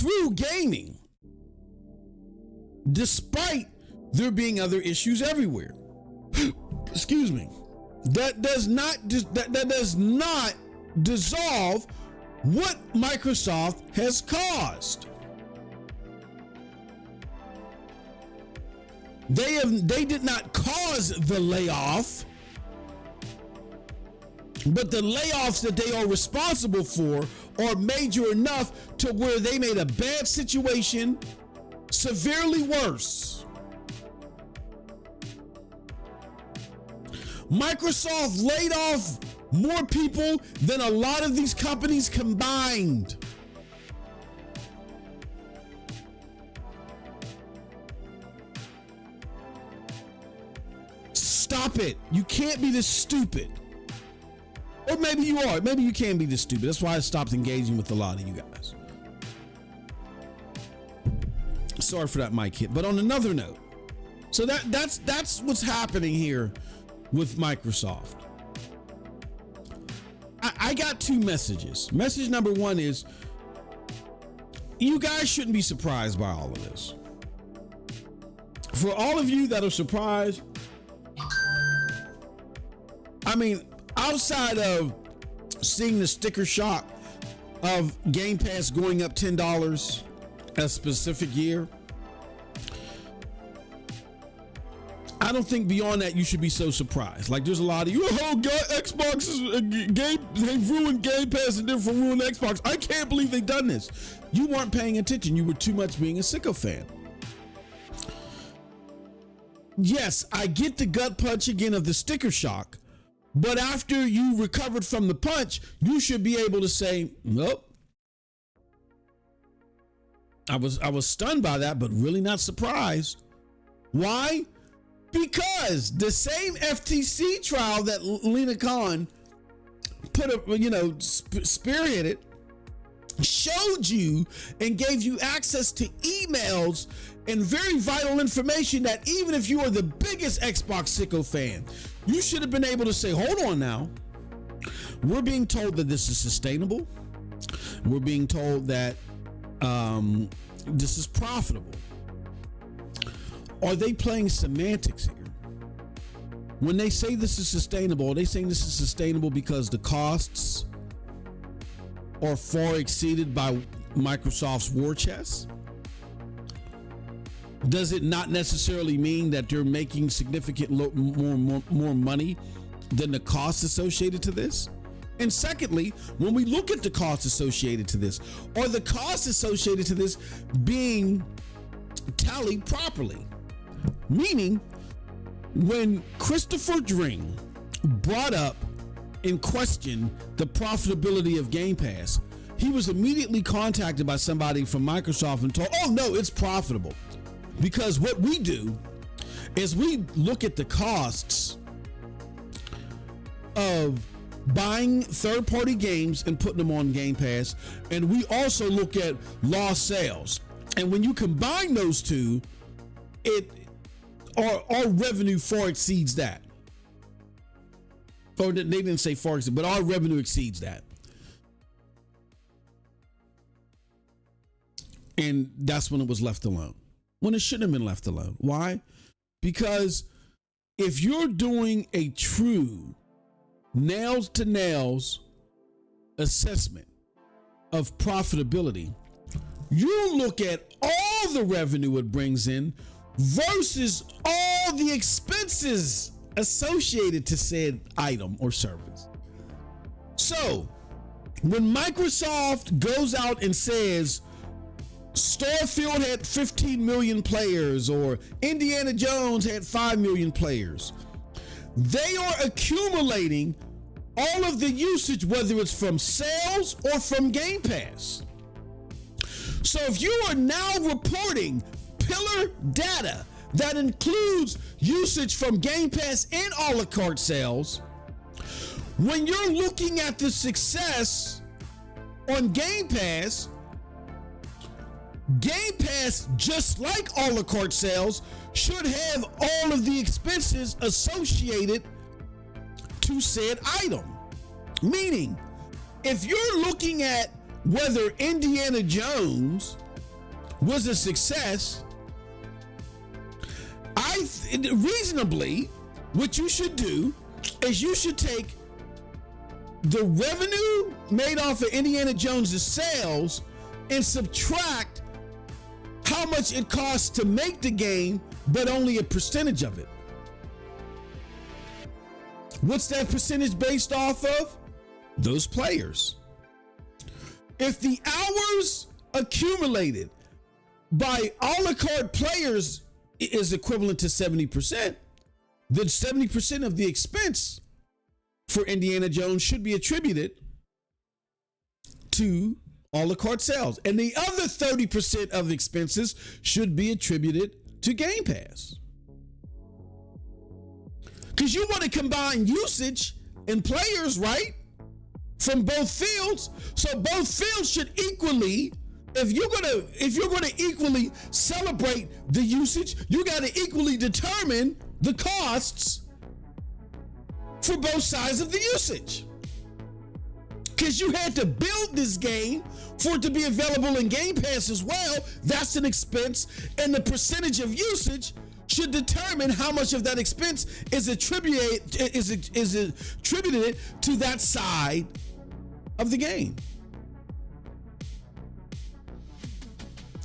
through gaming, despite there being other issues everywhere. Excuse me. That does not dissolve what Microsoft has caused. They did not cause the layoff, but the layoffs that they are responsible for are major enough to where they made a bad situation severely worse. Microsoft laid off more people than a lot of these companies combined. Stop it. You can't be this stupid. Or maybe you are. Maybe you can be this stupid. That's why I stopped engaging with a lot of you guys. Sorry for that mic hit. But on another note, so that's what's happening here with Microsoft. I got two messages. Message number one is, you guys shouldn't be surprised by all of this. For all of you that are surprised, I mean, outside of seeing the sticker shock of Game Pass going up $10 a specific year, I don't think beyond that you should be so surprised. Like, there's a lot of you, oh God, Xbox is they've ruined Game Pass and therefore ruined Xbox. I can't believe they've done this. You weren't paying attention. You were too much being a sicko fan. Yes, I get the gut punch again of the sticker shock, but after you recovered from the punch, you should be able to say, nope. I was stunned by that, but really not surprised. Why? Because the same FTC trial that Lina Khan spearheaded showed you and gave you access to emails and very vital information that even if you are the biggest Xbox sicko fan, you should have been able to say, hold on now. We're being told that this is sustainable. We're being told that this is profitable. Are they playing semantics here? When they say this is sustainable, are they saying this is sustainable because the costs are far exceeded by Microsoft's war chest? Does it not necessarily mean that they're making significant more money than the costs associated to this? And secondly, when we look at the costs associated to this, are the costs associated to this being tallied properly? Meaning, when Christopher Dring brought up in question the profitability of Game Pass, he was immediately contacted by somebody from Microsoft and told, oh no, it's profitable. Because what we do is we look at the costs of buying third-party games and putting them on Game Pass, and we also look at lost sales. And when you combine those two, our revenue far exceeds that. Or they didn't say far exceeds, but our revenue exceeds that. And that's when it was left alone. When it shouldn't have been left alone. Why? Because if you're doing a true nails to nails assessment of profitability, you look at all the revenue it brings in versus all the expenses associated to said item or service. So when Microsoft goes out and says Starfield had 15 million players or Indiana Jones had 5 million players, they are accumulating all of the usage, whether it's from sales or from Game Pass. So if you are now reporting pillar data that includes usage from Game Pass and a la carte sales, when you're looking at the success on Game Pass, just like a la carte sales, should have all of the expenses associated to said item. Meaning, if you're looking at whether Indiana Jones was a success, reasonably, what you should do is you should take the revenue made off of Indiana Jones' sales and subtract how much it costs to make the game, but only a percentage of it. What's that percentage based off of? Those players. If the hours accumulated by a la carte players is equivalent to 70%, then 70% of the expense for Indiana Jones should be attributed to a la carte sales. And the other 30% of expenses should be attributed to Game Pass. Because you want to combine usage and players, right? From both fields. So both fields should equally, if you're gonna equally celebrate the usage, you got to equally determine the costs for both sides of the usage. Because you had to build this game for it to be available in Game Pass as well. That's an expense, and the percentage of usage should determine how much of that expense is attributed to that side of the game.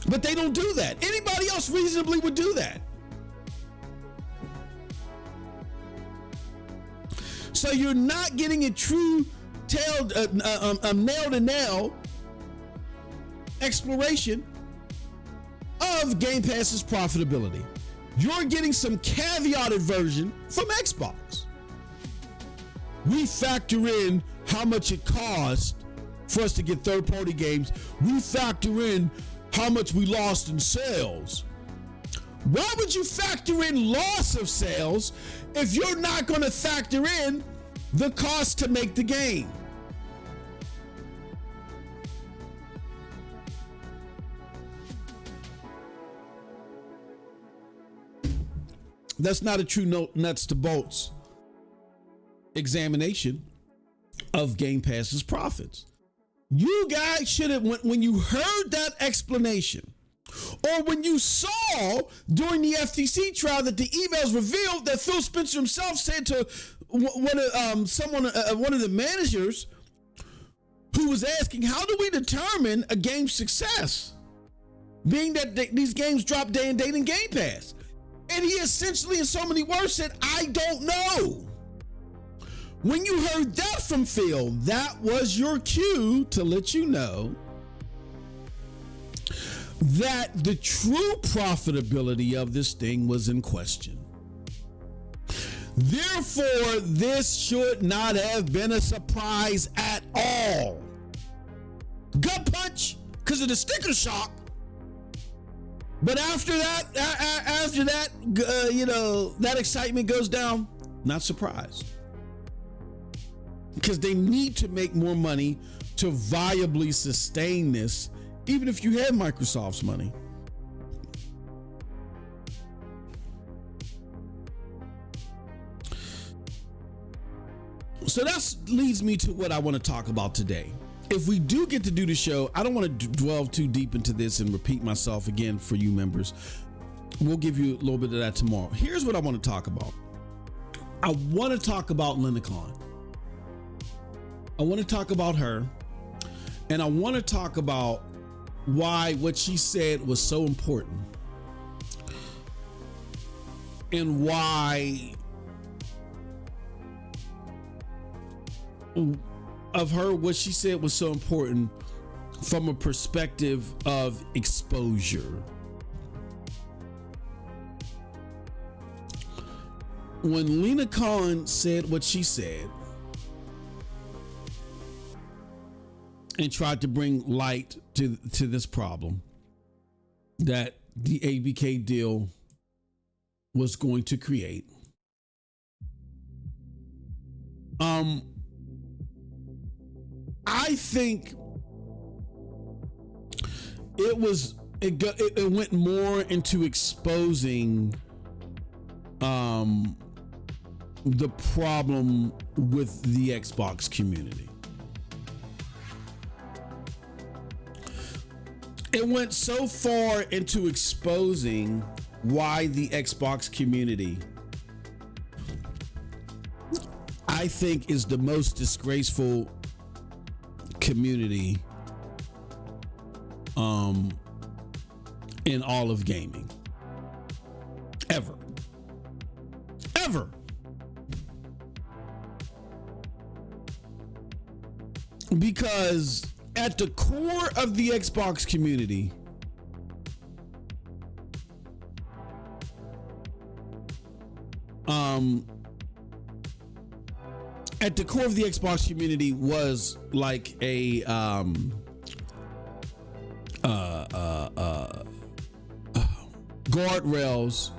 But they don't do that. Anybody else reasonably would do that. So you're not getting a true nail to nail exploration of Game Pass's profitability. You're getting some caveated version from Xbox. We factor in how much it costs for us to get third-party games. We factor in how much we lost in sales. Why would you factor in loss of sales if you're not going to factor in the cost to make the game? That's not a true nuts to bolts examination of Game Pass's profits. You guys should have, when you heard that explanation, or when you saw during the FTC trial that the emails revealed that Phil Spencer himself said to one of the managers who was asking, how do we determine a game's success, being that these games drop day and date in Game Pass? And he essentially, in so many words, said, I don't know. When you heard that from Phil, that was your cue to let you know that the true profitability of this thing was in question. Therefore, this should not have been a surprise at all. Gut punch because of the sticker shock. But after that, that excitement goes down, not surprised. Because they need to make more money to viably sustain this, even if you had Microsoft's money. So that leads me to what I want to talk about today. If we do get to do the show, I don't want to delve too deep into this and repeat myself again for you members. We'll give you a little bit of that tomorrow. Here's what I want to talk about. I want to talk about Lina Khan. I want to talk about her, and I want to talk about why what she said was so important, and why of her, what she said was so important from a perspective of exposure. When Lina Khan said what she said and tried to bring light to this problem that the ABK deal was going to create, I think it went more into exposing the problem with the Xbox community. it went so far into exposing why the Xbox community, I think, is the most disgraceful community in all of gaming. Ever. Because at the core of the Xbox community, at the core of the Xbox community was like a guardrails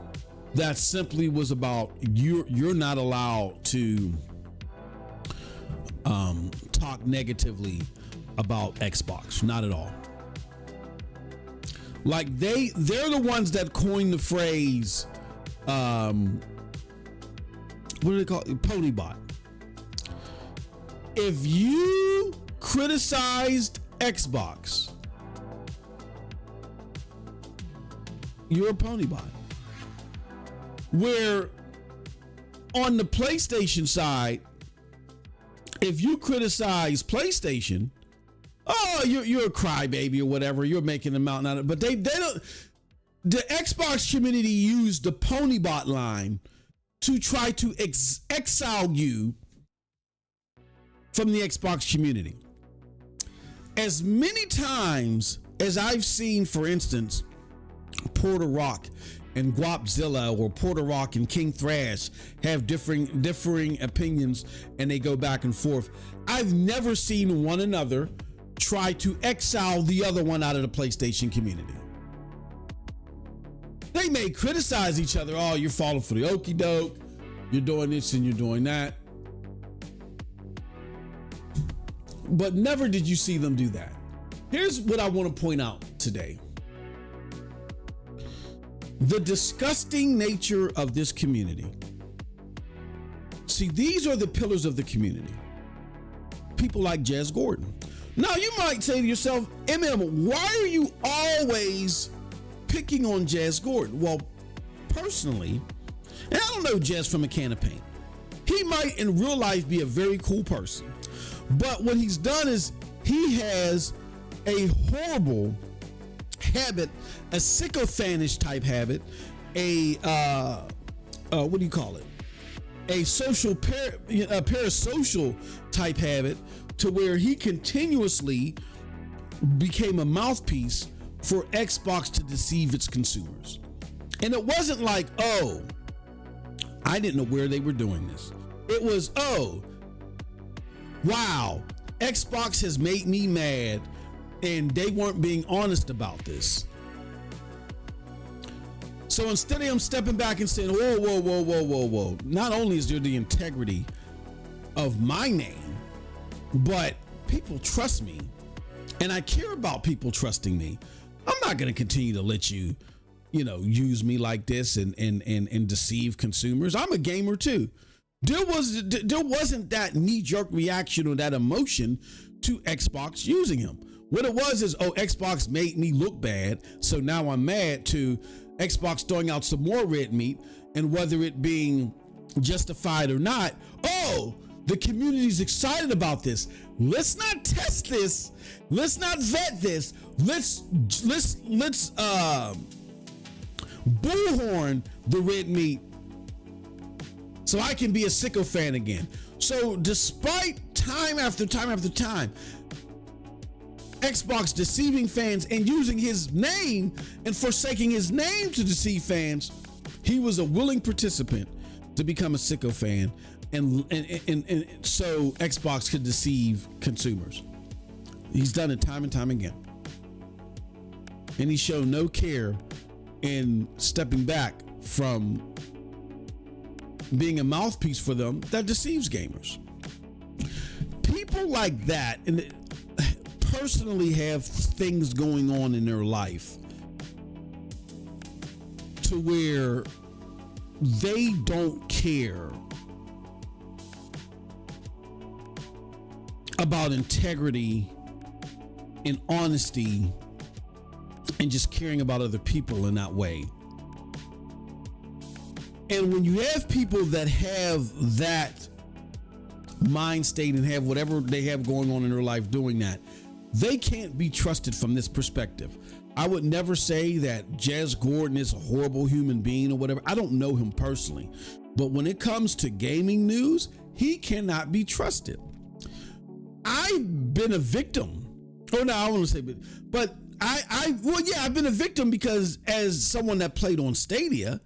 that simply was about you're not allowed to talk negatively about Xbox, not at all. Like they're the ones that coined the phrase what do they call it? Ponybot. If you criticized Xbox, you're a ponybot. Where on the PlayStation side, if you criticize PlayStation, oh, you're a crybaby or whatever, you're making a mountain out of it. But they don't. The Xbox community used the ponybot line to try to exile you from the Xbox community. As many times as I've seen, for instance, Porter Rock and Guapzilla or Porter Rock and King Thrash have differing opinions and they go back and forth, I've never seen one another try to exile the other one out of the PlayStation community. They may criticize each other. Oh, you're falling for the okie doke. You're doing this and you're doing that. But never did you see them do that. Here's what I want to point out today. The disgusting nature of this community. See, these are the pillars of the community. People like Jez Gordon. Now, you might say to yourself, why are you always picking on Jez Gordon? Well, personally, and I don't know Jez from a can of paint. He might in real life be a very cool person. But what he's done is he has a horrible habit, a sycophanish type habit, a what do you call it? A social parasocial type habit, to where he continuously became a mouthpiece for Xbox to deceive its consumers. And it wasn't like, oh, I didn't know where they were doing this. It was, oh, wow, Xbox has made me mad and they weren't being honest about this. So instead of him stepping back and saying, whoa, not only is there the integrity of my name, but people trust me and I care about people trusting me. I'm not going to continue to let you, use me like this and deceive consumers. I'm a gamer too. There wasn't that knee-jerk reaction or that emotion to Xbox using him. What it was is, oh, Xbox made me look bad, so now I'm mad, to Xbox throwing out some more red meat, and whether it being justified or not, oh, the community's excited about this. Let's not test this. Let's not vet this. Let's bullhorn the red meat so I can be a sycophant again. So despite time after time after time, Xbox deceiving fans and using his name and forsaking his name to deceive fans, he was a willing participant to become a sycophant and so Xbox could deceive consumers. He's done it time and time again. And he showed no care in stepping back from being a mouthpiece for them that deceives gamers. People like that and personally have things going on in their life to where they don't care about integrity and honesty and just caring about other people in that way. And when you have people that have that mind state and have whatever they have going on in their life doing that, they can't be trusted from this perspective. I would never say that Jez Gordon is a horrible human being or whatever. I don't know him personally. But when it comes to gaming news, he cannot be trusted. I've been a victim. Oh, no, I want to say, but I've been a victim because as someone that played on Stadia,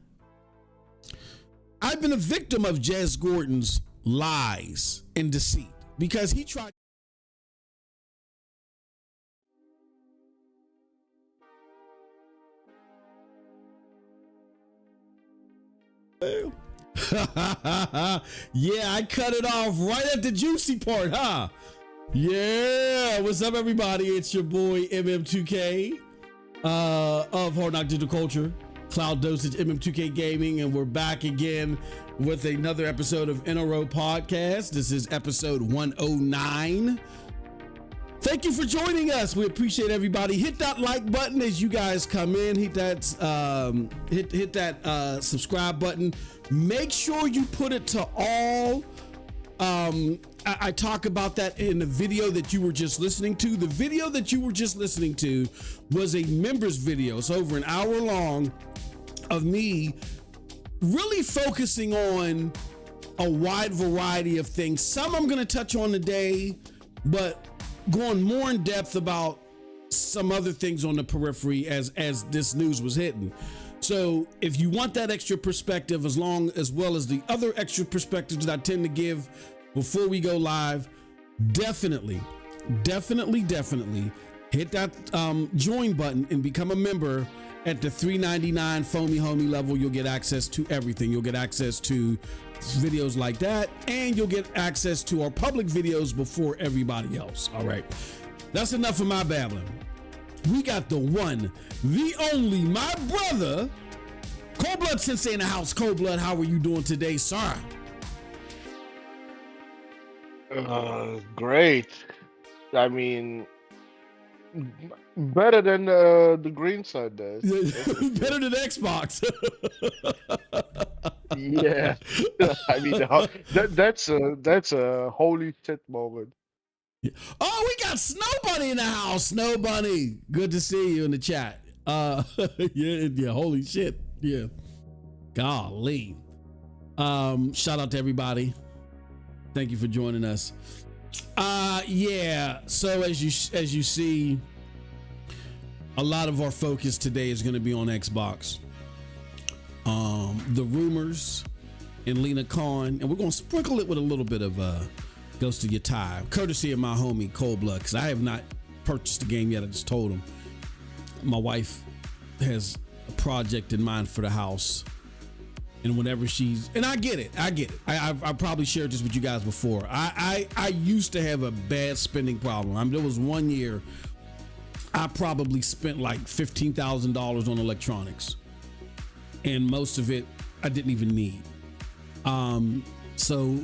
I've been a victim of Jez Gordon's lies and deceit because he tried. Yeah, I cut it off right at the juicy part, huh? Yeah, what's up, everybody? It's your boy MM2K of Hard Knock Digital Culture, Cloud Dosage, MM2K Gaming, and we're back again with another episode of NRO Podcast. This is episode 109. Thank you for joining us. We appreciate everybody. Hit that like button as you guys come in. Hit that subscribe button. Make sure you put it to all. I talk about that in the video that you were just listening to. The video that you were just listening to was a members video. It's over an hour long of me really focusing on a wide variety of things. Some I'm going to touch on today, but going more in depth about some other things on the periphery as this news was hitting. So if you want that extra perspective, as well as the other extra perspectives that I tend to give before we go live, definitely hit that join button and become a member at the $3.99 Foamy Homie level. You'll get access to everything. You'll get access to videos like that, and you'll get access to our public videos before everybody else. All right, that's enough of my babbling. We got the one, the only, my brother, Cold Blood Sensei in the house. Cold Blood, how are you doing today, sir? Great. I mean, better than the green side does. Better than Xbox. Yeah. I mean, that's a holy shit moment. Oh, we got Snow Bunny in the house. Snow Bunny, good to see you in the chat. Yeah, holy shit. Yeah. Golly. Shout out to everybody. Thank you for joining us. Yeah. So as you see, a lot of our focus today is going to be on Xbox. The rumors and Lina Khan, and we're going to sprinkle it with a little bit of Ghost of Yotei, courtesy of my homie Cold Blood, because I have not purchased the game yet. I just told him my wife has a project in mind for the house, and whenever and I get it. I've probably shared this with you guys before. I used to have a bad spending problem. There was one year I probably spent like $15,000 on electronics, and most of it I didn't even need. So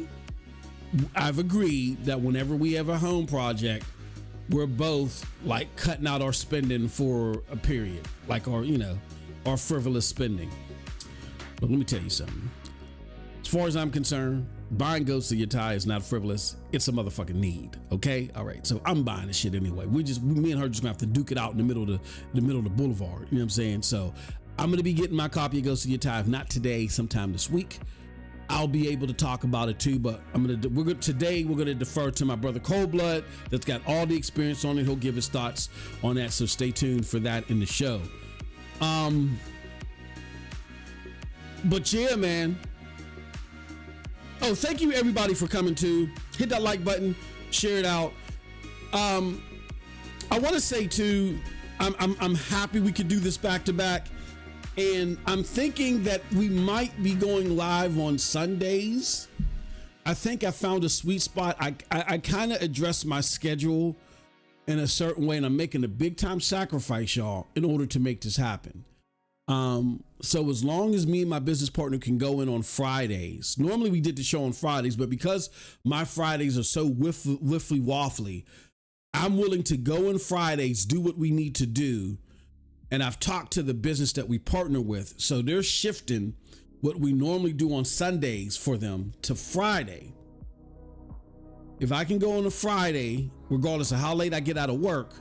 I've agreed that whenever we have a home project, we're both like cutting out our spending for a period, like our frivolous spending. But let me tell you something. As far as I'm concerned, buying Ghost of Yotei is not frivolous. It's a motherfucking need. Okay, all right. So I'm buying this shit anyway. Me and her just gonna have to duke it out in the middle of the boulevard. You know what I'm saying? So I'm gonna be getting my copy of Ghost of Yotei. If not today, sometime this week. I'll be able to talk about it too, but today we're gonna defer to my brother Cold Blood that's got all the experience on it. He'll give his thoughts on that, so stay tuned for that in the show. But yeah, man. Oh, thank you everybody for coming too. Hit that like button, share it out. I want to say too, I'm happy we could do this back to back. And I'm thinking that we might be going live on Sundays. I think I found a sweet spot. I kind of addressed my schedule in a certain way, and I'm making a big time sacrifice, y'all, in order to make this happen. So as long as me and my business partner can go in on Fridays, normally we did the show on Fridays, but because my Fridays are so whiffly waffly, I'm willing to go in Fridays, do what we need to do, And I've talked to the business that we partner with. So they're shifting what we normally do on Sundays for them to Friday. If I can go on a Friday, regardless of how late I get out of work,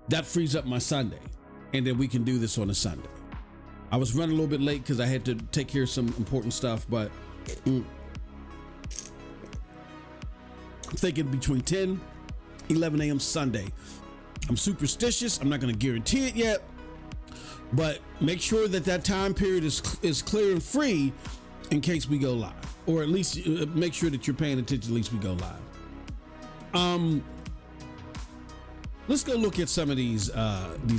that frees up my Sunday. And then we can do this on a Sunday. I was running a little bit late because I had to take care of some important stuff, but I'm thinking between 10, 11 a.m. Sunday. I'm superstitious. I'm not going to guarantee it yet, but make sure that that time period is clear and free in case we go live, or at least make sure that you're paying attention. At least we go live. Let's go look at some of these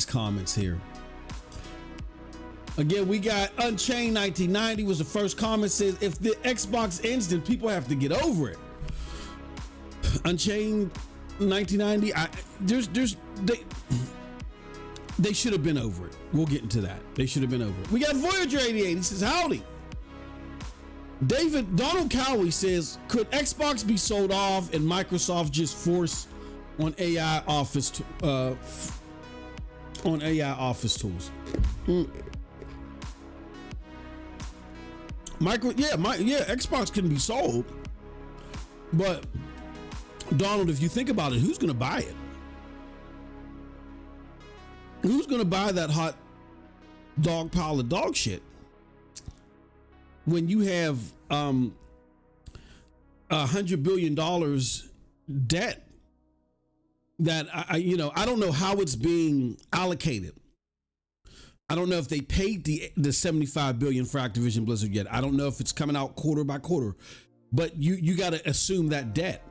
comments here. Again, we got Unchained 1990 was the first comment. Says if the Xbox ends, then people have to get over it. Unchained 1990. They should have been over it. We'll get into that. They should have been over it. We got Voyager 88. He says, howdy. Donald Cowie says, could Xbox be sold off and Microsoft just force on AI office tools? Xbox can be sold, but Donald, if you think about it, who's going to buy it? Who's going to buy that hot dog pile of dog shit when you have $100 billion debt that I don't know how it's being allocated. I don't know if they paid the 75 billion for Activision Blizzard yet. I don't know if it's coming out quarter by quarter, but you got to assume that debt,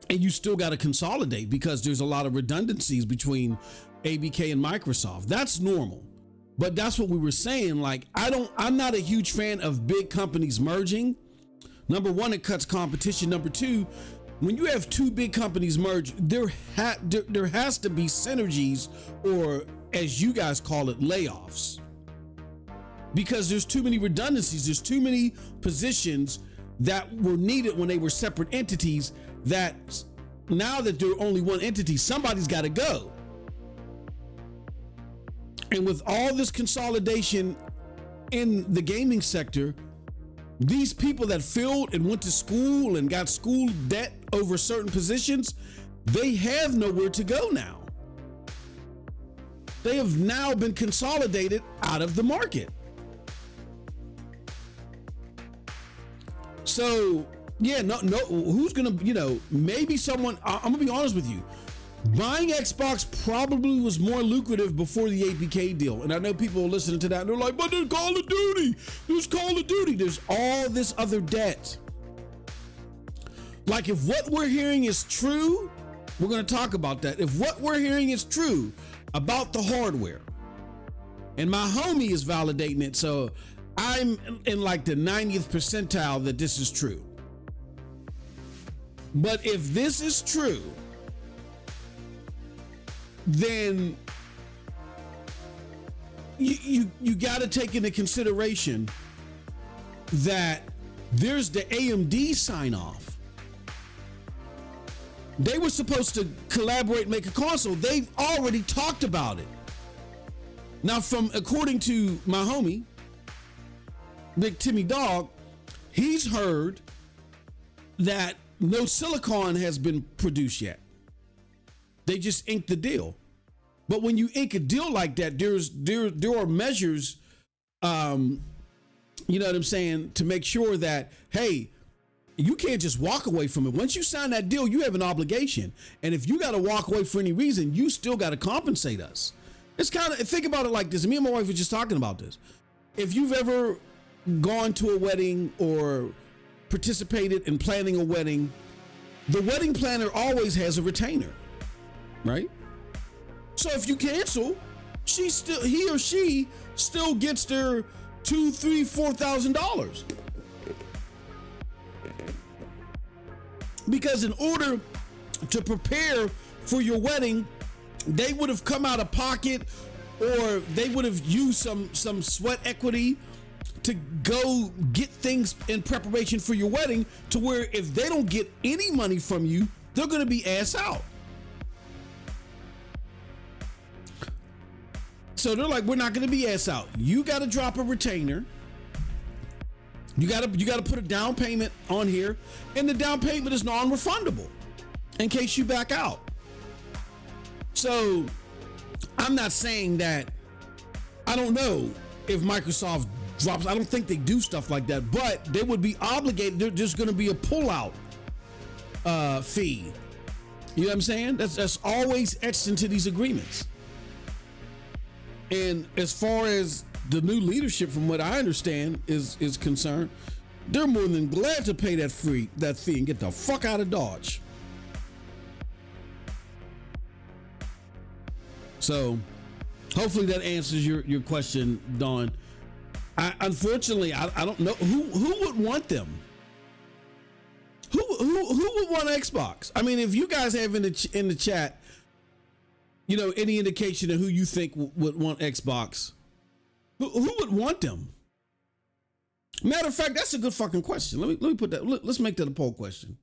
and you still got to consolidate because there's a lot of redundancies between ABK and Microsoft. That's normal, but that's what we were saying. Like, I'm not a huge fan of big companies merging. Number one, it cuts competition. Number two, when you have two big companies merge, there has to be synergies, or as you guys call it, layoffs, because there's too many redundancies. There's too many positions that were needed when they were separate entities, that now that they're only one entity, somebody's got to go. And with all this consolidation in the gaming sector, these people that filled and went to school and got school debt over certain positions, they have nowhere to go now. They have now been consolidated out of the market. So, yeah, no, who's gonna, maybe someone, I'm gonna be honest with you, buying Xbox probably was more lucrative before the ABK deal. And I know people are listening to that and they're like, but there's Call of Duty, there's all this other debt. Like, if what we're hearing is true, we're gonna talk about that. If what we're hearing is true about the hardware, and my homie is validating it, so I'm in like the 90th percentile that this is true. But if this is true, then you got to take into consideration that there's the AMD sign off. They were supposed to collaborate and make a console. They've already talked about it. Now, according to my homie, Big Timmy Dog, he's heard that no silicon has been produced yet. They just inked the deal. But when you ink a deal like that, there are measures, you know what I'm saying, to make sure that, hey, you can't just walk away from it. Once you sign that deal, you have an obligation. And if you got to walk away for any reason, you still got to compensate us. It's kind of, think about it like this. Me and my wife were just talking about this. If you've ever gone to a wedding or participated in planning a wedding, the wedding planner always has a retainer, right? So if you cancel, he or she still gets their $2,000, $3,000, $4,000. Because in order to prepare for your wedding, they would have come out of pocket, or they would have used some sweat equity to go get things in preparation for your wedding, to where if they don't get any money from you, they're going to be ass out. So they're like, we're not going to be ass out. You got to drop a retainer. You got to put a down payment on here, and the down payment is non-refundable in case you back out. So I'm not saying that, I don't know if Microsoft drops, I don't think they do stuff like that, but they would be obligated. There's going to be a pullout fee. You know what I'm saying? That's always etched into these agreements. And as far as the new leadership, from what I understand, is concerned, they're more than glad to pay that fee and get the fuck out of Dodge. So hopefully that answers your question, Dawn. Unfortunately, I don't know who would want them. Who would want Xbox? I mean, if you guys have in the chat, you know, any indication of who you think would want Xbox, who would want them? Matter of fact, that's a good fucking question. Let me put that. Let's make that a poll question.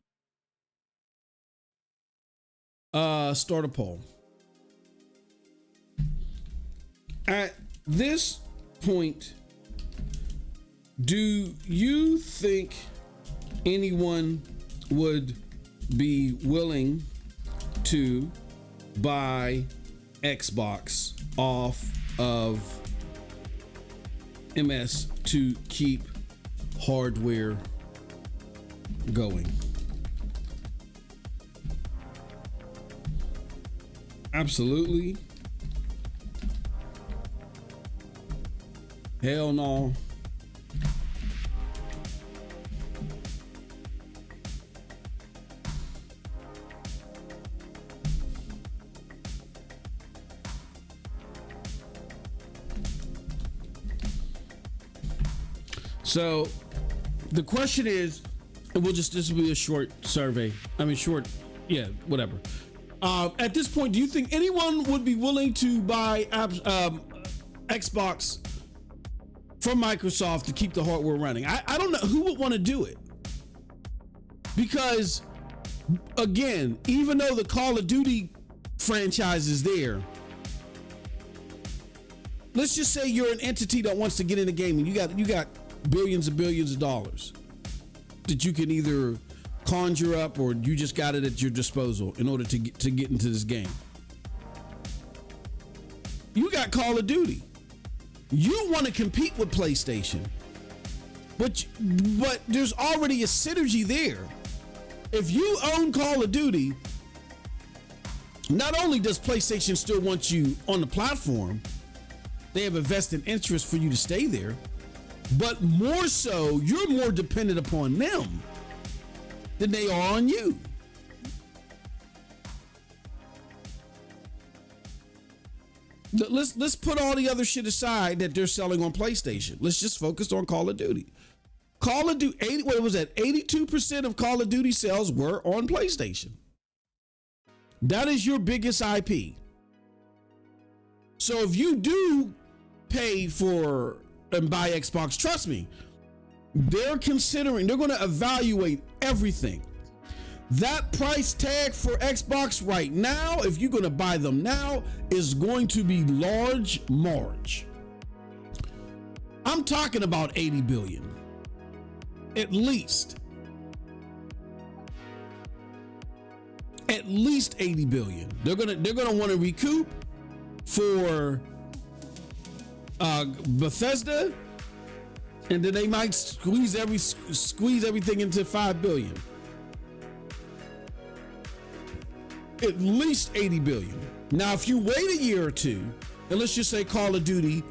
Start a poll. At this point, do you think anyone would be willing to buy Xbox off of MS to keep hardware going? Absolutely. Hell no. So the question is, and this will be a short survey. I mean, short, yeah, whatever. At this point, do you think anyone would be willing to buy Xbox from Microsoft to keep the hardware running? I don't know who would want to do it, because again, even though the Call of Duty franchise is there, let's just say you're an entity that wants to get into gaming. You got billions and billions of dollars that you can either conjure up, or you just got it at your disposal in order to get into this game. You got Call of Duty. You want to compete with PlayStation, but there's already a synergy there. If you own Call of Duty, not only does PlayStation still want you on the platform, they have a vested interest for you to stay there, but more so, you're more dependent upon them than they are on you. Let's put all the other shit aside that they're selling on PlayStation. Let's just focus on Call of Duty. Call of Duty, what was that? 82% of Call of Duty sales were on PlayStation. That is your biggest IP. So if you do pay for and buy Xbox, trust me, they're going to evaluate everything. That price tag for Xbox right now, if you're going to buy them now, is going to be large Marge. I'm talking about 80 billion. At least 80 billion. They're gonna want to recoup for Bethesda, and then they might squeeze everything into 5 billion. At least 80 billion. Now, if you wait a year or two, and let's just say Call of Duty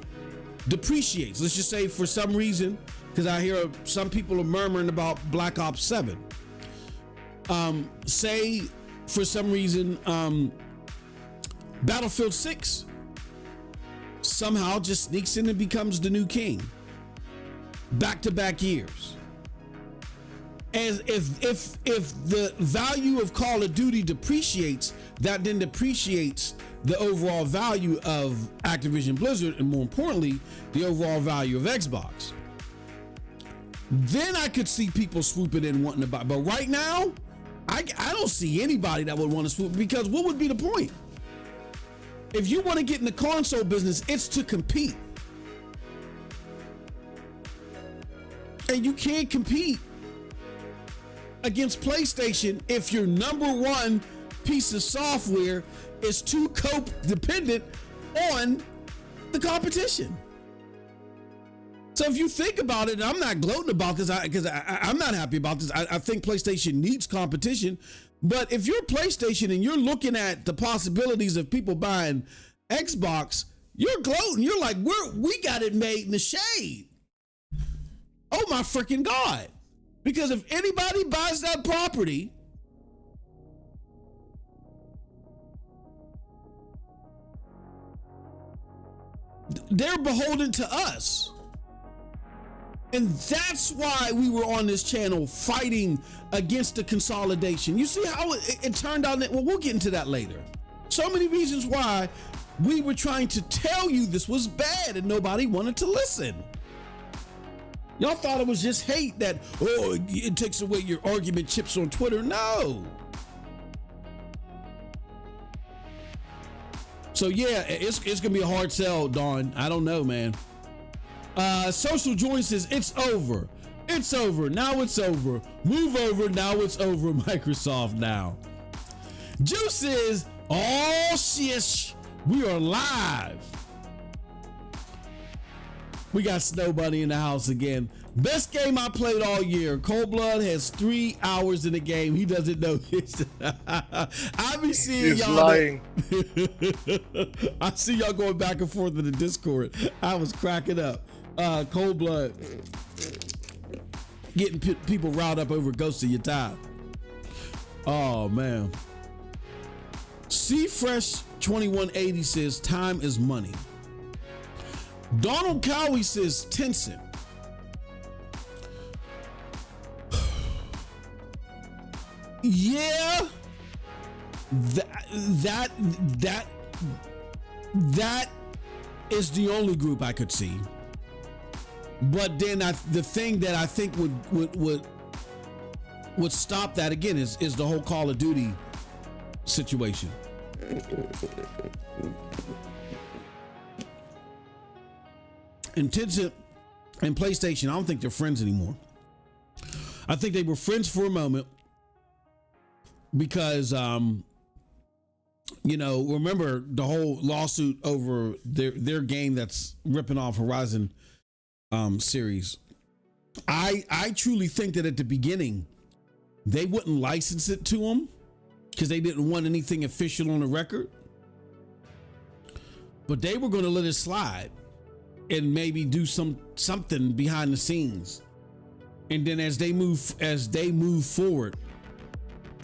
depreciates, let's just say for some reason, because I hear some people are murmuring about Black Ops 7. Say for some reason, Battlefield 6 somehow just sneaks in and becomes the new king. Back-to-back years. As if the value of Call of Duty depreciates, that then depreciates the overall value of Activision Blizzard, and more importantly, the overall value of Xbox. Then I could see people swooping in wanting to buy. But right now, I don't see anybody that would want to swoop, because what would be the point? If you want to get in the console business, it's to compete. And you can't compete against PlayStation if your number one piece of software is too dependent on the competition. So if you think about it, and I'm not gloating about this because I'm not happy about this. I think PlayStation needs competition. But if you're PlayStation and you're looking at the possibilities of people buying Xbox, you're gloating. You're like, we got it made in the shade. Oh my freaking God. Because if anybody buys that property, they're beholden to us. And that's why we were on this channel fighting against the consolidation. You see how it turned out? Well, we'll get into that later. So many reasons why we were trying to tell you this was bad and nobody wanted to listen. Y'all thought it was just hate that, oh, it takes away your argument chips on Twitter. No. So yeah, it's gonna be a hard sell, Dawn. I don't know, man. Social Joy says it's over. It's over. Now it's over. Move over. Now it's over. Microsoft now. Juice says, oh shit, we are live. We got Snow Bunny in the house again. Best game I played all year. Cold Blood has 3 hours in the game. He doesn't know this. I be seeing y'all lying. I see y'all going back and forth in the Discord. I was cracking up. Cold Blood getting people riled up over Ghost of Yotei. Oh man. C Fresh 2180 says time is money. Donald Cowie says Tencent. Yeah, that is the only group I could see. But then the thing that I think would stop that again is the whole Call of Duty situation. And Tencent and PlayStation, I don't think they're friends anymore. I think they were friends for a moment because, remember the whole lawsuit over their game that's ripping off Horizon series. I truly think that at the beginning, they wouldn't license it to them because they didn't want anything official on the record. But they were going to let it slide and maybe do something behind the scenes. And then as they move forward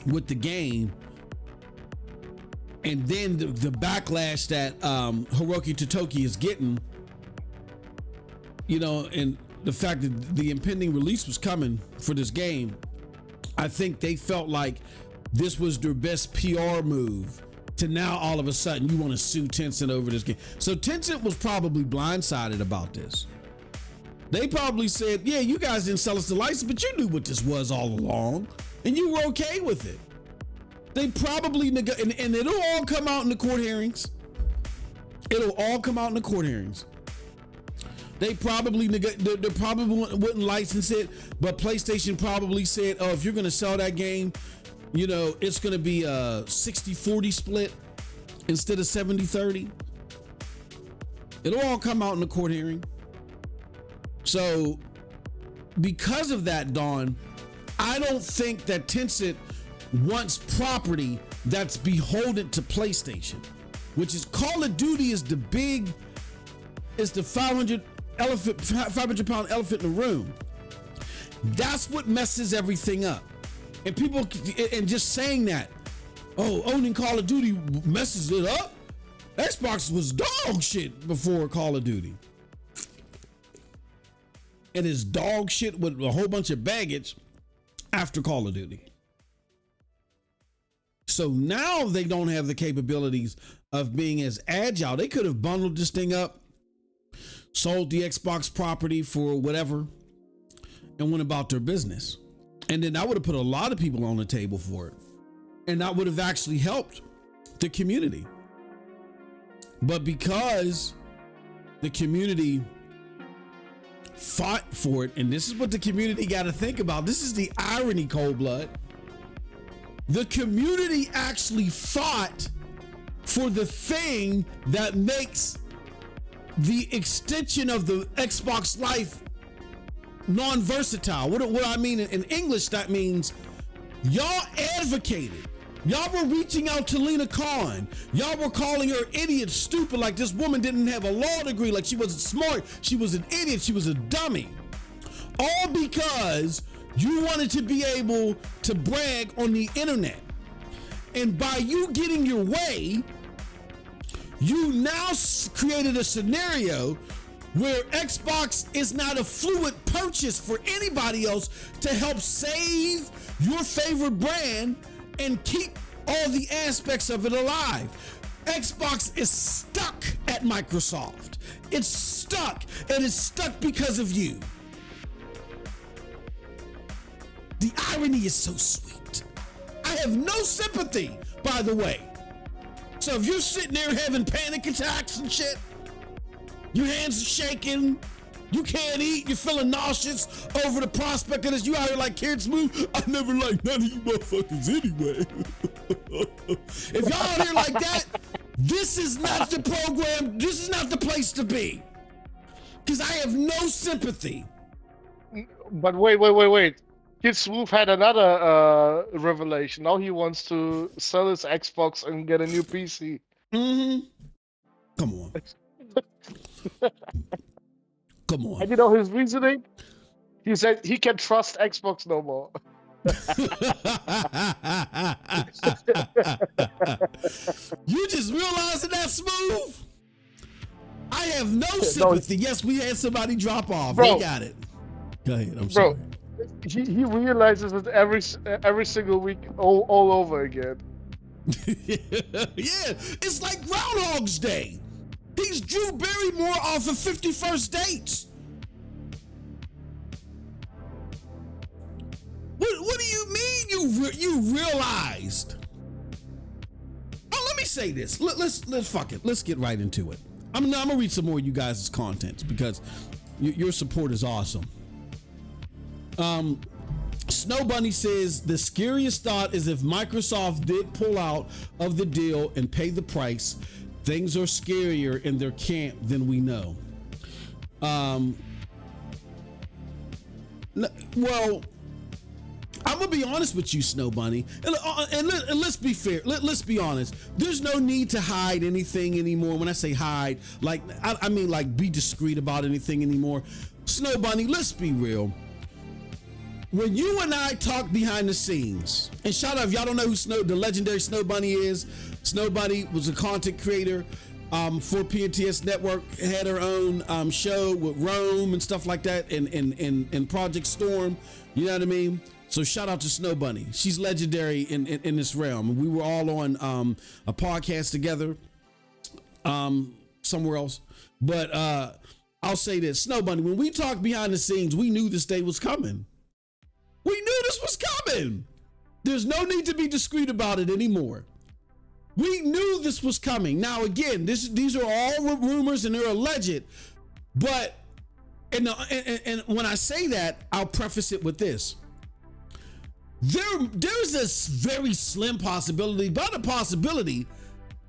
with the game, and then the backlash that Hiroki Totoki is getting, and the fact that the impending release was coming for this game, I think they felt like this was their best PR move to now all of a sudden you want to sue Tencent over this game. So Tencent was probably blindsided about this. They probably said, yeah, you guys didn't sell us the license, but you knew what this was all along and you were okay with it. They probably, and it'll all come out in the court hearings. It'll all come out in the court hearings. They probably wouldn't license it, but PlayStation probably said, oh, if you're going to sell that game, it's going to be a 60-40 split instead of 70-30. It'll all come out in the court hearing. So because of that, Dawn, I don't think that Tencent wants property that's beholden to PlayStation, which is Call of Duty is the 500-pound elephant in the room. That's what messes everything up. And people, and just saying that, oh, owning Call of Duty messes it up. Xbox was dog shit before Call of Duty. It is dog shit with a whole bunch of baggage after Call of Duty. So now they don't have the capabilities of being as agile. They could have bundled this thing up, sold the Xbox property for whatever, and went about their business. And then that would have put a lot of people on the table for it. And that would have actually helped the community. But because the community fought for it, and this is what the community got to think about. This is the irony, Cold Blood. The community actually fought for the thing that makes the extension of the Xbox Life non-versatile. What I mean in English, that means y'all advocated. Y'all were reaching out to Lina Khan. Y'all were calling her idiot, stupid, like this woman didn't have a law degree, like she wasn't smart. She was an idiot. She was a dummy. All because you wanted to be able to brag on the internet. And by you getting your way, you now created a scenario where Xbox is not a fluid purchase for anybody else to help save your favorite brand and keep all the aspects of it alive. Xbox is stuck at Microsoft. It's stuck, and it's stuck because of you. The irony is so sweet. I have no sympathy, by the way. So if you're sitting there having panic attacks and shit, your hands are shaking, you can't eat, you're feeling nauseous over the prospect of this, you out here like kids move, I never liked none of you motherfuckers anyway. If y'all out here like that, this is not the program, this is not the place to be. Because I have no sympathy. But wait. Kid Smooth had another revelation. Now he wants to sell his Xbox and get a new PC. Mm-hmm. Come on. Come on. And you know his reasoning? He said he can trust Xbox no more. You just realizing that, Smooth? I have no sympathy. Yes, we had somebody drop off. Bro, they got it. Go ahead. I'm sorry. He realizes it every single week all over again. Yeah, it's like Groundhog's Day. He's Drew Barrymore off of 51st Dates. What do you mean you realized? Oh, let me say this. Let's fuck it. Let's get right into it. I'm gonna read some more of you guys' contents because your support is awesome. Snow Bunny says the scariest thought is if Microsoft did pull out of the deal and pay the price, things are scarier in their camp than we know. Well, I'm gonna be honest with you, Snow Bunny, and let's be fair. Let's be honest. There's no need to hide anything anymore. When I say hide, like I mean like be discreet about anything anymore. Snow Bunny, let's be real. When you and I talk behind the scenes, and shout out if y'all don't know who the legendary Snow Bunny is. Snow Bunny was a content creator for PNTS Network, had her own show with Rome and stuff like that, and Project Storm. You know what I mean? So shout out to Snow Bunny. She's legendary in this realm. We were all on a podcast together somewhere else. But I'll say this, Snow Bunny, when we talk behind the scenes, we knew this day was coming. We knew this was coming. There's no need to be discreet about it anymore. We knew this was coming. Now, again, these are all rumors and they're alleged. But and when I say that, I'll preface it with this. There's this very slim possibility, but a possibility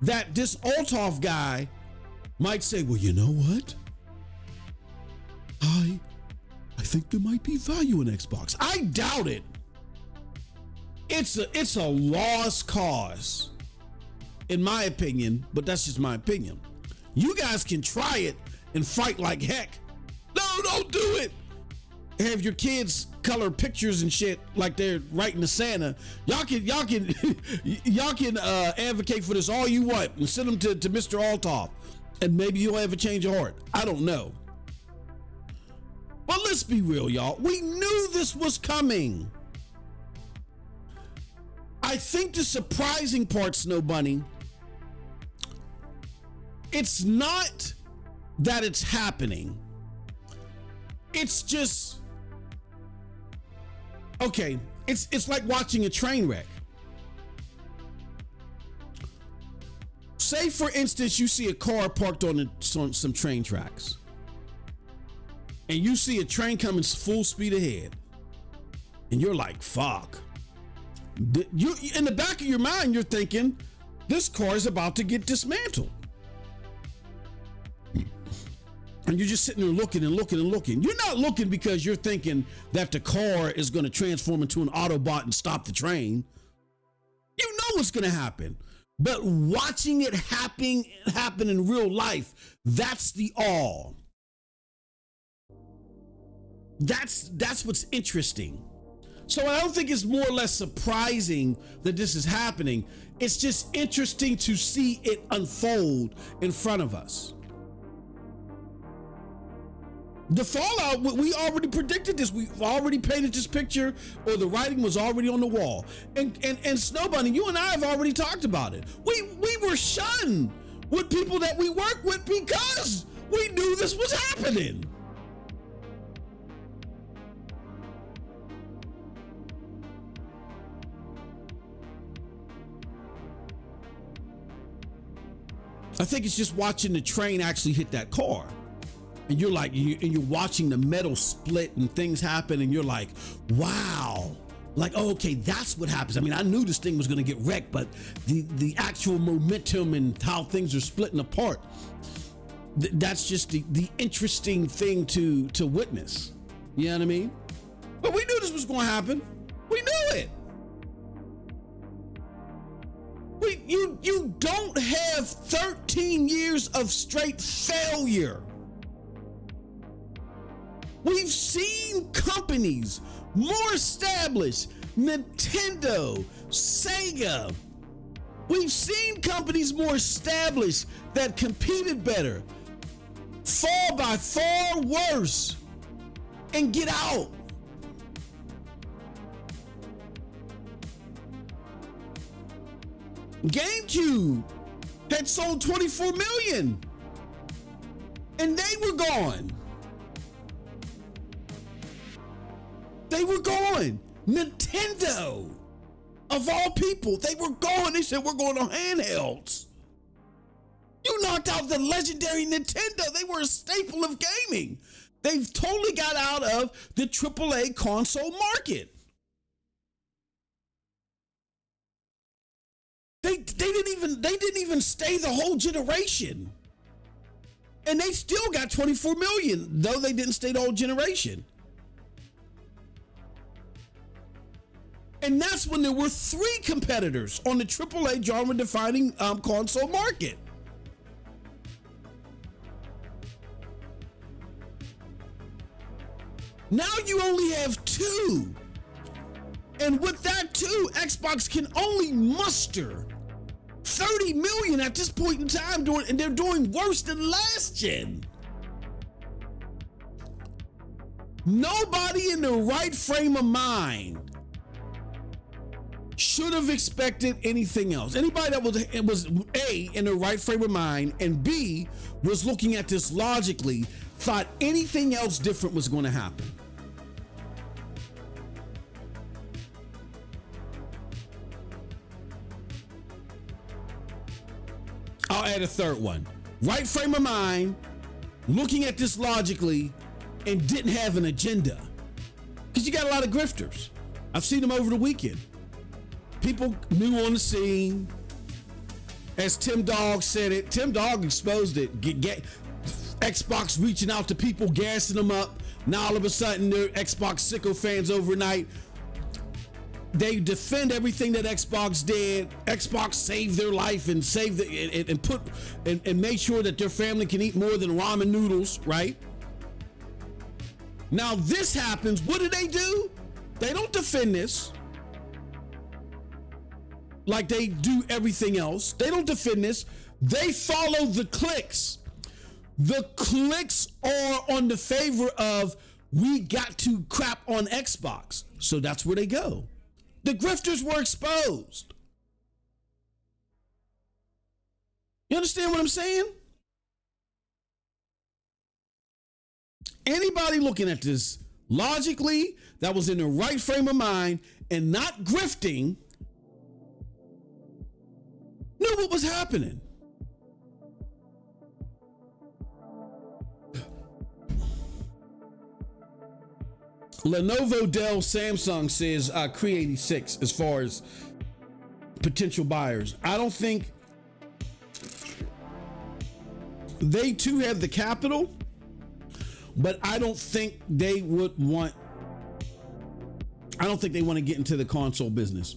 that this Althoff guy might say, well, you know what? I think there might be value in Xbox. I doubt it. It's a lost cause, in my opinion, but that's just my opinion. You guys can try it and fight like heck. No, don't do it. Have your kids color pictures and shit like they're writing to Santa. Y'all can advocate for this all you want and send them to Mr. Althoff, and maybe you'll have a change of heart. I don't know. But let's be real, y'all. We knew this was coming. I think the surprising part, Snow Bunny, it's not that it's happening. It's just, okay, it's like watching a train wreck. say for instance, you see a car parked on some train tracks, and you see a train coming full speed ahead, and you're like, fuck. You, in the back of your mind, you're thinking, this car is about to get dismantled. And you're just sitting there looking and looking and looking. You're not looking because you're thinking that the car is going to transform into an Autobot and stop the train. You know what's going to happen. But watching it happen in real life, that's the awe. That's what's interesting. So I don't think it's more or less surprising that this is happening. It's just interesting to see it unfold in front of us. The fallout, we already predicted this. We've already painted this picture, or the writing was already on the wall. And Snow Bunny, you and I have already talked about it. We were shunned with people that we work with because we knew this was happening. I think it's just watching the train actually hit that car. And you're like, you're watching the metal split and things happen, and you're like, wow. Like, oh, okay, that's what happens. I mean, I knew this thing was going to get wrecked, but the actual momentum and how things are splitting apart, that's just the interesting thing to witness. You know what I mean? But we knew this was going to happen. We knew it. You don't have 13 years of straight failure. We've seen companies more established, Nintendo, Sega. We've seen companies more established that competed better fall by far worse and get out. GameCube had sold 24 million and they were gone. They were gone. Nintendo, of all people, they were gone. They said, we're going on handhelds. You knocked out the legendary Nintendo. They were a staple of gaming. They've totally got out of the AAA console market. They didn't even stay the whole generation. And they still got 24 million, though they didn't stay the whole generation. And that's when there were 3 competitors on the AAA genre-defining console market. Now you only have 2. And with that 2, Xbox can only muster 30 million at this point in time, and they're doing worse than last gen. Nobody in the right frame of mind should have expected anything else. Anybody that was A, in the right frame of mind, and B, was looking at this logically, thought anything else different was going to happen. I'll add a third one. Right frame of mind, looking at this logically, and didn't have an agenda. Because you got a lot of grifters. I've seen them over the weekend. People new on the scene. As Tim Dog said it, Tim Dog exposed it. Get Xbox reaching out to people, gassing them up. Now all of a sudden they're Xbox sicko fans overnight. They defend everything that Xbox did. Xbox saved their life and saved and made sure that their family can eat more than ramen noodles, right? Now this happens. What do? They don't defend this like they do everything else. They don't defend this. They follow the clicks. The clicks are on the favor of, we got to crap on Xbox. So that's where they go. The grifters were exposed. You understand what I'm saying? Anybody looking at this logically, that was in the right frame of mind and not grifting, knew what was happening. Lenovo, Dell, Samsung says Cree86 as far as potential buyers. I don't think they too have the capital, but I don't think they would want. I don't think they want to get into the console business.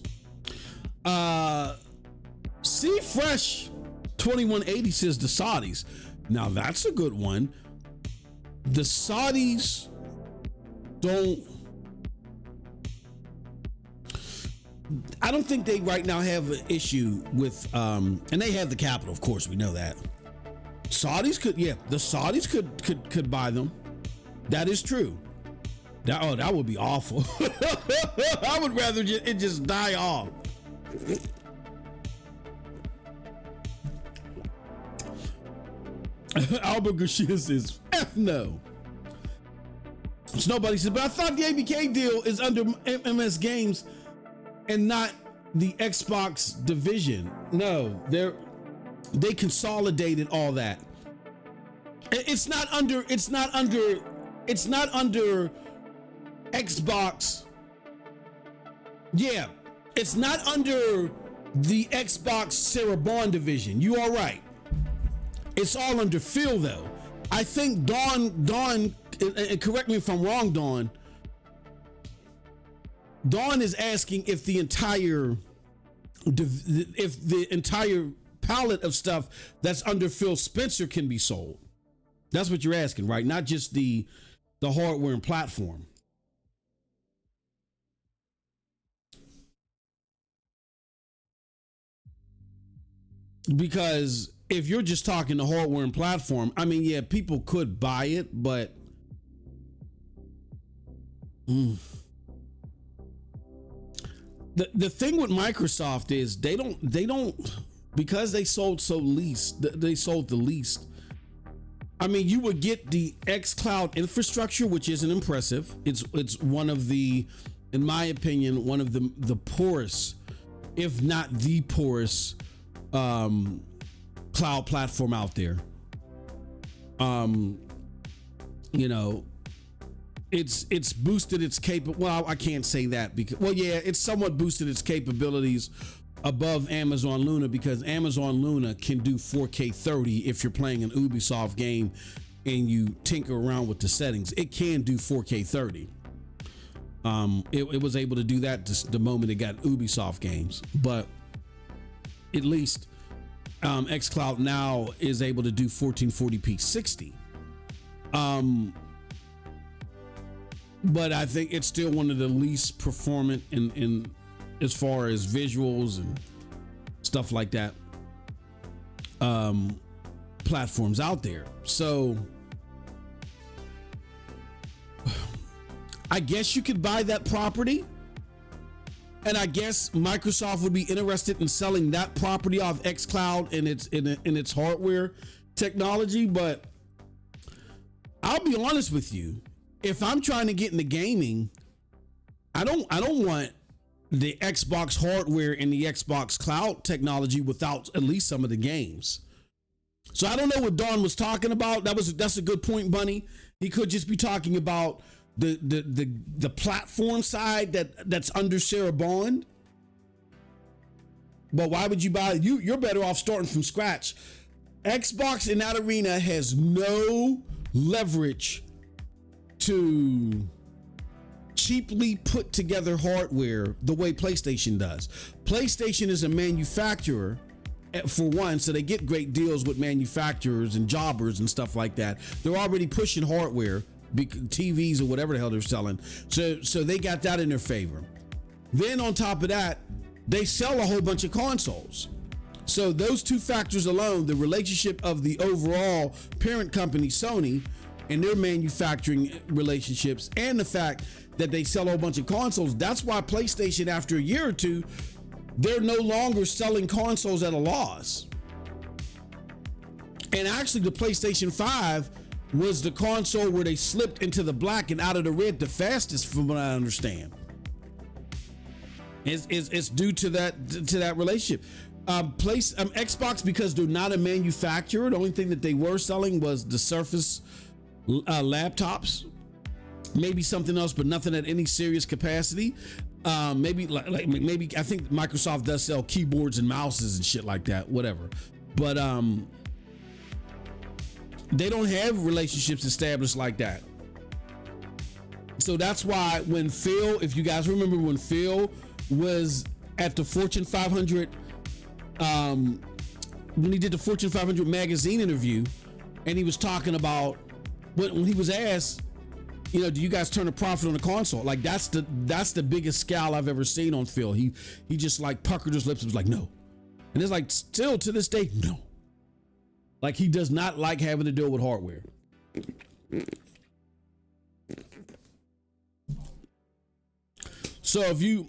C Fresh 2180 says the Saudis. Now that's a good one. The Saudis I don't think they right now have an issue with and they have the capital, of course, we know that. Saudis could, the Saudis could buy them. That is true. That would be awful. I would rather it just die off. Albert Garcia says, F no. Nobody says, but I thought the ABK deal is under MS Games and not the Xbox division. No, they consolidated all that. It's not under Xbox. Yeah, it's not under the Xbox Sarah Bond division. You are right. It's all under Phil though. I think Dawn, and correct me if I'm wrong, Dawn is asking if the entire palette of stuff that's under Phil Spencer can be sold. That's what you're asking, right? Not just the hardware and platform. Because if you're just talking the hardware and platform, I mean, yeah, people could buy it, but the thing with Microsoft is they don't because they sold the least. I mean, you would get the xCloud infrastructure, which isn't impressive. It's one of the, in my opinion, one of the poorest, if not the poorest, cloud platform out there. It's boosted its well, I can't say that because, well, yeah, it's somewhat boosted its capabilities above Amazon Luna because Amazon Luna can do 4K 30 if you're playing an Ubisoft game and you tinker around with the settings. It can do 4K 30. It was able to do that just the moment it got Ubisoft games, but at least xCloud now is able to do 1440p 60. But I think it's still one of the least performant in as far as visuals and stuff like that platforms out there. So I guess you could buy that property, and I guess Microsoft would be interested in selling that property off xCloud and its hardware technology. But I'll be honest with you, if I'm trying to get into gaming, I don't want the Xbox hardware and the Xbox cloud technology without at least some of the games. So I don't know what Dawn was talking about. That's a good point, Bunny. He could just be talking about the platform side that's under Sarah Bond. But why would you buy? You're better off starting from scratch. Xbox in that arena has no leverage to cheaply put together hardware the way PlayStation does. PlayStation is a manufacturer for one, so they get great deals with manufacturers and jobbers and stuff like that. They're already pushing hardware, TVs or whatever the hell they're selling. So they got that in their favor. Then on top of that, they sell a whole bunch of consoles. So those two factors alone, the relationship of the overall parent company, Sony, and their manufacturing relationships, and the fact that they sell a whole bunch of consoles, that's why PlayStation, after a year or two, they're no longer selling consoles at a loss. And actually, the PlayStation 5 was the console where they slipped into the black and out of the red the fastest, from what I understand. It's due to that relationship. Xbox, because they're not a manufacturer, the only thing that they were selling was the Surface laptops. maybe something else, but nothing at any serious capacity. Maybe maybe I think Microsoft does sell keyboards and mouses and shit like that, whatever. But they don't have relationships established like that. So that's why when Phil, if you guys remember when Phil was at the Fortune 500, when he did the Fortune 500 magazine interview, and he was talking about when he was asked, you know, do you guys turn a profit on the console? Like that's the biggest scowl I've ever seen on Phil. He just like puckered his lips and was like, no. And it's like still to this day, no. Like he does not like having to deal with hardware. So if you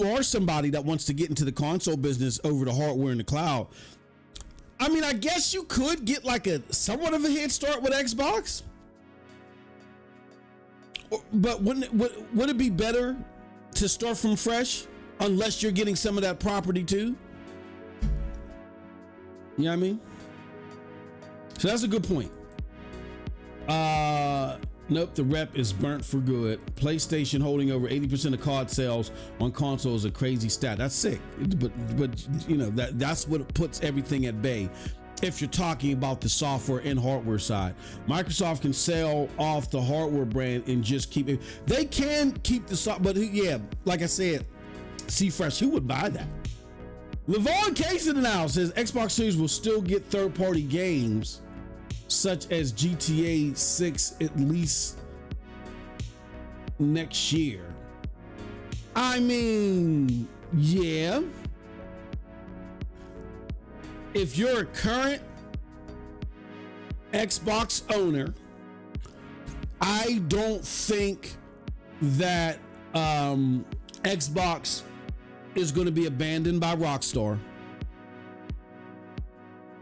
are somebody that wants to get into the console business over the hardware in the cloud, I mean, I guess you could get like a somewhat of a head start with Xbox, but would it be better to start from fresh unless you're getting some of that property too? You know what I mean? So that's a good point. Nope, the rep is burnt for good. PlayStation holding over 80% of card sales on console is a crazy stat. That's sick, but you know that's what puts everything at bay. If you're talking about the software and hardware side, Microsoft can sell off the hardware brand and just keep it. They can keep the software, but yeah, like I said, see fresh. Who would buy that? Levon Casey now says Xbox Series will still get third-party games such as GTA 6 at least next year. I mean, yeah. If you're a current Xbox owner, I don't think that Xbox is going to be abandoned by Rockstar.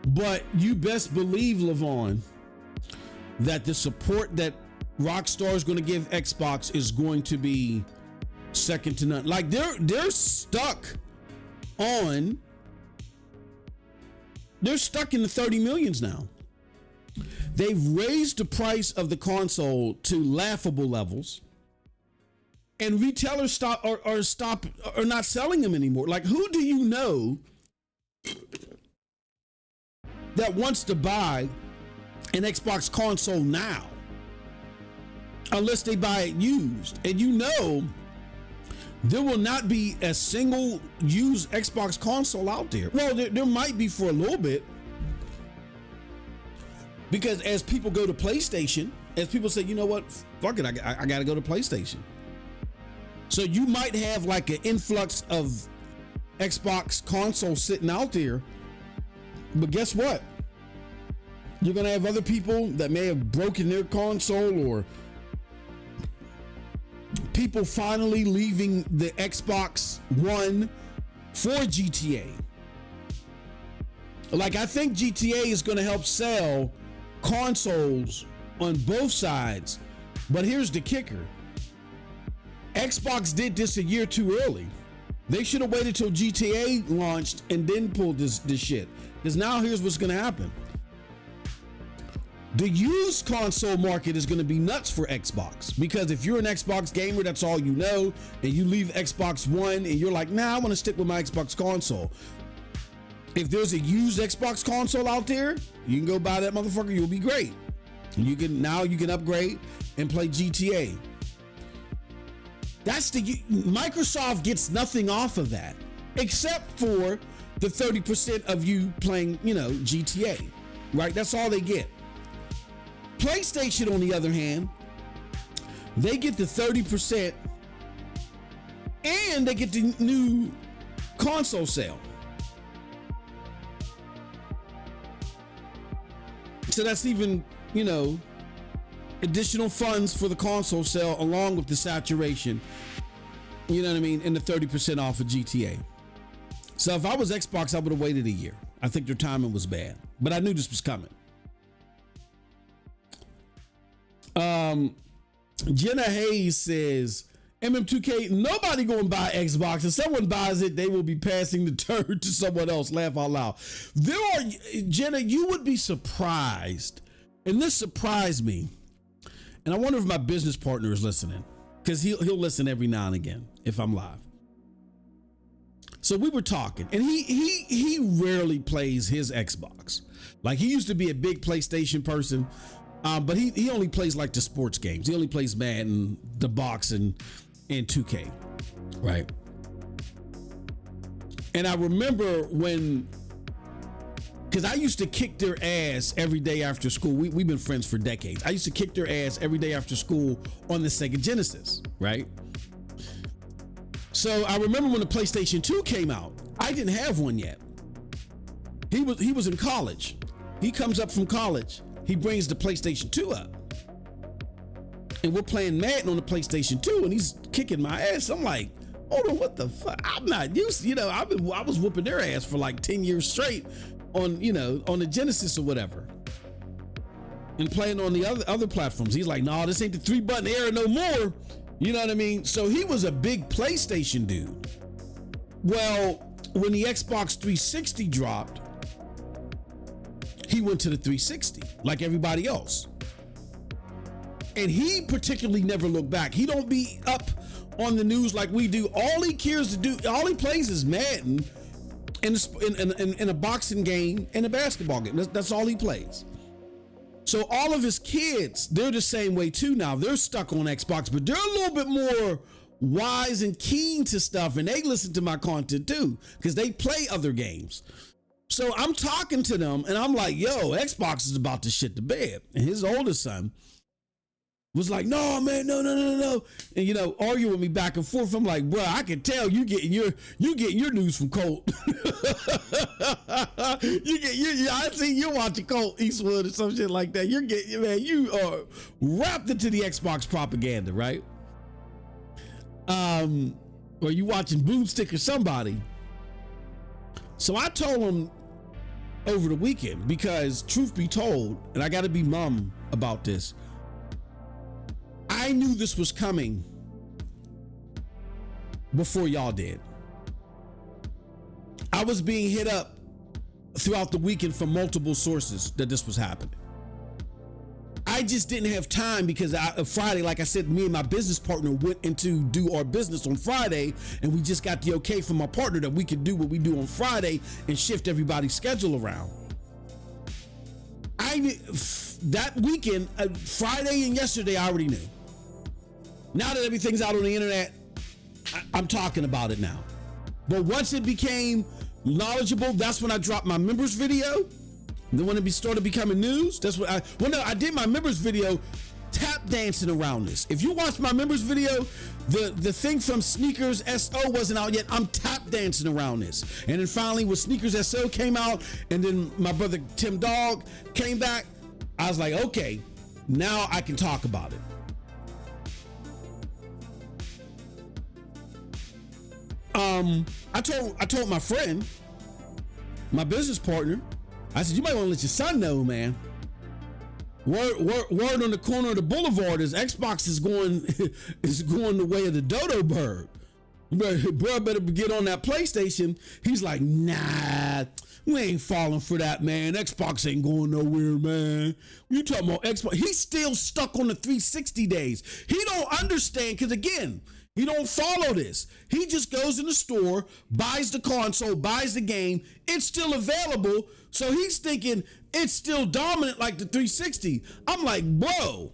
But you best believe, Levon, that the support that Rockstar is going to give Xbox is going to be second to none. Like they're stuck in the 30 millions now. They've raised the price of the console to laughable levels, and retailers are not selling them anymore. Like, who do you know that wants to buy an Xbox console now unless they buy it used? And you know there will not be a single used Xbox console out there. Well, there might be for a little bit, because as people go to PlayStation, as people say, you know what, fuck it, I gotta go to PlayStation. So you might have like an influx of Xbox consoles sitting out there, but guess what? You're gonna have other people that may have broken their console, or people finally leaving the Xbox One for GTA. Like, I think GTA is gonna help sell consoles on both sides, but here's the kicker. Xbox did this a year too early. They should have waited till GTA launched and then pulled this shit. Because now here's what's gonna happen. The used console market is going to be nuts for Xbox, because if you're an Xbox gamer, that's all you know, and you leave Xbox One and you're like, nah, I want to stick with my Xbox console. If there's a used Xbox console out there, you can go buy that motherfucker. You'll be great. You can upgrade and play GTA. Microsoft gets nothing off of that except for the 30% of you playing, GTA, right? That's all they get. PlayStation, on the other hand, they get the 30% and they get the new console sale. So that's even, additional funds for the console sale, along with the saturation, you know what I mean, and the 30% off of GTA. So if I was Xbox, I would have waited a year. I think their timing was bad, but I knew this was coming. Jenna Hayes says, MM2K, nobody gonna buy Xbox. If someone buys it, they will be passing the turn to someone else. Laugh out loud. Jenna, you would be surprised And this surprised me. And I wonder if my business partner is listening, because he'll listen every now and again if I'm live. So we were talking, and he rarely plays his Xbox. Like, he used to be a big PlayStation person, but he only plays like the sports games. He only plays Madden, the boxing, and 2K, right? And I remember when, because I used to kick their ass every day after school. We've been friends for decades. I used to kick their ass every day after school on the Sega Genesis, right? So I remember when the PlayStation 2 came out. I didn't have one yet. He was in college. He comes up from college. He brings the PlayStation 2 up. And we're playing Madden on the PlayStation 2, and he's kicking my ass. I'm like, hold on, what the fuck? I'm not used to, I was whooping their ass for like 10 years straight on the Genesis or whatever. And playing on the other platforms. He's like, no, this ain't the 3-button era no more. You know what I mean? So he was a big PlayStation dude. Well, when the Xbox 360 dropped, he went to the 360 like everybody else. And he particularly never looked back. He don't be up on the news like we do. All he cares to do, all he plays is Madden in a boxing game and a basketball game. That's all he plays. So all of his kids, they're the same way too now. They're stuck on Xbox, but they're a little bit more wise and keen to stuff, and they listen to my content too, because they play other games. So I'm talking to them, and I'm like, yo, Xbox is about to shit the bed. And his oldest son was like, no, man, no. And, arguing with me back and forth. I'm like, bro, I can tell you getting your news from Colt. I see you watching Colt Eastwood or some shit like that. You are wrapped into the Xbox propaganda, right? Or you watching Boomstick or somebody. So I told him over the weekend, because truth be told, and I got to be mum about this, I knew this was coming before y'all did. I was being hit up throughout the weekend from multiple sources that this was happening. I just didn't have time because Friday, like I said, me and my business partner went in to do our business on Friday, and we just got the okay from my partner that we could do what we do on Friday and shift everybody's schedule around. That weekend, Friday and yesterday, I already knew. Now that everything's out on the internet, I'm talking about it now. But once it became knowledgeable, that's when I dropped my members video. Then when it started becoming news, that's what I did my members video tap dancing around this. If you watch my members video, the thing from Sneakers SO wasn't out yet. I'm tap dancing around this. And then finally when Sneakers SO came out, and then my brother Tim Dog came back, I was like, okay, now I can talk about it. I told my friend, my business partner, I said, you might want to let your son know, man. Word on the corner of the boulevard is Xbox is going the way of the dodo bird. Bro, better get on that PlayStation. He's like, nah, we ain't falling for that, man. Xbox ain't going nowhere, man. You talking about Xbox? He's still stuck on the 360 days. He don't understand, because again, he don't follow this. He just goes in the store, buys the console, buys the game. It's still available. So he's thinking it's still dominant like the 360. I'm like, bro,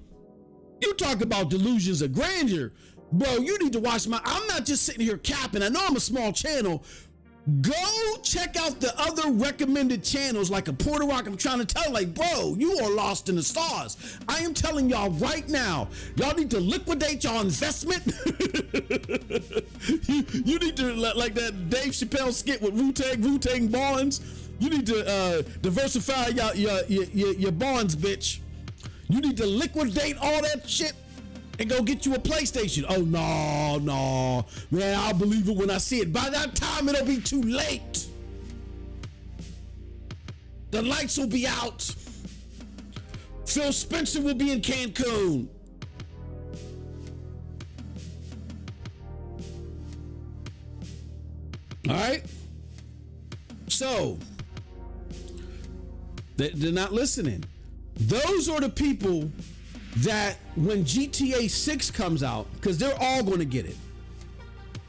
you talk about delusions of grandeur. Bro, you need to watch I'm not just sitting here capping. I know I'm a small channel. Go check out the other recommended channels like a Porter Rock. I'm trying to tell, like, bro, you are lost in the stars. I am telling y'all right now, y'all need to liquidate y'all investment. you need to, like that Dave Chappelle skit with Wu-Tang bonds. You need to diversify your bonds, bitch. You need to liquidate all that shit and go get you a PlayStation. Oh, no, man, I'll believe it when I see it. By that time, it'll be too late. The lights will be out. Phil Spencer will be in Cancun. All right? So, they're not listening. Those are the people that when GTA 6 comes out, because they're all going to get it.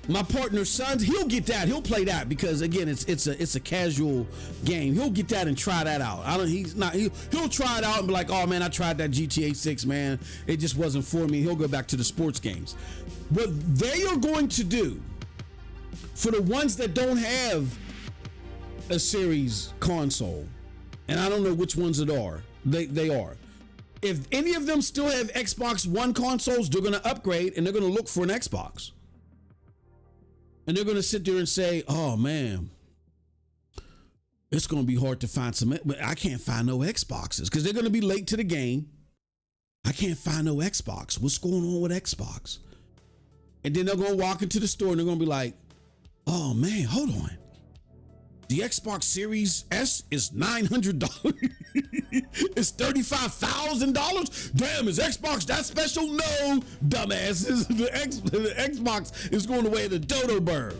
My partner's son, he'll get that. He'll play that because again, it's a casual game. He'll get that and try that out. He'll try it out and be like, oh man, I tried that GTA 6, man. It just wasn't for me. He'll go back to the sports games. What they are going to do for the ones that don't have a series console, and I don't know which ones it are, they are. If any of them still have Xbox One consoles, they're going to upgrade and they're going to look for an Xbox. And they're going to sit there and say, oh, man, it's going to be hard to find some, but I can't find no Xboxes because they're going to be late to the game. I can't find no Xbox. What's going on with Xbox? And then they're going to walk into the store and they're going to be like, oh, man, hold on. The Xbox Series S is $900. It's $35,000. Damn, is Xbox that special? No, dumbasses. The Xbox is going the way of the dodo bird.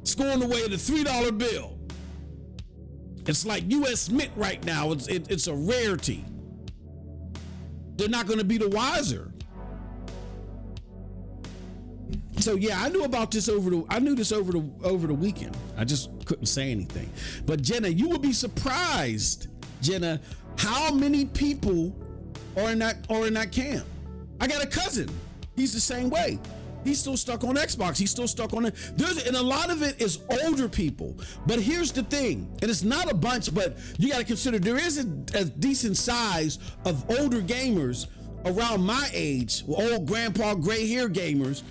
It's going the way of the $3 bill. It's like US Mint right now. It's a rarity. They're not going to be the wiser. So yeah, I knew about this over the weekend. I just couldn't say anything. But Jenna, you would be surprised, Jenna, how many people are in that camp. I got a cousin. He's the same way. He's still stuck on Xbox. He's still stuck on it. And a lot of it is older people. But here's the thing, and it's not a bunch, but you got to consider there is a decent size of older gamers around my age, old grandpa gray hair gamers.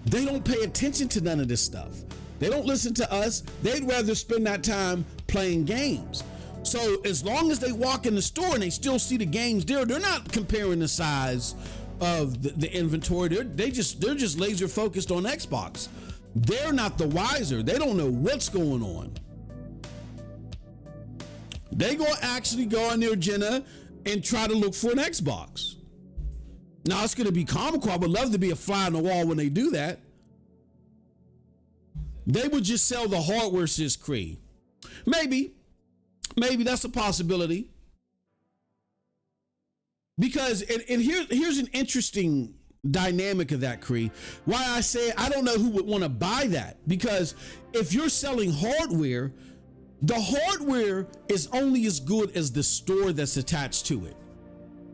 They don't pay attention to none of this stuff. They don't listen to us. They'd rather spend that time playing games. So as long as they walk in the store and they still see the games there, they're not comparing the size of the inventory. They're just laser focused on Xbox. They're not the wiser. They don't know what's going on. They gonna actually go on there, Jenna, and try to look for an Xbox. Now it's going to be comical. I would love to be a fly on the wall when they do that. They would just sell the hardware, sis Cree. Maybe that's a possibility. Because and here's an interesting dynamic of that, Cree. Why I say I don't know who would want to buy that, because if you're selling hardware, the hardware is only as good as the store that's attached to it.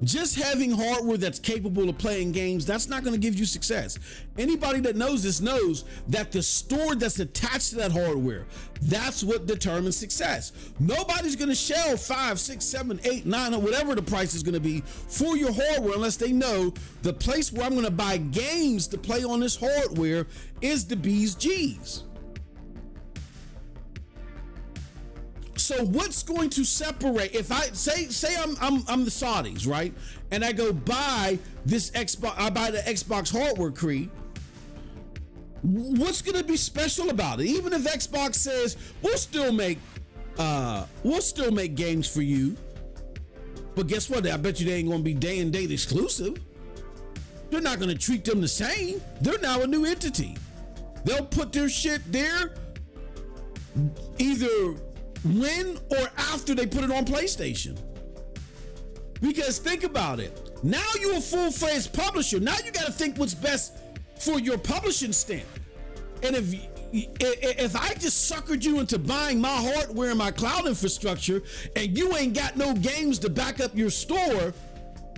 Just having hardware that's capable of playing games, that's not going to give you success. Anybody that knows this knows that the store that's attached to that hardware, that's what determines success. Nobody's going to shell 5, 6, 7, 8, 9, or whatever the price is going to be for your hardware unless they know the place where I'm going to buy games to play on this hardware is the B's G's. So what's going to separate, if I say I'm the Saudis, right? And I go buy this Xbox, I buy the Xbox hardware, Cree. What's going to be special about it? Even if Xbox says we'll still make games for you, but guess what? I bet you they ain't going to be day and date exclusive. They're not going to treat them the same. They're now a new entity. They'll put their shit there either when or after they put it on PlayStation. Because think about it. Now you're a full-fledged publisher. Now you got to think what's best for your publishing stint. And if I just suckered you into buying my hardware and my cloud infrastructure and you ain't got no games to back up your store,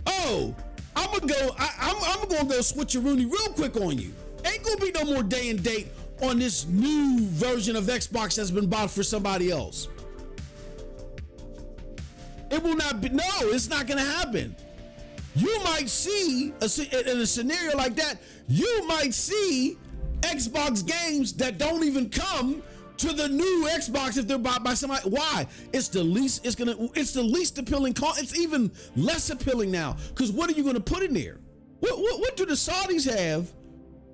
I'm gonna go switcheroony real quick on you. Ain't gonna be no more day and date on this new version of Xbox that's been bought for somebody else. It will not be, no, it's not going to happen. You might see, in a scenario like that, you might see Xbox games that don't even come to the new Xbox if they're bought by somebody. Why? It's the least appealing, it's even less appealing now. Because what are you going to put in there? What do the Saudis have?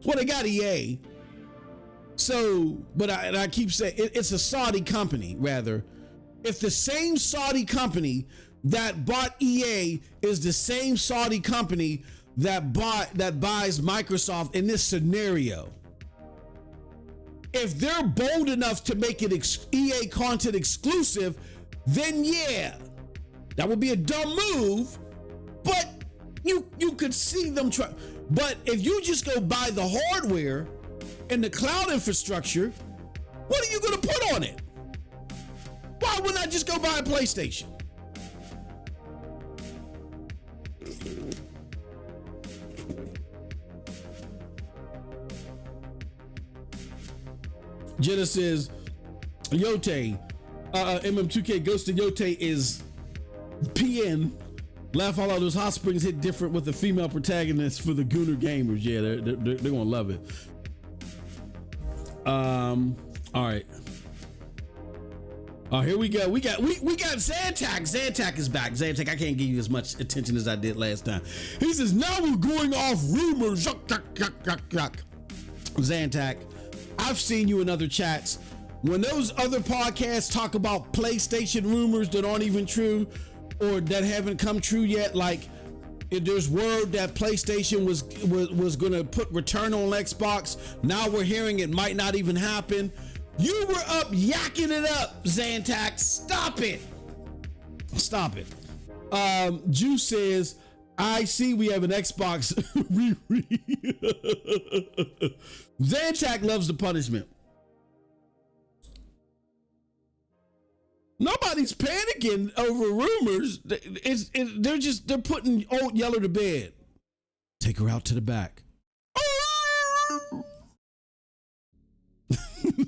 Well, they got EA. So, but I keep saying it's a Saudi company, rather. If the same Saudi company that bought EA is the same Saudi company that buys Microsoft in this scenario, if they're bold enough to make it EA content exclusive, then yeah, that would be a dumb move, but you could see them try. But if you just go buy the hardware and the cloud infrastructure, what are you going to put on it? Why wouldn't I just go buy a PlayStation? Genesis Yotei, MM2K Ghost of Yotei is PN. Laugh all out, those hot springs hit different with the female protagonist for the Gooner gamers. Yeah, they're gonna love it. All right. Oh, here we go. We got Zantac. Zantac is back. Zantac, I can't give you as much attention as I did last time. He says, now we're going off rumors. Zantac, I've seen you in other chats. When those other podcasts talk about PlayStation rumors that aren't even true or that haven't come true yet, like if there's word that PlayStation was going to put return on Xbox, now we're hearing it might not even happen. You were up yakking it up, Zantac. Stop it. Stop it. Juice says, I see we have an Xbox. Zantac loves the punishment. Nobody's panicking over rumors. They're putting old Yeller to bed. Take her out to the back.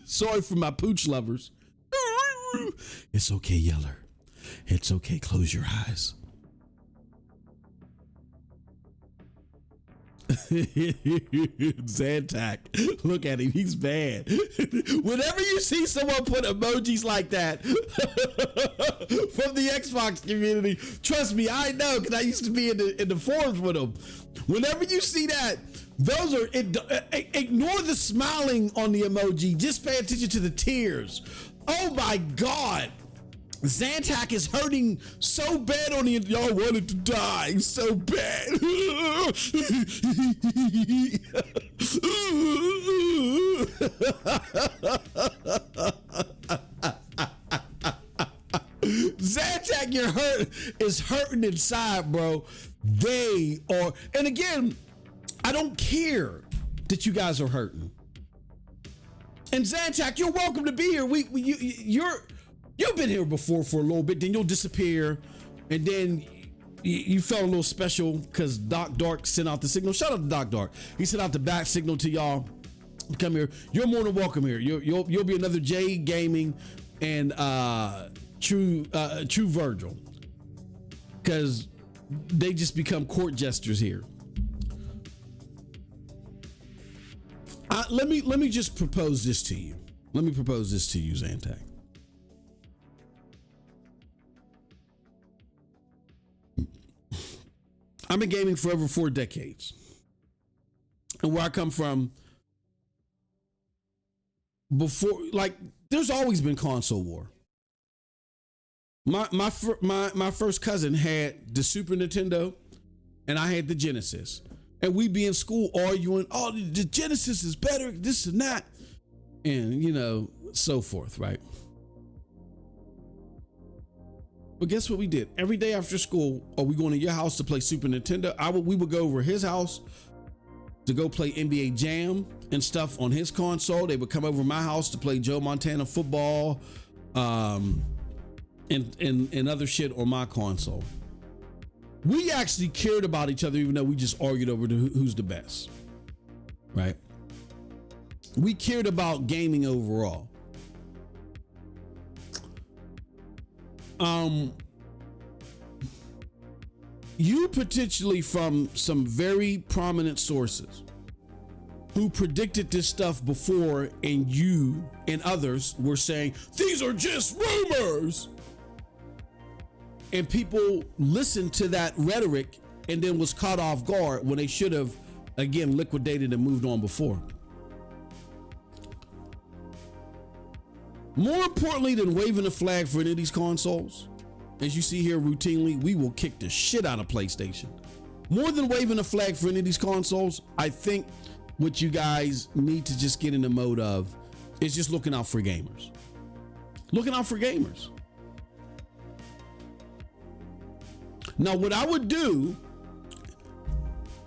Sorry for my pooch lovers. It's okay, Yeller. It's okay. Close your eyes. Zantac, look at him, he's bad. Whenever you see someone put emojis like that from the Xbox community, trust me, I know, because I used to be in the forums with them. Whenever you see that, those are ignore the smiling on the emoji, just pay attention to the tears. Oh my God, Zantac is hurting so bad on the, y'all wanted to die so bad. Zantac, your hurt is hurting inside, bro. They are, and again, I don't care that you guys are hurting. And Zantac, you're welcome to be here. You've been here before for a little bit, then you'll disappear, and then you felt a little special because Doc Dark sent out the signal. Shout out to Doc Dark. He sent out the back signal to y'all. Come here. You're more than welcome here. You'll be another J Gaming and True Virgil, because they just become court jesters here. Let me just propose this to you. Let me propose this to you, Zantac. I've been gaming for over 4 decades. And where I come from, before, like, there's always been console war. My first cousin had the Super Nintendo and I had the Genesis. And we'd be in school arguing, oh, the Genesis is better, this and that. And, you know, so forth, right? But guess what we did? Every day after school, are we going to your house to play Super Nintendo? We would go over his house to go play NBA Jam and stuff on his console. They would come over my house to play Joe Montana football and other shit on my console. We actually cared about each other, even though we just argued over who's the best, right? We cared about gaming overall. You potentially from some very prominent sources who predicted this stuff before, and you and others were saying, these are just rumors. And people listened to that rhetoric and then was caught off guard when they should have, again, liquidated and moved on before. More importantly than waving a flag for any of these consoles, as you see here routinely, we will kick the shit out of PlayStation. More than waving a flag for any of these consoles, I think what you guys need to just get in the mode of is just looking out for gamers. Looking out for gamers. Now, what I would do,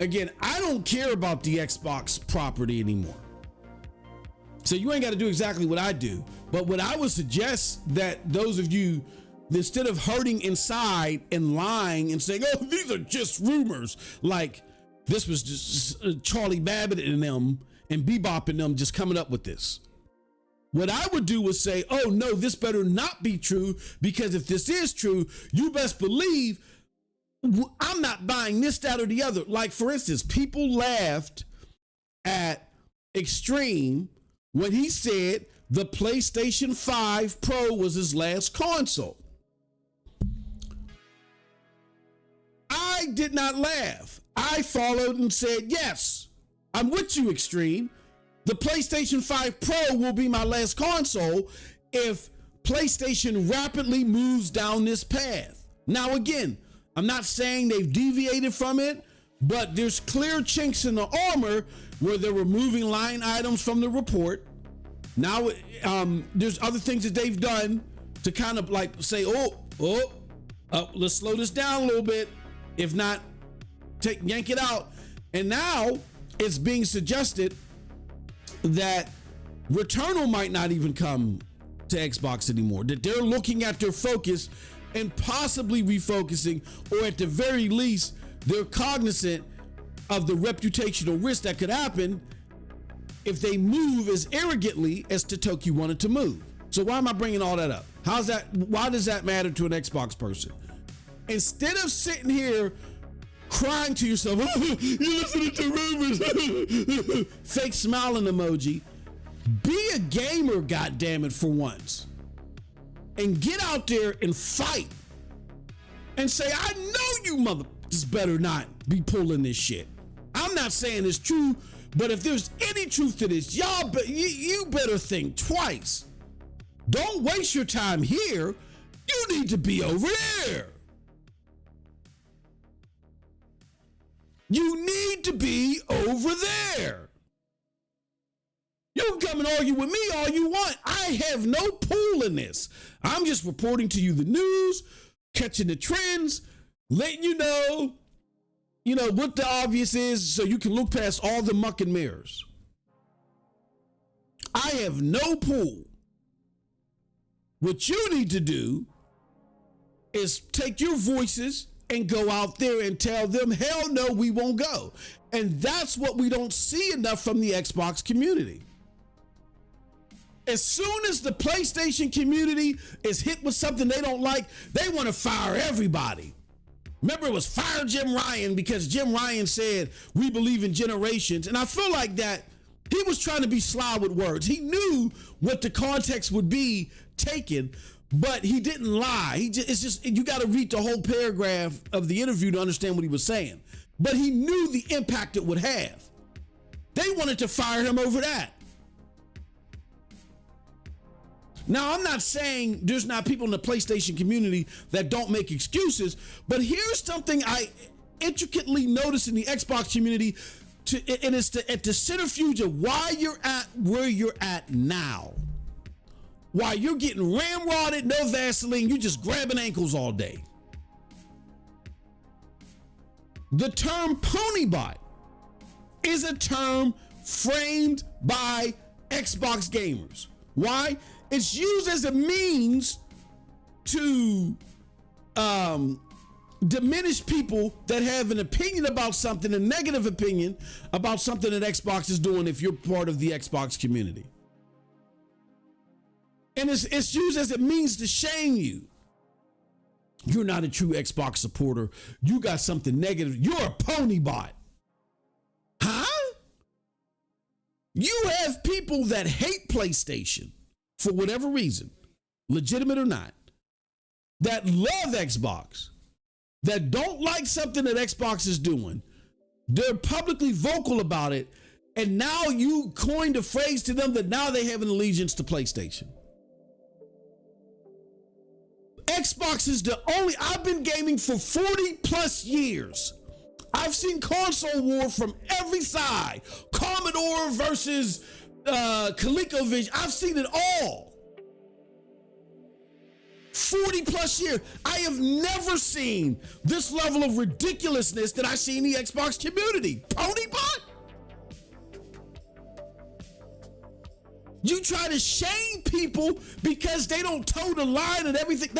again, I don't care about the Xbox property anymore. So you ain't got to do exactly what I do. But what I would suggest that those of you, instead of hurting inside and lying and saying, oh, these are just rumors, like this was just Charlie Babbitt and them and Bebop and them just coming up with this. What I would do was say, oh no, this better not be true, because if this is true, you best believe I'm not buying this, that, or the other. Like, for instance, people laughed at Extreme when he said the PlayStation 5 Pro was his last console. I did not laugh. I followed and said, yes, I'm with you, Extreme. The PlayStation 5 Pro will be my last console if PlayStation rapidly moves down this path. Now, again, I'm not saying they've deviated from it, but there's clear chinks in the armor where they're removing line items from the report. Now, there's other things that they've done to kind of like say, let's slow this down a little bit. If not, yank it out. And now it's being suggested that Returnal might not even come to Xbox anymore, that they're looking at their focus and possibly refocusing, or at the very least, they're cognizant of the reputational risk that could happen if they move as arrogantly as Totoki wanted to move. So why am I bringing all that up? Why does that matter to an Xbox person? Instead of sitting here crying to yourself, oh, you're listening to rumors, fake smiling emoji, be a gamer, goddammit, for once. And get out there and fight. And say, I know you motherfuckers better not be pulling this shit. I'm not saying it's true, but if there's any truth to this, you better think twice. Don't waste your time here. You need to be over there. You need to be over there. You can come and argue with me all you want. I have no pull in this. I'm just reporting to you the news, catching the trends, letting you know what the obvious is so you can look past all the muck and mirrors. I have no pull. What you need to do is take your voices and go out there and tell them, hell no, we won't go. And that's what we don't see enough from the Xbox community. As soon as the PlayStation community is hit with something they don't like, they want to fire everybody. Remember, it was fire Jim Ryan because Jim Ryan said, we believe in generations. And I feel like that he was trying to be sly with words. He knew what the context would be taken, but he didn't lie. It's just, you got to read the whole paragraph of the interview to understand what he was saying. But he knew the impact it would have. They wanted to fire him over that. Now, I'm not saying there's not people in the PlayStation community that don't make excuses, but here's something I intricately noticed in the Xbox community, and it's at the centrifuge of why you're at where you're at now. Why you're getting ramrodded, no Vaseline, you're just grabbing ankles all day. The term ponybot is a term framed by Xbox gamers. Why? It's used as a means to diminish people that have an opinion about something, a negative opinion about something that Xbox is doing if you're part of the Xbox community. And it's used as a means to shame you. You're not a true Xbox supporter. You got something negative. You're a pony bot. Huh? You have people that hate PlayStation for whatever reason, legitimate or not, that love Xbox, that don't like something that Xbox is doing. They're publicly vocal about it. And now you coined a phrase to them that now they have an allegiance to PlayStation. Xbox is the only, I've been gaming for 40 plus years. I've seen console war from every side. Commodore versus ColecoVision. I've seen it all. 40 plus years, I have never seen this level of ridiculousness that I see in the Xbox community. Ponybot? You try to shame people because they don't toe the line and everything.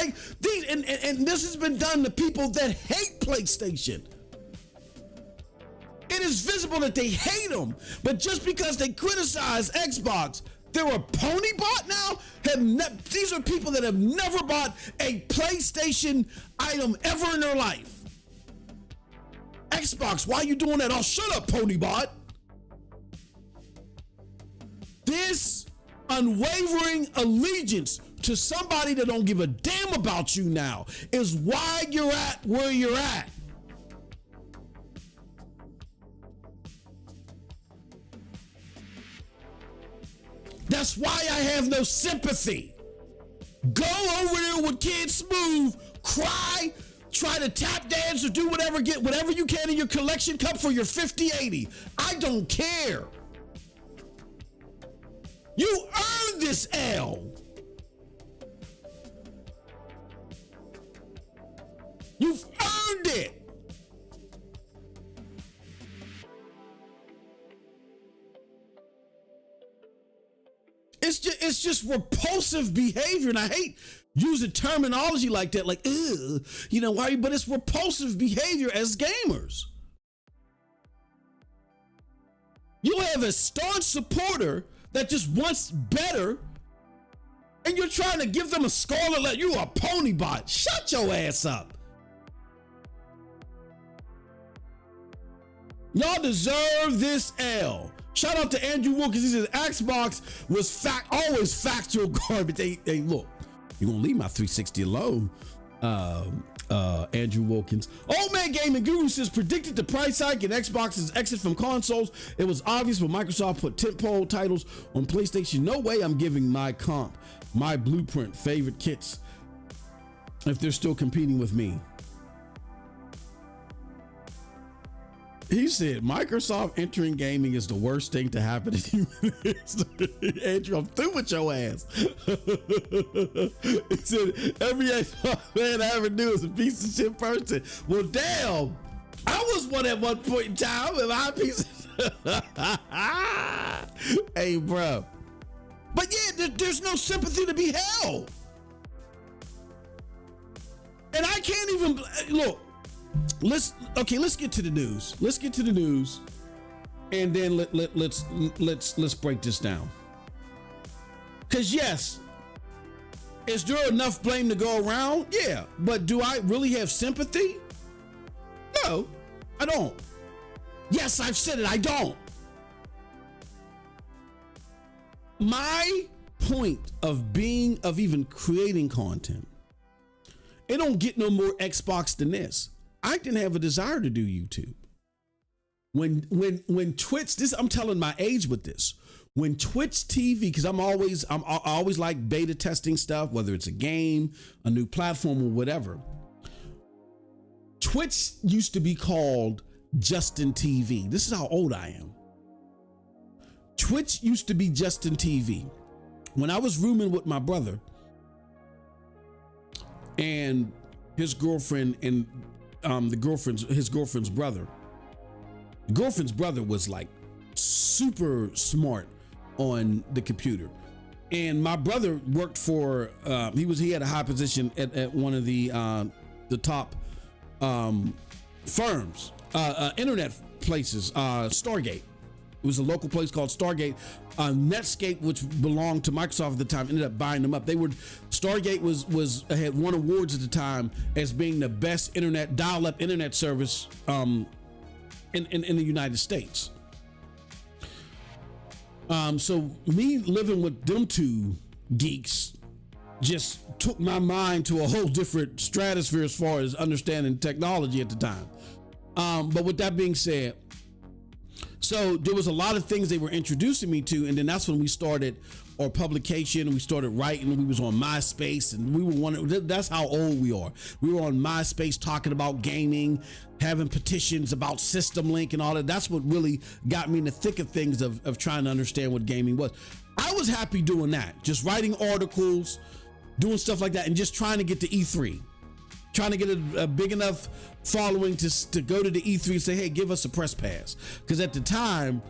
And this has been done to people that hate PlayStation. It is visible that they hate them, but just because they criticize Xbox, they're a Ponybot now? These are people that have never bought a PlayStation item ever in their life. Xbox, why are you doing that? Oh, shut up, Ponybot. This unwavering allegiance to somebody that don't give a damn about you now is why you're at where you're at. That's why I have no sympathy. Go over there with Kid Smooth, cry, try to tap dance or do whatever, get whatever you can in your collection cup for your 5080. I don't care. You earned this L. You've earned it. It's just repulsive behavior, and I hate using terminology like that, like, ugh, you know why? But it's repulsive behavior as gamers. You have a staunch supporter that just wants better, and you're trying to give them a scarlet letter. You a Ponybot. Shut your ass up. Y'all deserve this L. Shout out to Andrew Wilkins. He says Xbox was always factual garbage. Hey, look, you're gonna leave my 360 alone. Andrew Wilkins. Old Man Gaming Guru says predicted the price hike and Xbox's exit from consoles. It was obvious when Microsoft put tentpole titles on PlayStation. No way I'm giving my comp, my blueprint favorite kits if they're still competing with me. He said Microsoft entering gaming is the worst thing to happen to human history. Andrew, I'm through with your ass. He said every Xbox man I ever knew is a piece of shit person. Well, damn, I was one at one point in time. Am I a piece of Hey, bro. But yeah, there's no sympathy to be held. And I can't even look. Let's get to the news. Let's get to the news, and then let's break this down. Because yes, is there enough blame to go around? Yeah, but do I really have sympathy? No, I don't. Yes, I've said it. I don't. My point of even creating content, it don't get no more Xbox than this. I didn't have a desire to do YouTube. When Twitch, I'm telling my age with this. When Twitch TV, because I always like beta testing stuff, whether it's a game, a new platform, or whatever. Twitch used to be called Justin TV. This is how old I am. Twitch used to be Justin TV. When I was rooming with my brother and his girlfriend and his girlfriend's brother. The girlfriend's brother was like super smart on the computer, and my brother worked for. He had a high position at one of the top firms, internet places. Stargate. It was a local place called Stargate. Netscape, which belonged to Microsoft at the time, ended up buying them up. Stargate had won awards at the time as being the best dial-up internet service in the United States. So me living with them two geeks just took my mind to a whole different stratosphere as far as understanding technology at the time. But with that being said, so there was a lot of things they were introducing me to, and then that's when we started our publication. We started writing. We was on MySpace, and we were that's how old we are. We were on MySpace talking about gaming, having petitions about System Link and all that. That's what really got me in the thick of things of trying to understand what gaming was. I was happy doing that, just writing articles, doing stuff like that and just trying to get to E3, trying to get a big enough following to go to the E3 and say, hey, give us a press pass. Because at the time,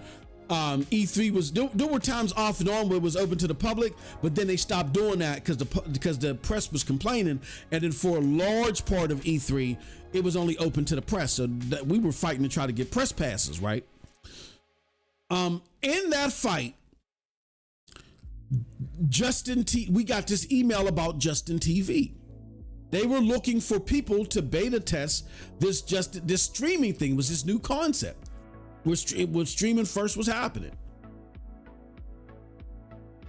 E3 was, there were times off and on where it was open to the public, but then they stopped doing that because the press was complaining. And then for a large part of E3, it was only open to the press. So that we were fighting to try to get press passes, right? In that fight, we got this email about Justin TV. They were looking for people to beta test this streaming thing. Was this new concept where streaming first was happening,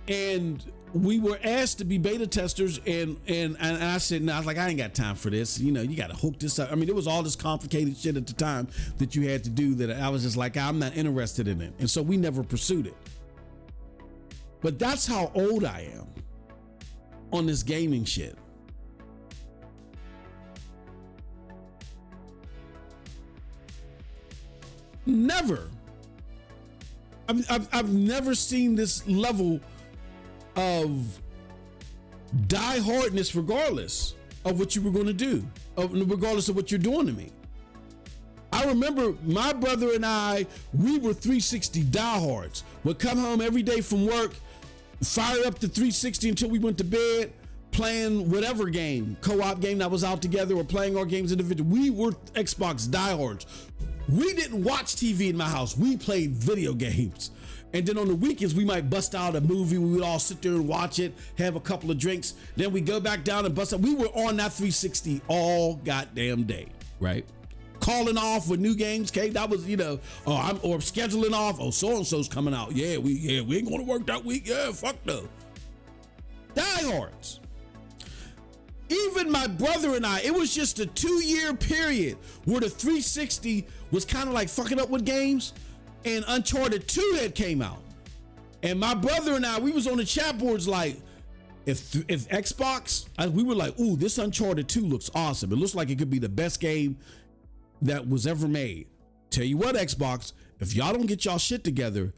and we were asked to be beta testers, and I said, no, I was like, I ain't got time for this. You know, you got to hook this up. I mean, it was all this complicated shit at the time that you had to do that I was just like, I'm not interested in it, and so we never pursued it. But that's how old I am on this gaming shit. Never. I've never seen this level of die-hardness regardless of what you were going to do, regardless of what you're doing to me. I remember my brother and I, we were 360 diehards. Would come home every day from work, fire up the 360 until we went to bed, playing whatever game, co-op game that was out together, or playing our games individually. We were Xbox diehards. We didn't watch TV in my house. We played video games. And then on the weekends, we might bust out a movie. We would all sit there and watch it, have a couple of drinks. Then we go back down and bust out. We were on that 360 all goddamn day, right? Calling off with new games, okay? That was, you know, or scheduling off. Oh, so-and-so's coming out. Yeah, we ain't going to work that week. Yeah, fuck no. Diehards. Even my brother and I, it was just a 2-year period where the 360 was kind of like fucking up with games, and Uncharted 2 had came out. And my brother and I, we was on the chat boards like, if Xbox, we were like, ooh, this Uncharted 2 looks awesome. It looks like it could be the best game that was ever made. Tell you what, Xbox, if y'all don't get y'all shit together,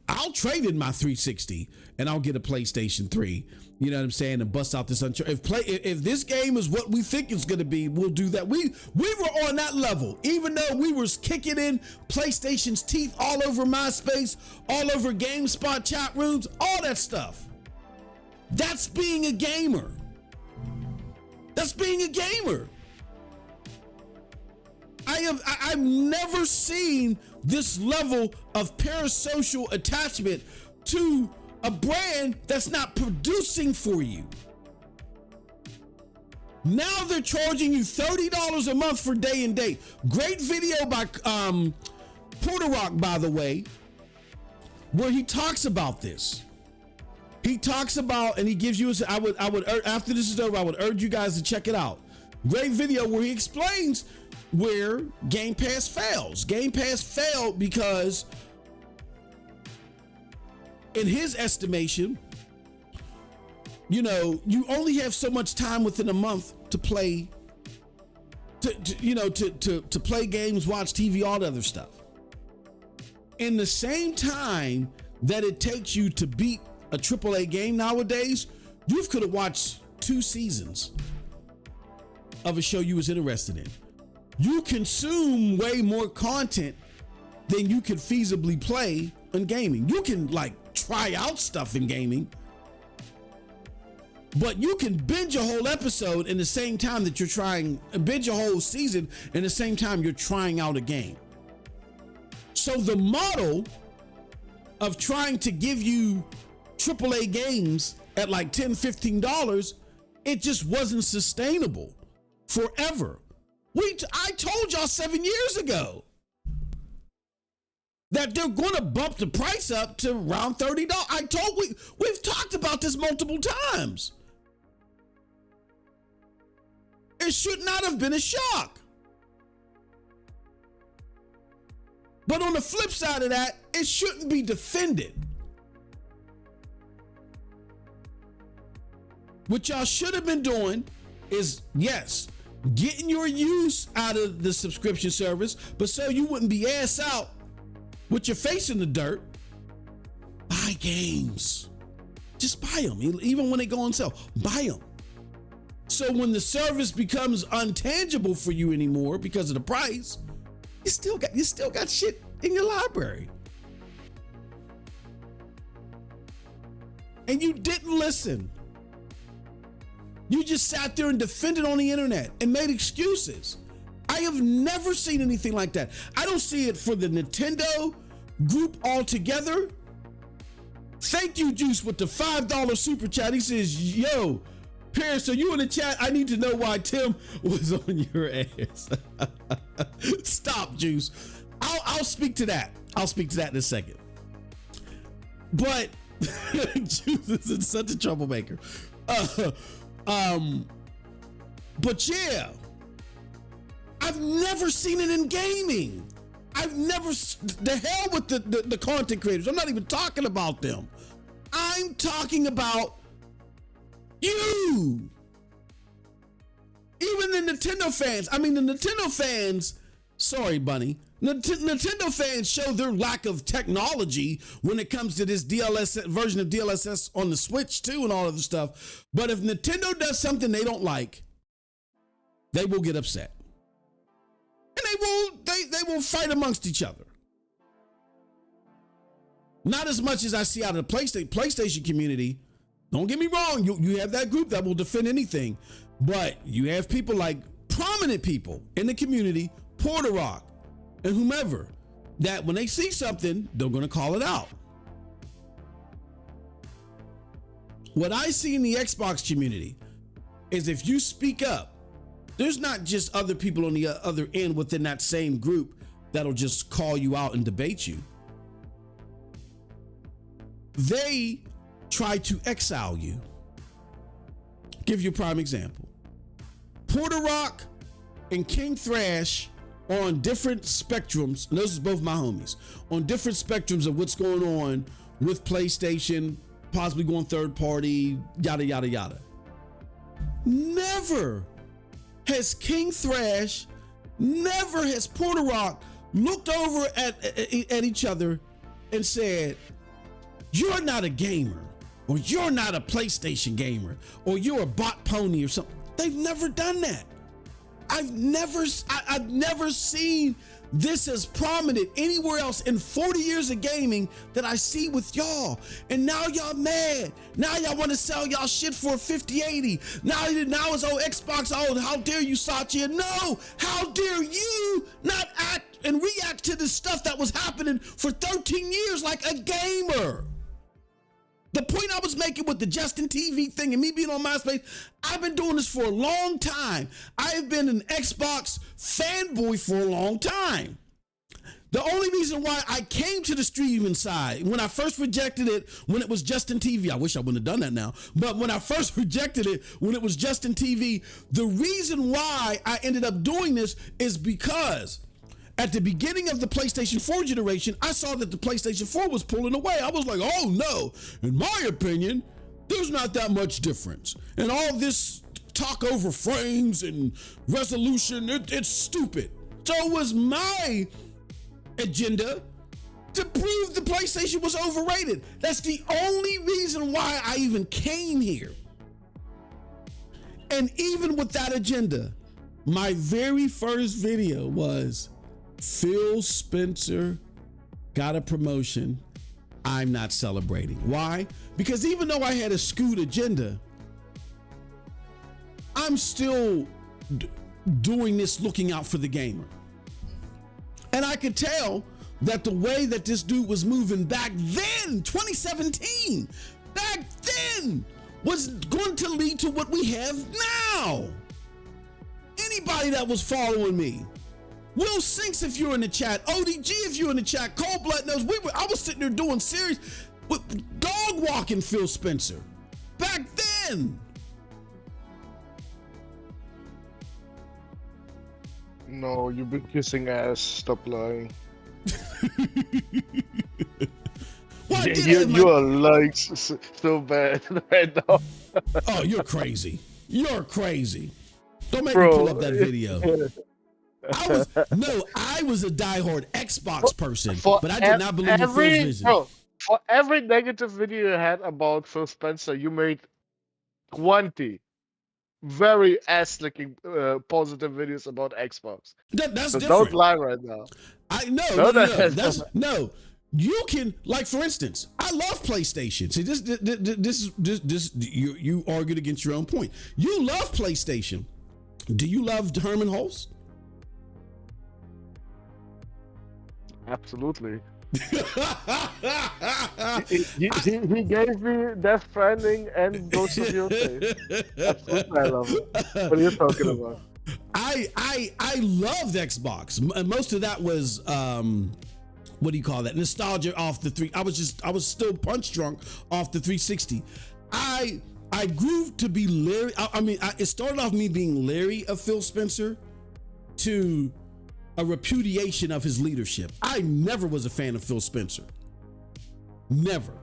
I'll trade in my 360 and I'll get a PlayStation 3. You know what I'm saying? And bust out this Uncharted. If this game is what we think it's going to be, we'll do that. We were on that level, even though we were kicking in PlayStation's teeth all over MySpace, all over GameSpot chat rooms, all that stuff. That's being a gamer. That's being a gamer. I've never seen this level of parasocial attachment to a brand that's not producing for you. Now they're charging you $30 a month for day and date. Great video by Porter Rock, by the way, where he talks about this. He talks about, and he gives you, I would after this is over, I would urge you guys to check it out. Great video where he explains where Game Pass fails. Game Pass failed because, in his estimation, you know, you only have so much time within a month to play, to play games, watch TV, all the other stuff. In the same time that it takes you to beat a AAA game nowadays, you could have watched 2 seasons of a show you was interested in. You consume way more content than you could feasibly play in gaming. You can like try out stuff in gaming, but you can binge a whole episode in the same time that you're trying, binge a whole season in the same time you're trying out a game. So the model of trying to give you AAA games at like $10, $15, it just wasn't sustainable forever. I told y'all 7 years ago that they're going to bump the price up to around $30. We've talked about this multiple times. It should not have been a shock. But on the flip side of that, it shouldn't be defended. What y'all should have been doing is, yes, getting your use out of the subscription service, but so you wouldn't be ass out with your face in the dirt, buy games. Just buy them. Even when they go on sale, buy them. So when the service becomes untangible for you anymore because of the price, you still got shit in your library. And you didn't listen. You just sat there and defended on the internet and made excuses. I have never seen anything like that. I don't see it for the Nintendo group altogether. Thank you, Juice, with the $5 super chat. He says, yo, Paris, are you in the chat? I need to know why Tim was on your ass. Stop, Juice. I'll speak to that. I'll speak to that in a second. But Juice is such a troublemaker. But yeah, I've never seen it in gaming. I've never, the hell with the content creators. I'm not even talking about them. I'm talking about you. Even the Nintendo fans. I mean, the Nintendo fans, sorry, Bunny. Nintendo fans show their lack of technology when it comes to this DLSS version of DLSS on the Switch too and all of the stuff. But if Nintendo does something they don't like, they will get upset. And they will fight amongst each other. Not as much as I see out of the PlayStation community. Don't get me wrong, you have that group that will defend anything. But you have people like prominent people in the community, Porter Rock, and whomever, that when they see something, they're going to call it out. What I see in the Xbox community is if you speak up, there's not just other people on the other end within that same group that'll just call you out and debate you. They try to exile you. Give you a prime example. Porter Rock and King Thrash on different spectrums, and those are both my homies, on different spectrums of what's going on with PlayStation, possibly going third party, yada, yada, yada. Never has King Thrash, never has Porter Rock looked over at each other and said, you're not a gamer, or you're not a PlayStation gamer, or you're a bot pony or something. They've never done that. I've never seen this as prominent anywhere else in 40 years of gaming that I see with y'all. And now y'all mad. Now y'all want to sell y'all shit for a 5080. Now it's Xbox. Oh, how dare you, Satya? No, how dare you not act and react to the stuff that was happening for 13 years like a gamer? The point I was making with the Justin TV thing and me being on MySpace, I've been doing this for a long time. I have been an Xbox fanboy for a long time. The only reason why I came to the streaming side, when I first rejected it, when it was Justin TV, I wish I wouldn't have done that now, but when I first rejected it, when it was Justin TV, the reason why I ended up doing this is because at the beginning of the PlayStation 4 generation, I saw that the PlayStation 4 was pulling away. I was like, oh no, in my opinion, there's not that much difference. And all this talk over frames and resolution, it's stupid. So it was my agenda to prove the PlayStation was overrated. That's the only reason why I even came here. And even with that agenda, my very first video was Phil Spencer got a promotion. I'm not celebrating. Why? Because even though I had a skewed agenda, I'm still doing this looking out for the gamer. And I could tell that the way that this dude was moving back then, 2017, back then, was going to lead to what we have now. Anybody that was following me, Will Sinks, if you're in the chat, ODG, if you're in the chat, Cold Blood knows I was sitting there doing series with dog walking Phil Spencer back then. No, you've been kissing ass. Stop lying. You are lying so bad right now. Oh, you're crazy. You're crazy. Don't make me pull up that video. I was a diehard Xbox person, but I did not believe in Phil's vision. For every negative video you had about Phil Spencer, you made 20 very ass-licking positive videos about Xbox. That's So don't different. lie right now. No. That's no. You can, like, for instance, I love PlayStation. See, this you argued against your own point. You love PlayStation. Do you love Herman Hulst? Absolutely. he gave me Death Stranding and Ghost of Yotei. Absolutely, I love it. What are you talking about? I loved Xbox. And most of that was what do you call that? Nostalgia off the three. I was still punch drunk off the 360. I grew to be leery. It started off me being leery of Phil Spencer to a repudiation of his leadership. I never was a fan of Phil Spencer. Never.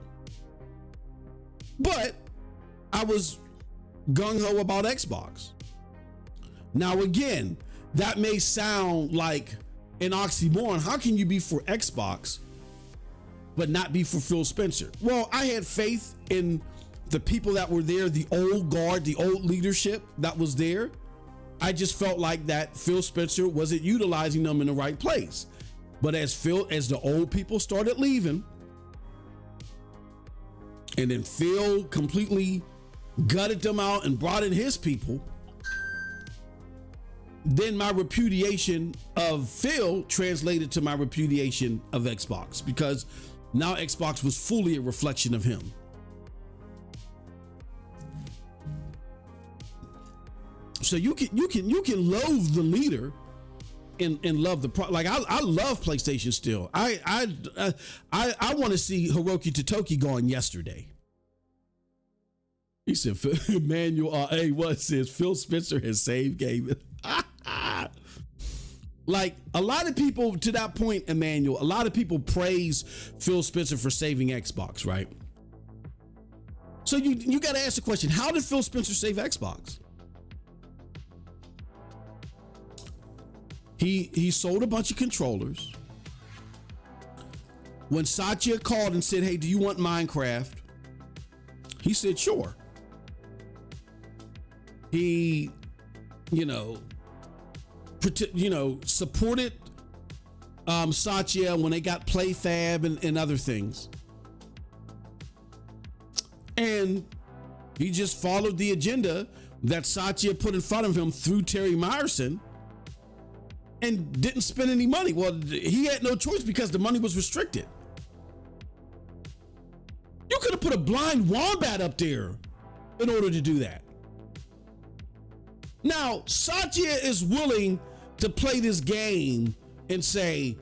But I was gung-ho about Xbox. Now again, that may sound like an oxymoron. How can you be for Xbox but not be for Phil Spencer? Well, I had faith in the people that were there, the old guard, the old leadership that was there. I just felt like that Phil Spencer wasn't utilizing them in the right place. But as the old people started leaving, and then Phil completely gutted them out and brought in his people, then my repudiation of Phil translated to my repudiation of Xbox, because now Xbox was fully a reflection of him. So you can loathe the leader and love the like. I love PlayStation still. I want to see Hiroki Totoki gone yesterday. He said, Emmanuel A1 says Phil Spencer has saved gaming. Like, a lot of people to that point, Emmanuel, a lot of people praise Phil Spencer for saving Xbox, right? So you got to ask the question, how did Phil Spencer save Xbox? He sold a bunch of controllers. When Satya called and said, hey, do you want Minecraft? He said, sure. He, supported Satya when they got PlayFab and other things. And he just followed the agenda that Satya put in front of him through Terry Myerson, and didn't spend any money. Well, he had no choice because the money was restricted. You could have put a blind wombat up there in order to do that. Now, Satya is willing to play this game and say,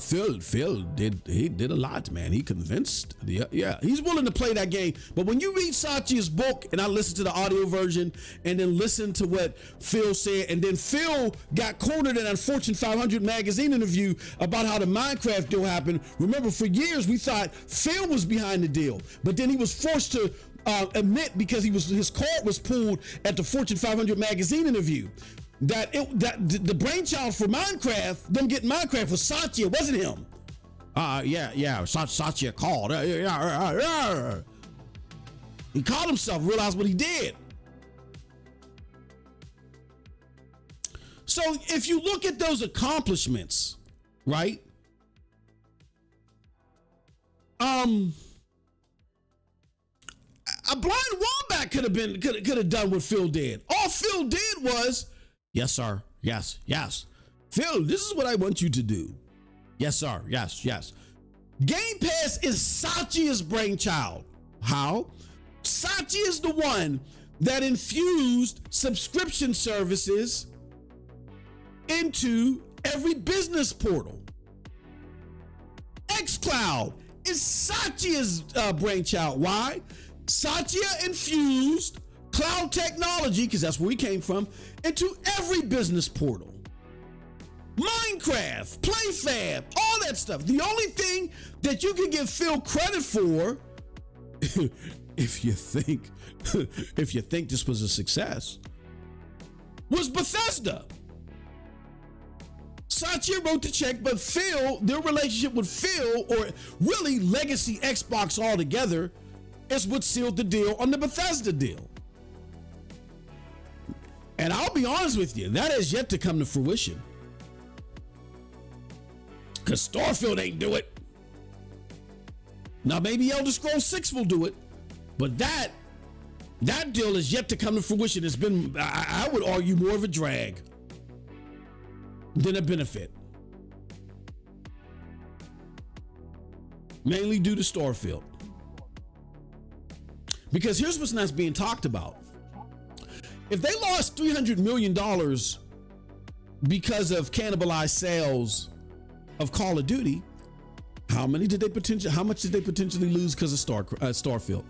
Phil did a lot, man. He convinced. He's willing to play that game. But when you read Satya's book, and I listened to the audio version, and then listen to what Phil said, and then Phil got cornered in a Fortune 500 magazine interview about how the Minecraft deal happened. Remember, for years we thought Phil was behind the deal, but then he was forced to admit, because his card was pulled at the Fortune 500 magazine interview, that the brainchild for Minecraft, them getting Minecraft, was Satya, wasn't him. Satya called. He called himself, realized what he did. So if you look at those accomplishments, right? A blind wombat could have done what Phil did. All Phil did was, yes, sir. Yes. Phil, this is what I want you to do. Yes, sir. Yes. Game Pass is Satya's brainchild. How? Satya is the one that infused subscription services into every business portal. xCloud is Satya's brainchild. Why? Satya infused cloud technology, because that's where he came from, into every business portal. Minecraft, PlayFab, all that stuff. The only thing that you can give Phil credit for, if you think this was a success, was Bethesda. Satya wrote the check, but Phil, their relationship with Phil, or really legacy Xbox altogether, is what sealed the deal on the Bethesda deal. And I'll be honest with you, that has yet to come to fruition. Because Starfield ain't do it. Now maybe Elder Scrolls 6 will do it, but that deal is yet to come to fruition. It's been, I would argue, more of a drag than a benefit. Mainly due to Starfield. Because here's what's not being talked about. If they lost $300 million because of cannibalized sales of Call of Duty, how much did they potentially lose because of Starfield?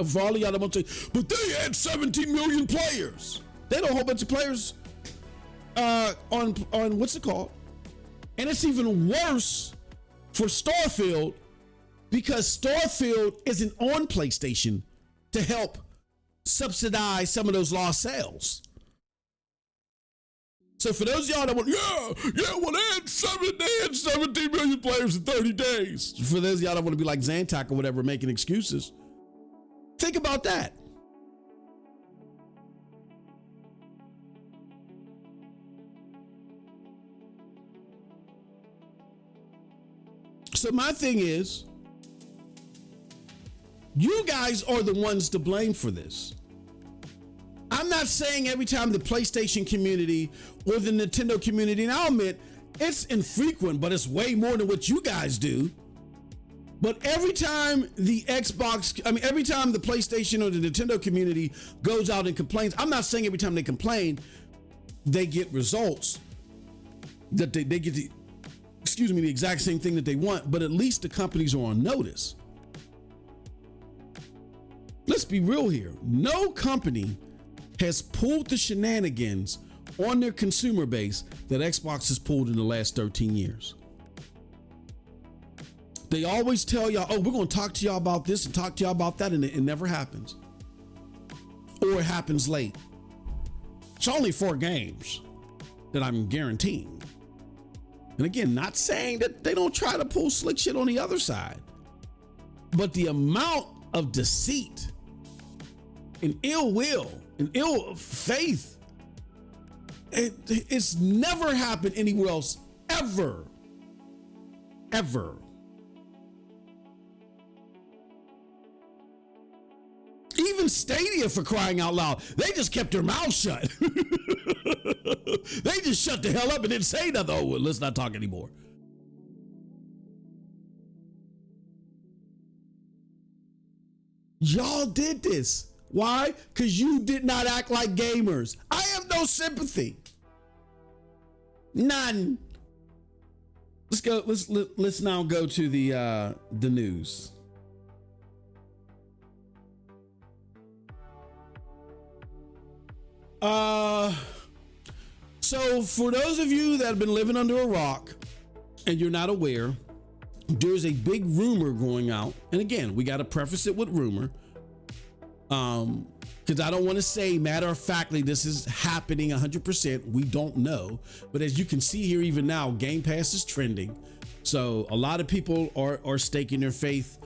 For all of y'all that want to say, but they had 17 million players. They had a whole bunch of players on what's it called? And it's even worse for Starfield because Starfield isn't on PlayStation to help subsidize some of those lost sales. So for those of y'all that want, well, they had 17 million players in 30 days. For those of y'all that want to be like Zantac or whatever, making excuses, think about that. So my thing is, you guys are the ones to blame for this. I'm not saying every time the PlayStation community or the Nintendo community, and I'll admit it's infrequent, but it's way more than what you guys do. But every time every time the PlayStation or the Nintendo community goes out and complains, I'm not saying every time they complain, they get results that they get the exact same thing that they want, but at least the companies are on notice. Let's be real here. No company has pulled the shenanigans on their consumer base that Xbox has pulled in the last 13 years. They always tell y'all, oh, we're going to talk to y'all about this and talk to y'all about that, and it never happens. Or it happens late. It's only 4 games that I'm guaranteeing. And again, not saying that they don't try to pull slick shit on the other side, but the amount of deceit and ill will and ill faith, it's never happened anywhere else, ever. Even Stadia, for crying out loud, they just kept their mouth shut. They just shut the hell up and didn't say nothing. Oh, well, let's not talk anymore. Y'all did this. Why? Because you did not act like gamers. I have no sympathy. None. Let's go. Let's now go to the news. So for those of you that have been living under a rock and you're not aware, there's a big rumor going out. And again, we got to preface it with rumor. Because I don't want to say matter of factly this is happening 100%. We don't know. But as you can see here, even now, Game Pass is trending. So a lot of people are staking their faith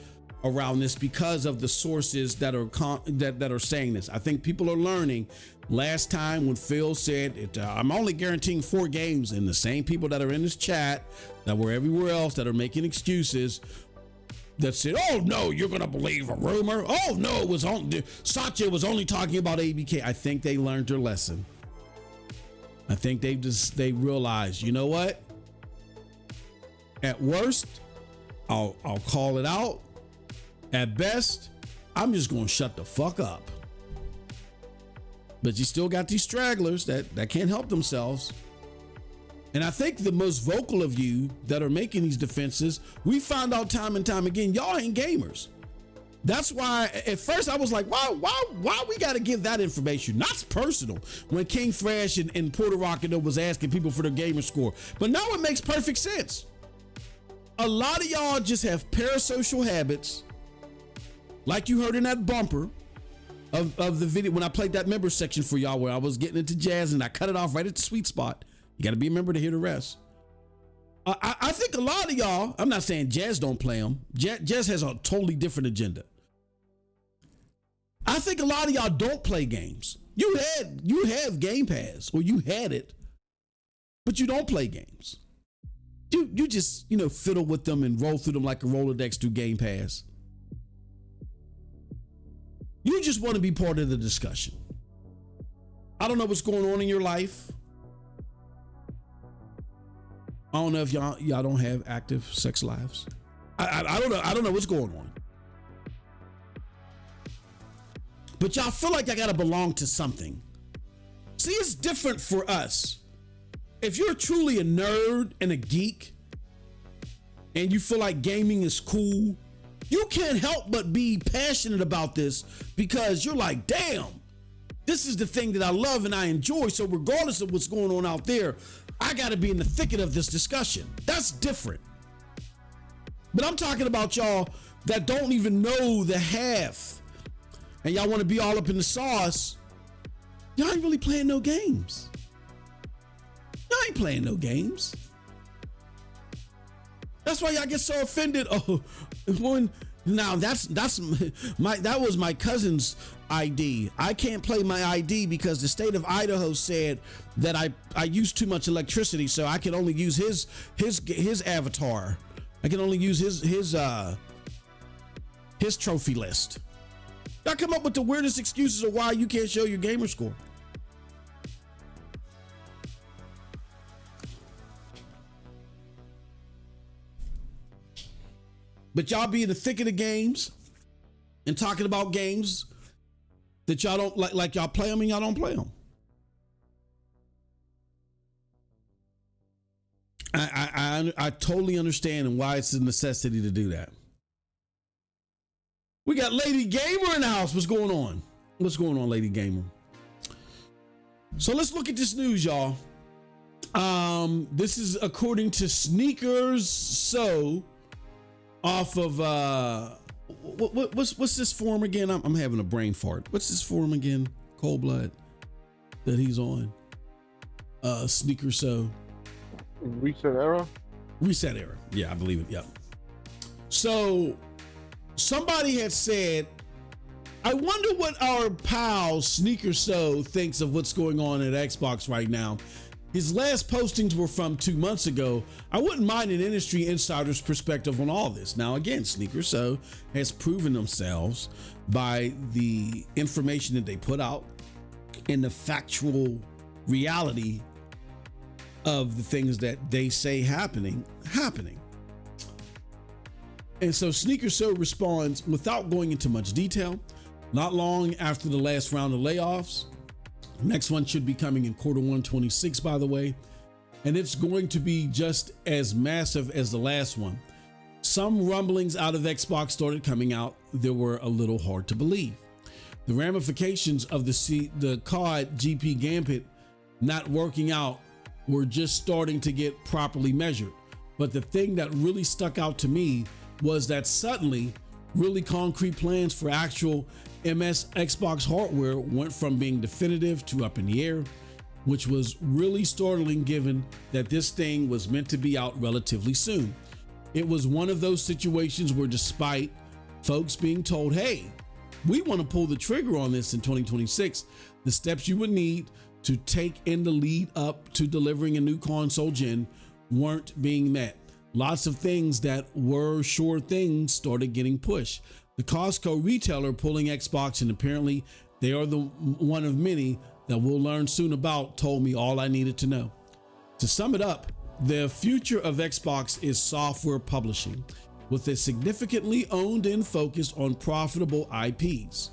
around this because of the sources that are saying this. I think people are learning. Last time when Phil said, I'm only guaranteeing 4 games, and the same people that are in this chat that were everywhere else that are making excuses that said, oh no, you're gonna believe a rumor. Oh no, Satya was only talking about ABK. I think they learned their lesson. I think they realized, you know what? At worst, I'll call it out. At best, I'm just gonna shut the fuck up. But you still got these stragglers that can't help themselves. And I think the most vocal of you that are making these defenses, we found out time and time again, y'all ain't gamers. That's why at first I was like, why we got to give that information? That's personal. When King Thrash and Puerto Rico was asking people for their gamer score. But now it makes perfect sense. A lot of y'all just have parasocial habits, like you heard in that bumper of the video when I played that member section for y'all where I was getting into jazz and I cut it off right at the sweet spot. You got to be a member to hear the rest. I think a lot of y'all, I'm not saying Jazz don't play them. Jazz has a totally different agenda. I think a lot of y'all don't play games. You have Game Pass, or you had it, but you don't play games. You just, fiddle with them and roll through them like a Rolodex through Game Pass. You just want to be part of the discussion. I don't know what's going on in your life. I don't know if y'all don't have active sex lives. I don't know. I don't know what's going on. But y'all feel like I gotta belong to something. See, it's different for us. If you're truly a nerd and a geek and you feel like gaming is cool, you can't help but be passionate about this because you're like, damn, this is the thing that I love and I enjoy. So regardless of what's going on out there, I got to be in the thicket of this discussion. That's different. But I'm talking about y'all that don't even know the half and y'all want to be all up in the sauce. Y'all ain't really playing no games. Y'all ain't playing no games. That's why y'all get so offended. Oh, that was my cousin's ID. I can't play my ID because the state of Idaho said that I use too much electricity, so I can only use his avatar. I can only use his trophy list. Y'all come up with the weirdest excuses of why you can't show your gamer score. But y'all be in the thick of the games and talking about games that y'all don't like y'all play them and y'all don't play them. I totally understand and why it's a necessity to do that. We got Lady Gamer in the house. What's going on? What's going on, Lady Gamer? So let's look at this news, y'all. This is according to Sneakers So. Off of what's this forum again? I'm having a brain fart. What's this forum again? Cold Blood that he's on. Sneaker So. Reset Era. Reset Era. Yeah, I believe it. Yep. So somebody had said, I wonder what our pal Sneaker So thinks of what's going on at Xbox right now. His last postings were from 2 months ago. I wouldn't mind an industry insider's perspective on all this. Now, again, Sneaker So has proven themselves by the information that they put out and the factual reality of the things that they say happening. And so Sneaker So responds without going into much detail. Not long after the last round of layoffs. Next one should be coming in Q1 26, by the way. And it's going to be just as massive as the last one. Some rumblings out of Xbox started coming out that were a little hard to believe. The ramifications of the COD GP Gambit not working out were just starting to get properly measured. But the thing that really stuck out to me was that suddenly really concrete plans for actual MS Xbox hardware went from being definitive to up in the air, which was really startling given that this thing was meant to be out relatively soon. It was one of those situations where despite folks being told, hey, we want to pull the trigger on this in 2026, the steps you would need to take in the lead up to delivering a new console gen weren't being met. Lots of things that were sure things started getting pushed. The Costco retailer pulling Xbox, and apparently they are the one of many that we'll learn soon about, told me all I needed to know. To sum it up, the future of Xbox is software publishing with a significantly owned and focused on profitable IPs.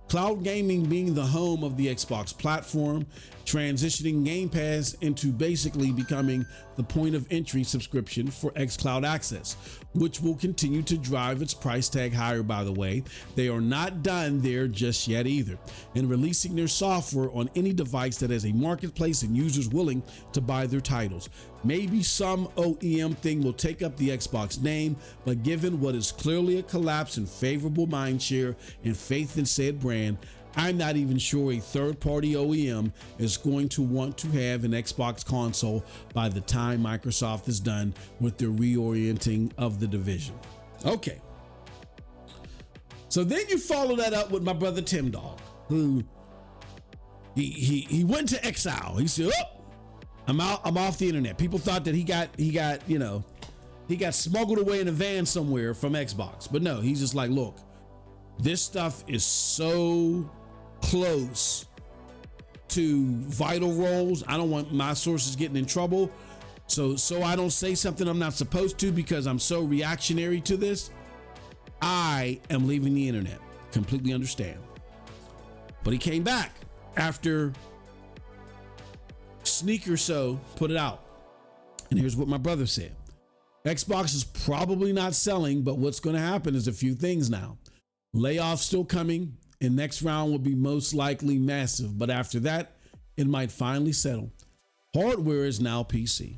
Cloud gaming being the home of the Xbox platform, transitioning Game Pass into basically becoming the point of entry subscription for xCloud access, which will continue to drive its price tag higher, by the way. They are not done there just yet either, and releasing their software on any device that has a marketplace and users willing to buy their titles. Maybe some OEM thing will take up the Xbox name, but given what is clearly a collapse in favorable mindshare and faith in said brand, I'm not even sure a third-party OEM is going to want to have an Xbox console by the time Microsoft is done with the reorienting of the division. Okay. So then you follow that up with my brother Tim Dog, who he went to exile. He said, "Oh, I'm out. I'm off the internet." People thought that he got smuggled away in a van somewhere from Xbox, but no, he's just like, "Look, this stuff is so close to vital roles. I don't want my sources getting in trouble. So I don't say something I'm not supposed to because I'm so reactionary to this. I am leaving the internet." Completely understand. But he came back after Sneaker So put it out. And here's what my brother said. Xbox is probably not selling, but what's going to happen is a few things now. Layoffs still coming, and next round will be most likely massive. But after that, it might finally settle. Hardware is now PC.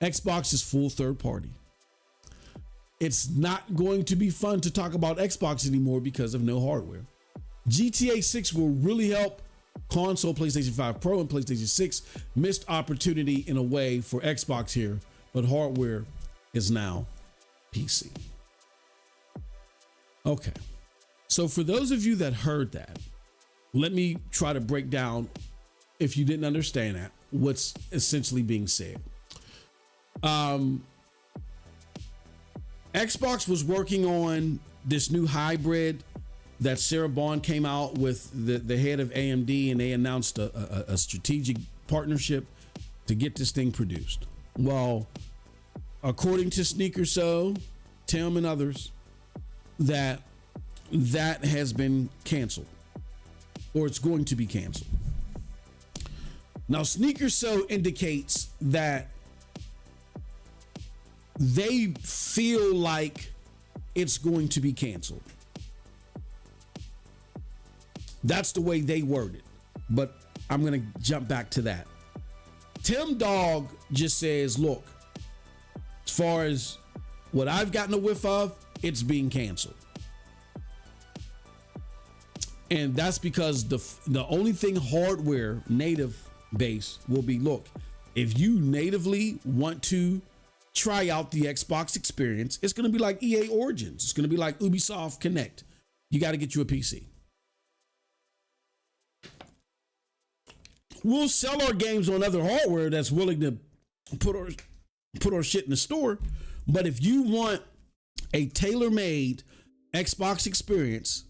Xbox is full third party. It's not going to be fun to talk about Xbox anymore because of no hardware. GTA 6 will really help console, PlayStation 5 Pro and PlayStation 6. Missed opportunity in a way for Xbox here, but hardware is now PC. Okay. So for those of you that heard that, let me try to break down, if you didn't understand that, what's essentially being said. Xbox was working on this new hybrid that Sarah Bond came out with the head of AMD, and they announced a strategic partnership to get this thing produced. Well, according to Sneaker So, Tim and others, that has been canceled, or it's going to be canceled. Now, Sneaker So indicates that they feel like it's going to be canceled. That's the way they word it, but I'm going to jump back to that. Tim Dog just says, look, as far as what I've gotten a whiff of, it's being canceled. And that's because the only thing hardware native base will be, look, if you natively want to try out the Xbox experience, it's going to be like EA Origins. It's going to be like Ubisoft Connect. You got to get you a PC. We'll sell our games on other hardware that's willing to put our shit in the store. But if you want a tailor-made Xbox experience,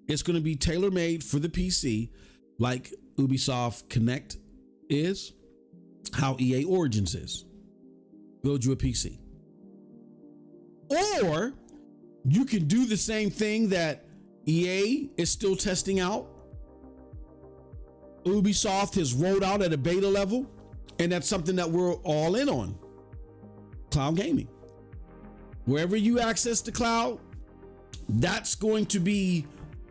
it's going to be tailor-made for the PC, like Ubisoft Connect is, how EA Origins is. Build you a PC. Or you can do the same thing that EA is still testing out. Ubisoft has rolled out at a beta level, and that's something that we're all in on. Cloud gaming. Wherever you access the cloud, that's going to be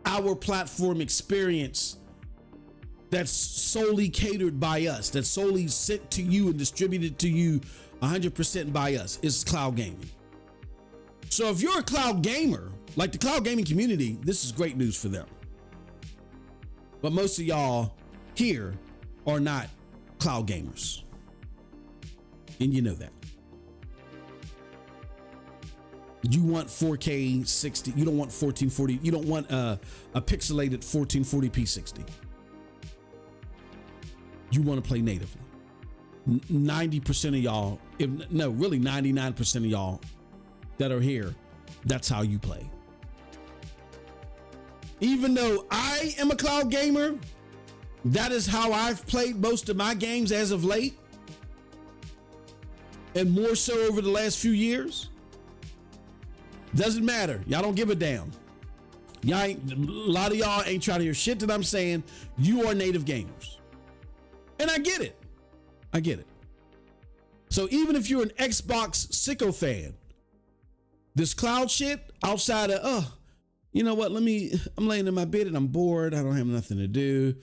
our platform experience that's solely catered by us, that's solely sent to you and distributed to you 100% by us. Is cloud gaming. So if you're a cloud gamer, like the cloud gaming community, this is great news for them. But most of y'all here are not cloud gamers, and you know that. You want 4K 60. You don't want 1440. You don't want a pixelated 1440p 60. You want to play natively. 90% of y'all, really 99% of y'all that are here, that's how you play. Even though I am a cloud gamer, that is how I've played most of my games as of late, and more so over the last few years. Doesn't matter. Y'all don't give a damn. A lot of y'all ain't trying to hear shit that I'm saying. You are native gamers. And I get it. I get it. So even if you're an Xbox sicko fan, this cloud shit outside of, you know what? I'm laying in my bed and I'm bored. I don't have nothing to do.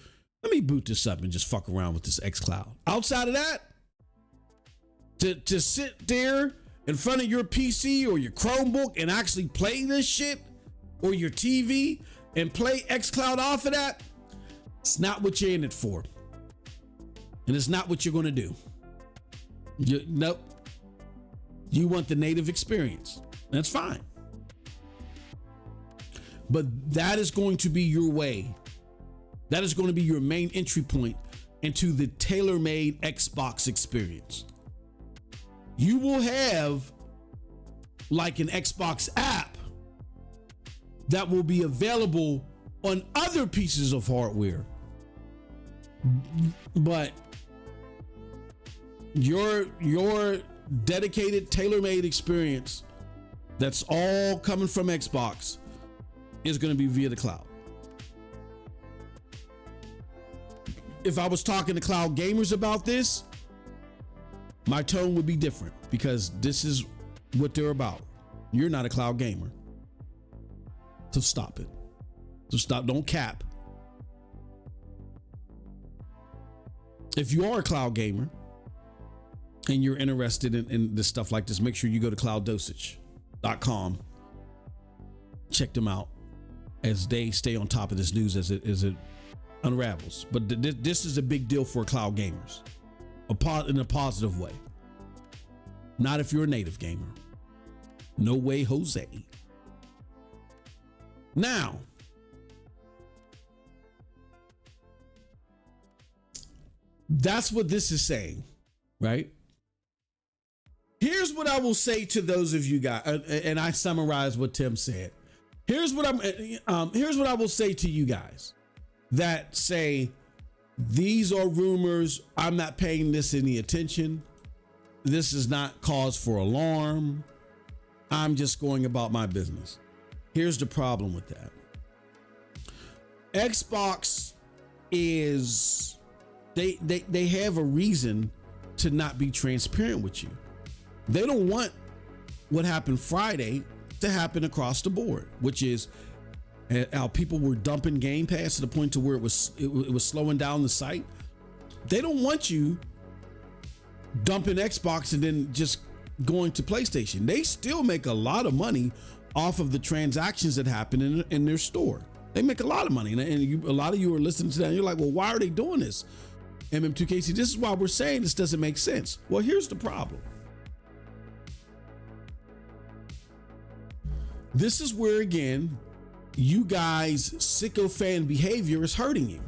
Let me boot this up and just fuck around with this xCloud. Outside of that, to sit there in front of your PC or your Chromebook and actually play this shit, or your TV, and play xCloud off of that, it's not what you're in it for. And it's not what you're going to do. Nope. You want the native experience. That's fine. But that is going to be your way. That is going to be your main entry point into the tailor-made Xbox experience. You will have like an Xbox app that will be available on other pieces of hardware. But your dedicated tailor-made experience that's all coming from Xbox is going to be via the cloud. If I was talking to cloud gamers about this, my tone would be different, because this is what they're about. You're not a cloud gamer. So stop it. So stop. Don't cap. If you are a cloud gamer and you're interested in this stuff like this, make sure you go to clouddosage.com. Check them out as they stay on top of this news as it unravels. But this is a big deal for cloud gamers, in a positive way. Not if you're a native gamer. No way, Jose. Now, that's what this is saying, right? Here's what I will say to those of you guys, and I summarize what Tim said. Here's what I will say to you guys that say these are rumors. I'm not paying this any attention. This is not cause for alarm. I'm just going about my business. Here's the problem with that. Xbox is they have a reason to not be transparent with you. They don't want what happened Friday to happen across the board, which is how people were dumping Game Pass to the point to where it was slowing down the site. They don't want you dumping Xbox and then just going to PlayStation. They still make a lot of money off of the transactions that happen in their store. They make a lot of money, and a lot of you are listening to that and you're like, well, why are they doing this? MM2KC, this is why we're saying this doesn't make sense. Well, here's the problem. This is where, again, you guys' sicko fan behavior is hurting you,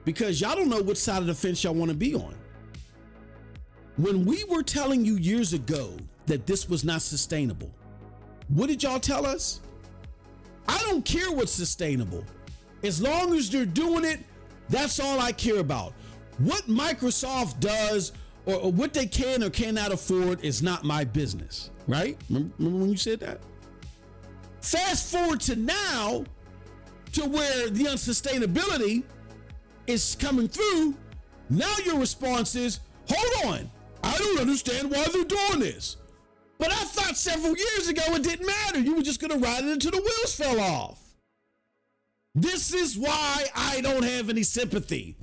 because y'all don't know which side of the fence y'all want to be on. When we were telling you years ago that this was not sustainable, what did y'all tell us? I don't care what's sustainable. As long as they're doing it, that's all I care about. What Microsoft does or what they can or cannot afford is not my business, right? Remember when you said that? Fast forward to now, to where the unsustainability is coming through. Now your response is, hold on, I don't understand why they're doing this. But I thought several years ago it didn't matter. You were just going to ride it until the wheels fell off. This is why I don't have any sympathy.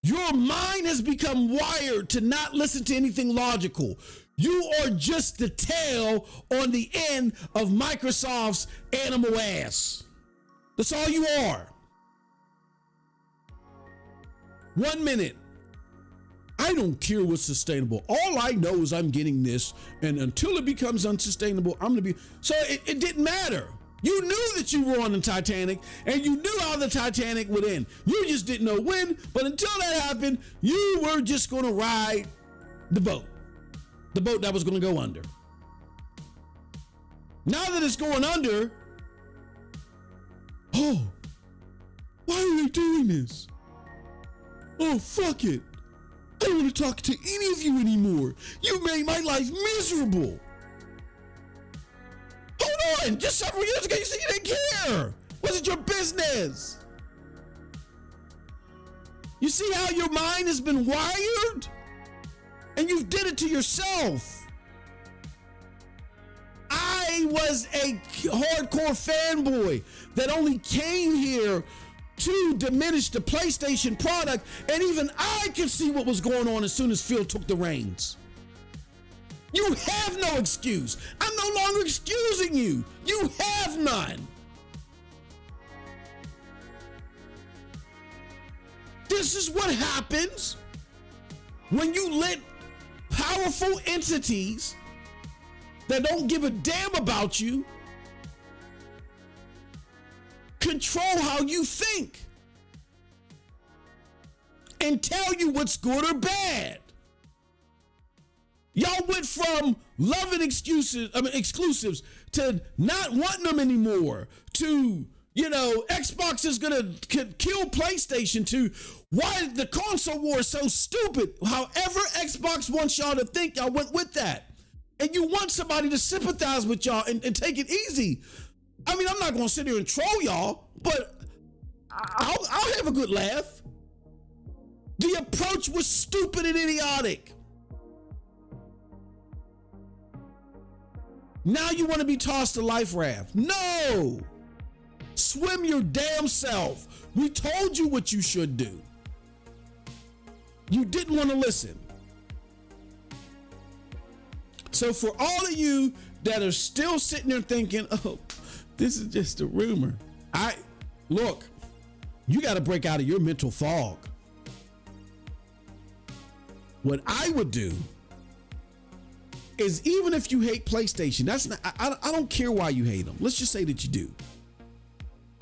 Your mind has become wired to not listen to anything logical. You are just the tail on the end of Microsoft's animal ass. That's all you are. 1 minute. I don't care what's sustainable. All I know is I'm getting this, and until it becomes unsustainable, I'm gonna be. So it didn't matter. You knew that you were on the Titanic, and you knew how the Titanic would end. You just didn't know when, but until that happened, you were just gonna ride the boat that was gonna go under. Now that it's going under, oh, why are they doing this? Oh, fuck it. I don't want to talk to any of you anymore. You made my life miserable. Hold on, just several years ago you said you didn't care. Was it your business? You see how your mind has been wired? And you did it to yourself. I was a hardcore fanboy that only came here to diminish the PlayStation product, and even I could see what was going on as soon as Phil took the reins. You have no excuse. I'm no longer excusing you. You have none. This is what happens when you let powerful entities that don't give a damn about you control how you think and tell you what's good or bad. Y'all went from loving exclusives to not wanting them anymore, to, Xbox is gonna kill PlayStation, to why the console war is so stupid. However Xbox wants y'all to think, y'all went with that. And you want somebody to sympathize with y'all and take it easy. I mean, I'm not gonna sit here and troll y'all, but I'll have a good laugh. The approach was stupid and idiotic. Now you want to be tossed to life raft. No! Swim your damn self. We told you what you should do. You didn't want to listen. So for all of you that are still sitting there thinking, oh, this is just a rumor. Look, you got to break out of your mental fog. What I would do is, even if you hate PlayStation, I don't care why you hate them. Let's just say that you do.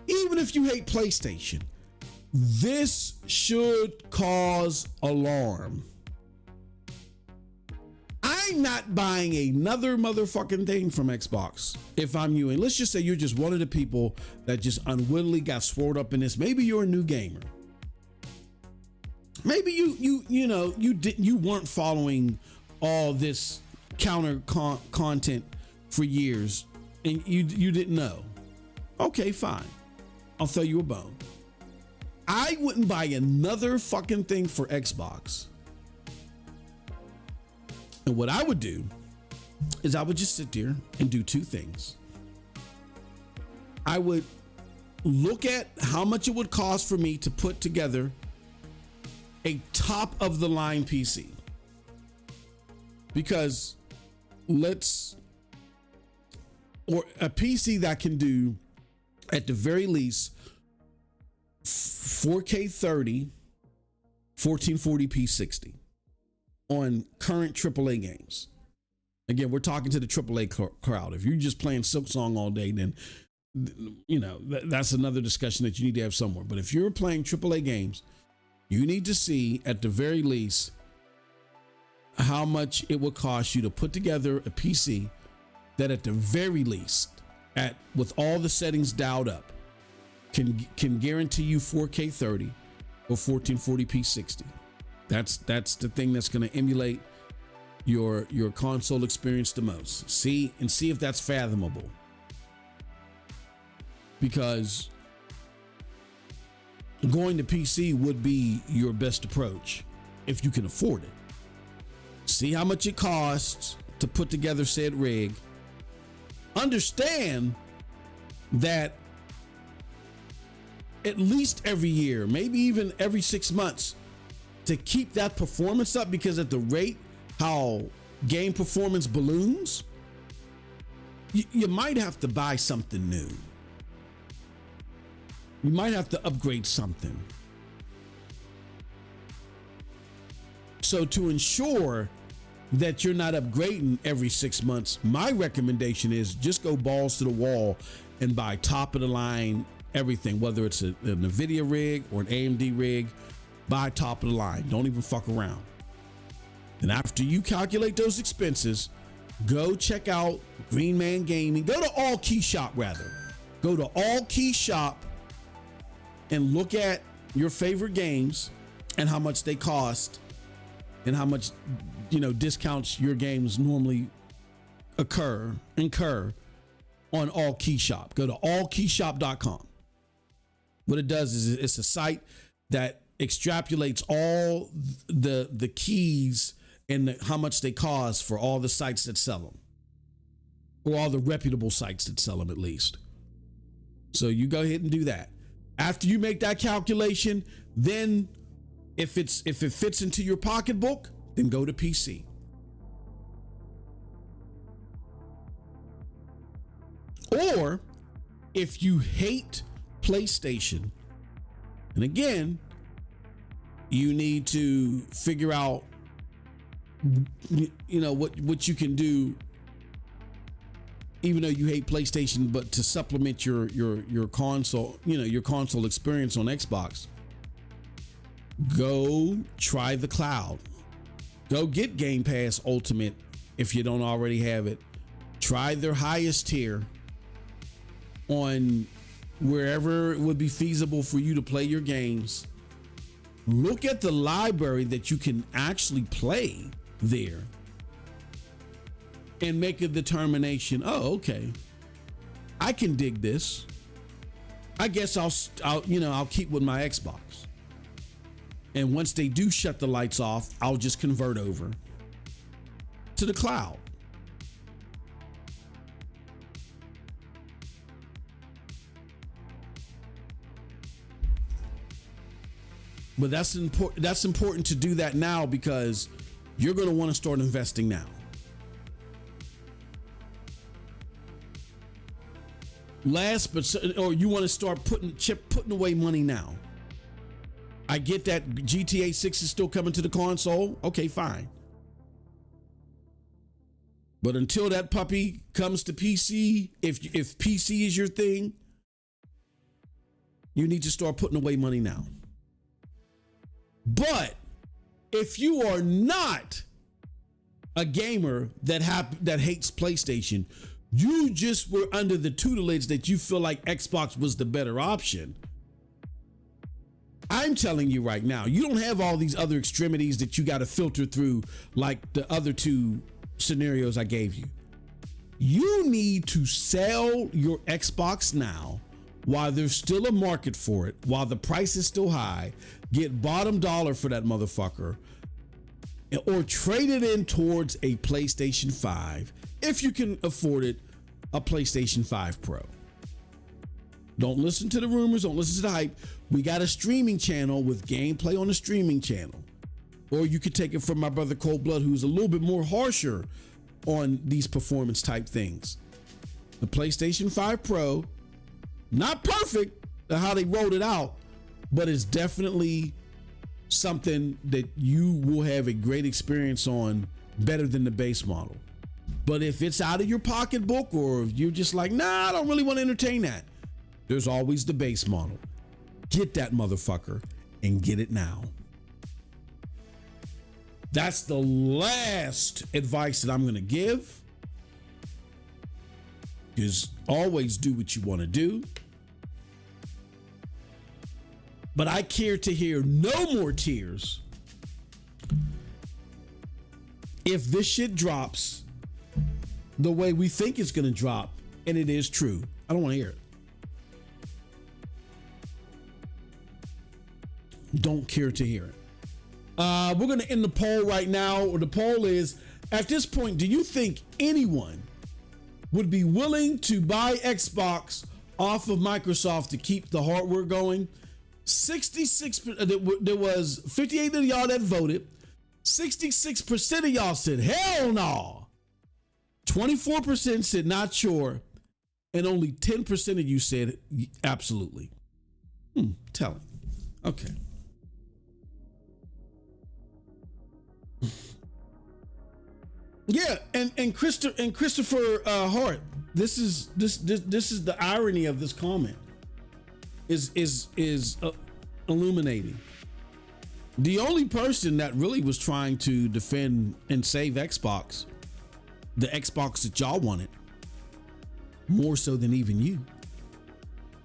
Even if you hate PlayStation, this should cause alarm. I'm not buying another motherfucking thing from Xbox if I'm you. And let's just say you're just one of the people that just unwittingly got swallowed up in this. Maybe you're a new gamer. Maybe you weren't following all this counter content for years and you didn't know. Okay, fine. I'll throw you a bone. I wouldn't buy another fucking thing for Xbox. And what I would do is I would just sit there and do two things. I would look at how much it would cost for me to put together a top of the line PC. Because or a PC that can do at the very least 4K 30, 1440p 60 on current AAA games. Again, we're talking to the AAA crowd. If you're just playing Silksong all day, then that's another discussion that you need to have somewhere. But if you're playing AAA games, you need to see at the very least how much it will cost you to put together a PC that at the very least, with all the settings dialed up, can guarantee you 4K 30 or 1440p 60. That's the thing that's going to emulate your console experience the most. See if that's fathomable. Because going to PC would be your best approach if you can afford it. See how much it costs to put together said rig. Understand that at least every year, maybe even every 6 months, to keep that performance up, because at the rate how game performance balloons, you might have to buy something new. You might have to upgrade something. So to ensure that you're not upgrading every 6 months, my recommendation is just go balls to the wall and buy top of the line everything, whether it's a NVIDIA rig or an AMD rig. Buy top of the line. Don't even fuck around. And after you calculate those expenses, go check out Green Man Gaming. Go to All Key Shop, rather. Go to All Key Shop and look at your favorite games and how much they cost and how much discounts your games normally incur on All Key Shop. Go to allkeyshop.com. What it does is it's a site that extrapolates all the keys and how much they cost for all the sites that sell them, or all the reputable sites that sell them, at least. So you go ahead and do that. After you make that calculation, then if it fits into your pocketbook, then go to PC. Or if you hate PlayStation, and again, You need to figure out, what you can do, even though you hate PlayStation, but to supplement your console, your console experience on Xbox. Go try the cloud. Go get Game Pass Ultimate if you don't already have it. Try their highest tier on wherever it would be feasible for you to play your games. Look at the library that you can actually play there and make a determination. Oh, okay, I can dig this. I guess I'll keep with my Xbox. And once they do shut the lights off, I'll just convert over to the cloud. But that's important to do that now, because you're going to want to start investing now. Or you want to start putting away money now. I get that GTA 6 is still coming to the console. Okay, fine. But until that puppy comes to PC, if PC is your thing, you need to start putting away money now. But if you are not a gamer that hates PlayStation, you just were under the tutelage that you feel like Xbox was the better option, I'm telling you right now, you don't have all these other extremities that you got to filter through like the other two scenarios I gave you. You need to sell your Xbox now while there's still a market for it, while the price is still high. Get bottom dollar for that motherfucker, or trade it in towards a PlayStation 5 if you can afford it, a PlayStation 5 Pro. Don't listen to the rumors, don't listen to the hype. We got a streaming channel with gameplay on the streaming channel. Or you could take it from my brother Cold Blood, who's a little bit more harsher on these performance type things. The PlayStation 5 Pro, not perfect how they rolled it out, but it's definitely something that you will have a great experience on, better than the base model. But if it's out of your pocketbook, or if you're just like, nah, I don't really want to entertain that, there's always the base model. Get that motherfucker and get it now. That's the last advice that I'm going to give. Is always do what you want to do. But I care to hear no more tears if this shit drops the way we think it's going to drop, and it is true. I don't want to hear it. Don't care to hear it. We're going to end the poll right now. The poll is, at this point, do you think anyone would be willing to buy Xbox off of Microsoft to keep the hardware going? 66, there was 58 of y'all that voted. 66% of y'all said hell no. 24% said not sure. And only 10% of you said absolutely. Tell him. Okay. Yeah, and Christopher Hart. This is the irony of this comment. Is illuminating. The only person that really was trying to defend and save Xbox, the Xbox that y'all wanted, more so than even you,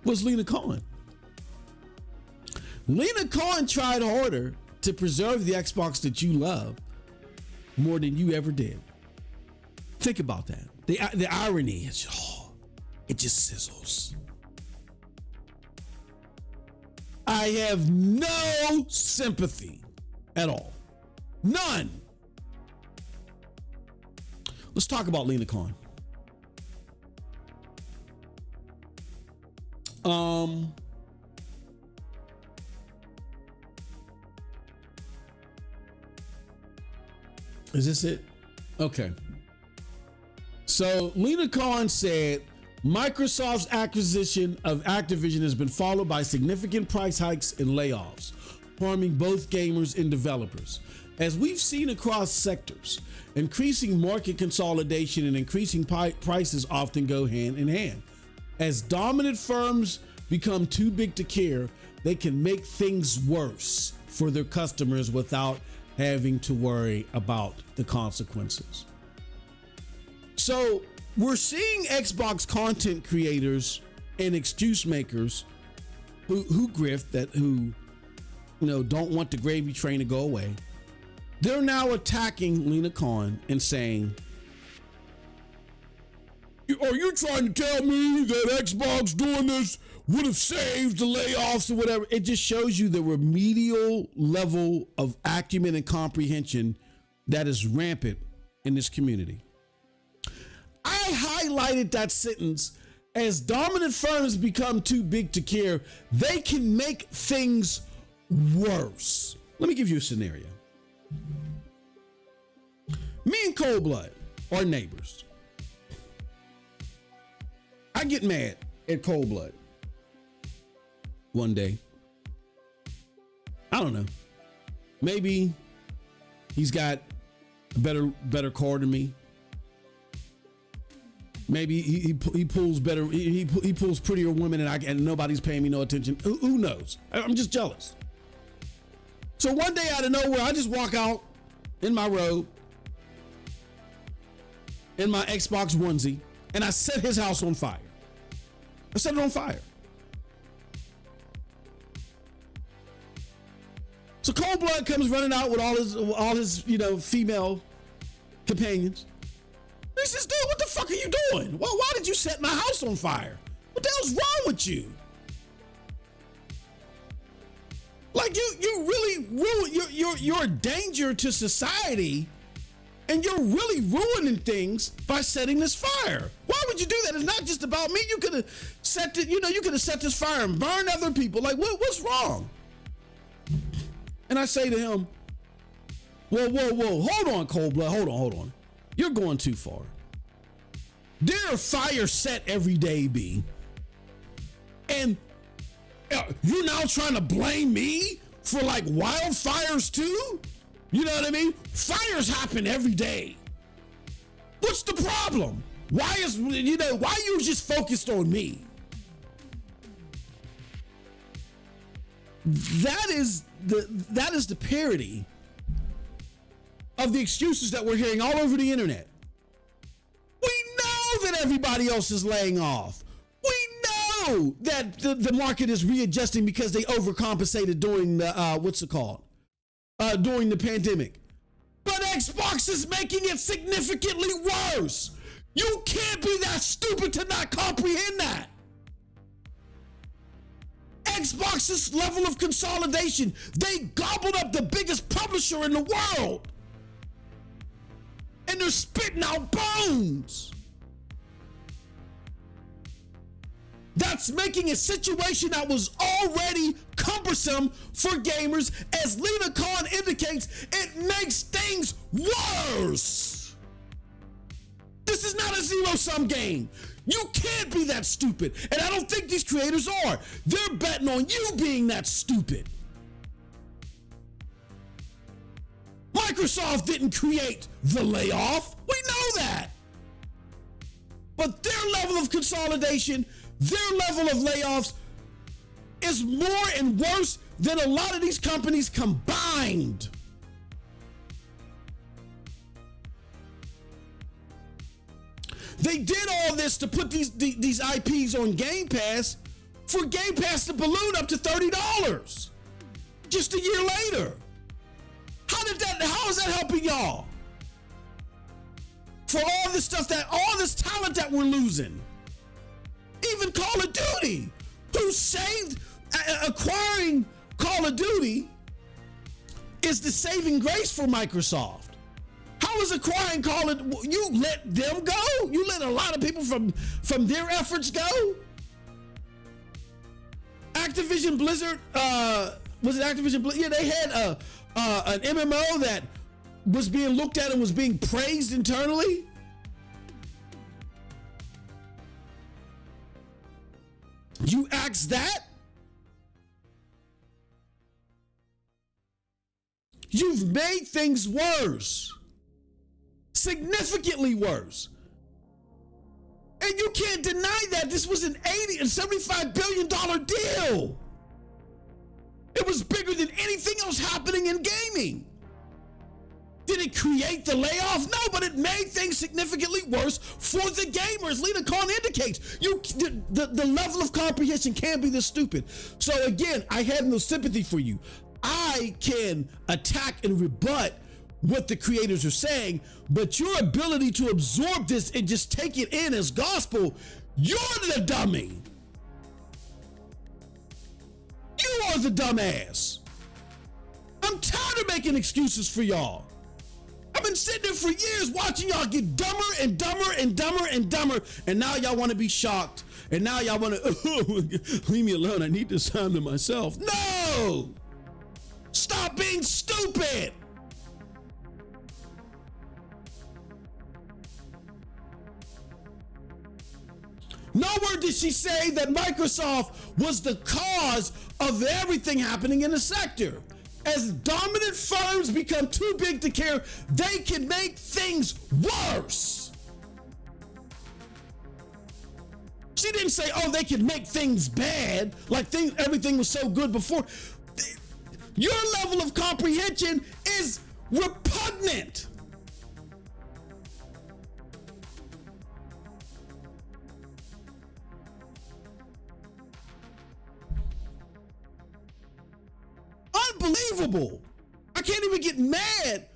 was Lina Khan. Lina Khan tried harder to preserve the Xbox that you love more than you ever did. Think about that. The irony is, it just sizzles. I have no sympathy at all. None. Let's talk about Lina Khan. Is this it? Okay. So Lina Khan said Microsoft's acquisition of Activision has been followed by significant price hikes and layoffs. harming both gamers and developers. As we've seen across sectors, increasing market consolidation and increasing prices often go hand in hand. As dominant firms become too big to care, they can make things worse for their customers without having to worry about the consequences. So we're seeing Xbox content creators and excuse makers who grift, who don't want the gravy train to go away. They're now attacking Lina Khan and saying, are you trying to tell me that Xbox doing this would have saved the layoffs or whatever? It just shows you the remedial level of acumen and comprehension that is rampant in this community. I highlighted that sentence. As dominant firms become too big to care, they can make things worse. Let me give you a scenario. Me and Cold Blood are neighbors. I get mad at Cold Blood one day. I don't know. Maybe he's got a better car than me. Maybe he pulls better. He pulls prettier women, and nobody's paying me no attention. Who knows? I'm just jealous. So one day out of nowhere, I just walk out in my robe, in my Xbox onesie, and I set his house on fire. I set it on fire. So Cold Blood comes running out with all his female companions. He says, dude, what the fuck are you doing? Well, why did you set my house on fire? What the hell's wrong with you? Like you really ruin, you're a danger to society, and you're really ruining things by setting this fire. Why would you do that? It's not just about me. You could have set it, you could have set this fire and burned other people. Like, what's wrong? And I say to him, whoa, hold on, Cold Blood, hold on. You're going too far. There are fires set every day, B. And you're now trying to blame me for like wildfires too? You know what I mean? Fires happen every day. What's the problem? Why you just focused on me? That is the parody of the excuses that we're hearing all over the internet. We know that everybody else is laying off. We know that the market is readjusting because they overcompensated during the during the pandemic. But Xbox is making it significantly worse. You can't be that stupid to not comprehend that. Xbox's level of consolidation, they gobbled up the biggest publisher in the world. And they're spitting out bones. That's making a situation that was already cumbersome for gamers. As Lina Khan indicates, it makes things worse. This is not a zero-sum game. You can't be that stupid. And I don't think these creators are. They're betting on you being that stupid. Microsoft didn't create the layoff. We know that. But their level of consolidation, their level of layoffs is more and worse than a lot of these companies combined. They did all this to put these IPs on Game Pass for Game Pass to balloon up to $30 just a year later. How is that helping y'all? For all this talent that we're losing. Even Call of Duty, who saved acquiring Call of Duty is the saving grace for Microsoft. How is acquiring Call of Duty? You let them go? You let a lot of people from their efforts go? Activision Blizzard, was it Activision Blizzard? Yeah, they had an MMO that was being looked at and was being praised internally. You ask that? You've made things worse, significantly worse. And you can't deny that this was an $75 billion deal. It was bigger than anything else happening in gaming. Did it create the layoff? No, but it made things significantly worse for the gamers. Lina Khan indicates the level of comprehension can't be this stupid. So again, I have no sympathy for you. I can attack and rebut what the creators are saying, but your ability to absorb this and just take it in as gospel, you're the dummy. You are the dumbass. I'm tired of making excuses for y'all. I've been sitting there for years watching y'all get dumber and dumber and dumber and dumber, and now y'all want to be shocked, and now y'all want to, leave me alone, I need this time to myself. No! Stop being stupid! Nowhere did she say that Microsoft was the cause of everything happening in the sector. As dominant firms become too big to care, they can make things worse. She didn't say, oh, they can make things bad, like everything was so good before. Your level of comprehension is repugnant. Unbelievable. I can't even get mad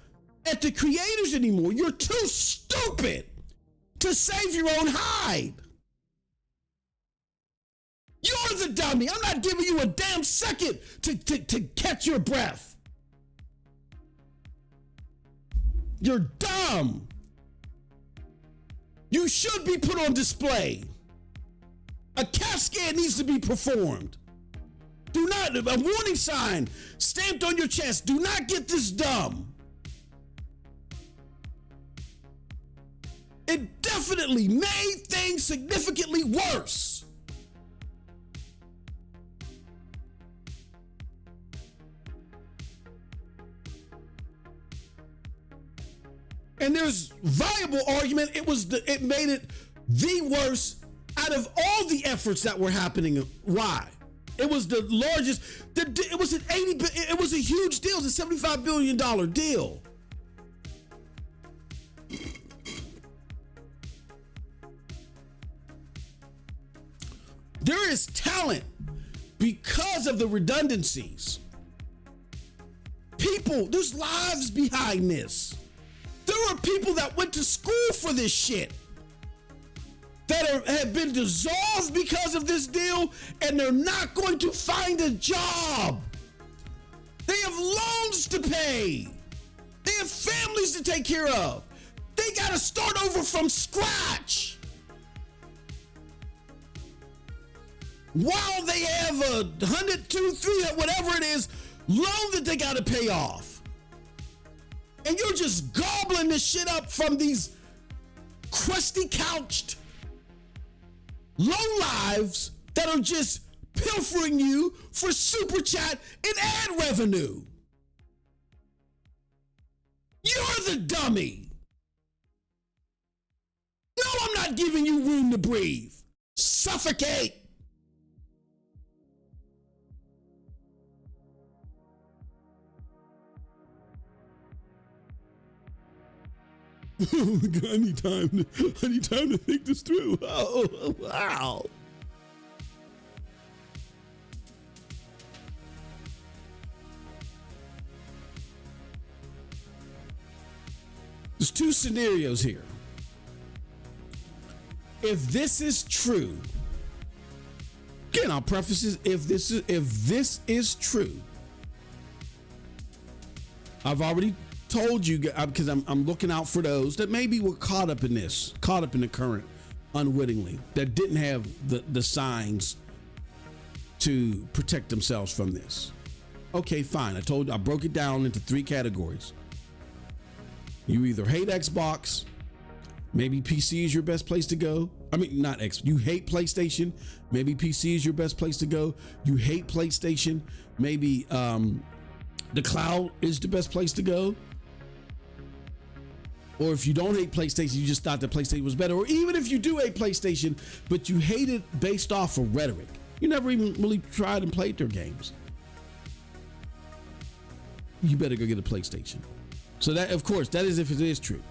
at the creators anymore. You're too stupid to save your own hide. You're the dummy. I'm not giving you a damn second to catch your breath. You're dumb. You should be put on display. A CAT scan needs to be performed. Do not, a warning sign stamped on your chest. Do not get this dumb. It definitely made things significantly worse. And there's viable argument it made it the worst out of all the efforts that were happening. Why? It was the largest. It was it was a huge deal. It was a $75 billion deal. There is talent because of the redundancies. People, there's lives behind this. There are people that went to school for this shit that have been dissolved because of this deal, and they're not going to find a job. They have loans to pay. They have families to take care of. They got to start over from scratch. While they have a 100, 2, 3, whatever it is, loan that they got to pay off. And you're just gobbling this shit up from these crusty couched low lives that are just pilfering you for super chat and ad revenue. You're the dummy. No, I'm not giving you room to breathe. Suffocate. Oh my God, I need time to think this through. Oh, wow. There's two scenarios here. If this is true, again, I'll preface this, if this is true, I've already told you, because I'm looking out for those that maybe were caught up in the current unwittingly, that didn't have the signs to protect themselves from this. Okay, fine. I broke it down into 3 categories. You either hate Xbox, maybe PC is your best place to go. I mean, not X. You hate PlayStation, maybe PC is your best place to go. You hate PlayStation, maybe the cloud is the best place to go. Or if you don't hate PlayStation, you just thought that PlayStation was better. Or even if you do hate PlayStation, but you hate it based off of rhetoric. You never even really tried and played their games. You better go get a PlayStation. So that, of course, that is if it is true.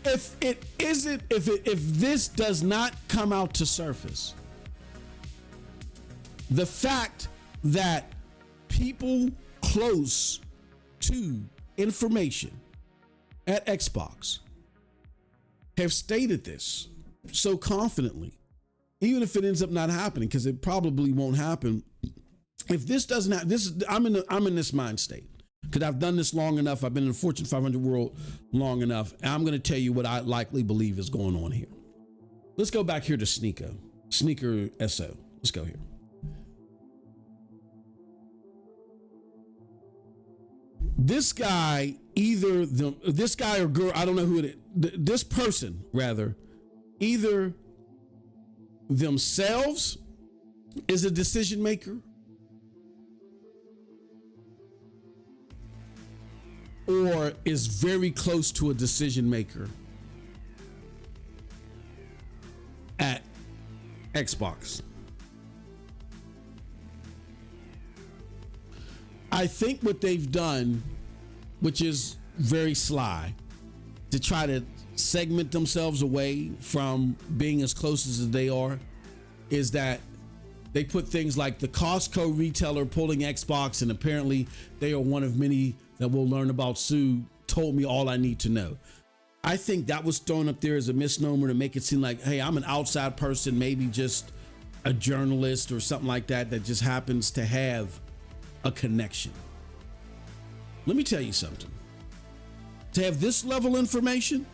If it isn't, if this does not come out to surface, the fact that people close to information at Xbox have stated this so confidently, even if it ends up not happening, because it probably won't happen. If this doesn't happen, I'm in this mind state because I've done this long enough. I've been in the Fortune 500 world long enough. And I'm going to tell you what I likely believe is going on here. Let's go back here to Sneaker SO. Let's go here. This guy, this guy or girl, I don't know who it is. This person, rather, either themselves is a decision maker, or is very close to a decision maker at Xbox. I think what they've done, which is very sly, to try to segment themselves away from being as close as they are, is that they put things like the Costco retailer pulling Xbox, and apparently they are one of many that we'll learn about soon, told me all I need to know. I think that was thrown up there as a misnomer to make it seem like, hey, I'm an outside person, maybe just a journalist or something like that just happens to have a connection. Let me tell you something. To have this level of information,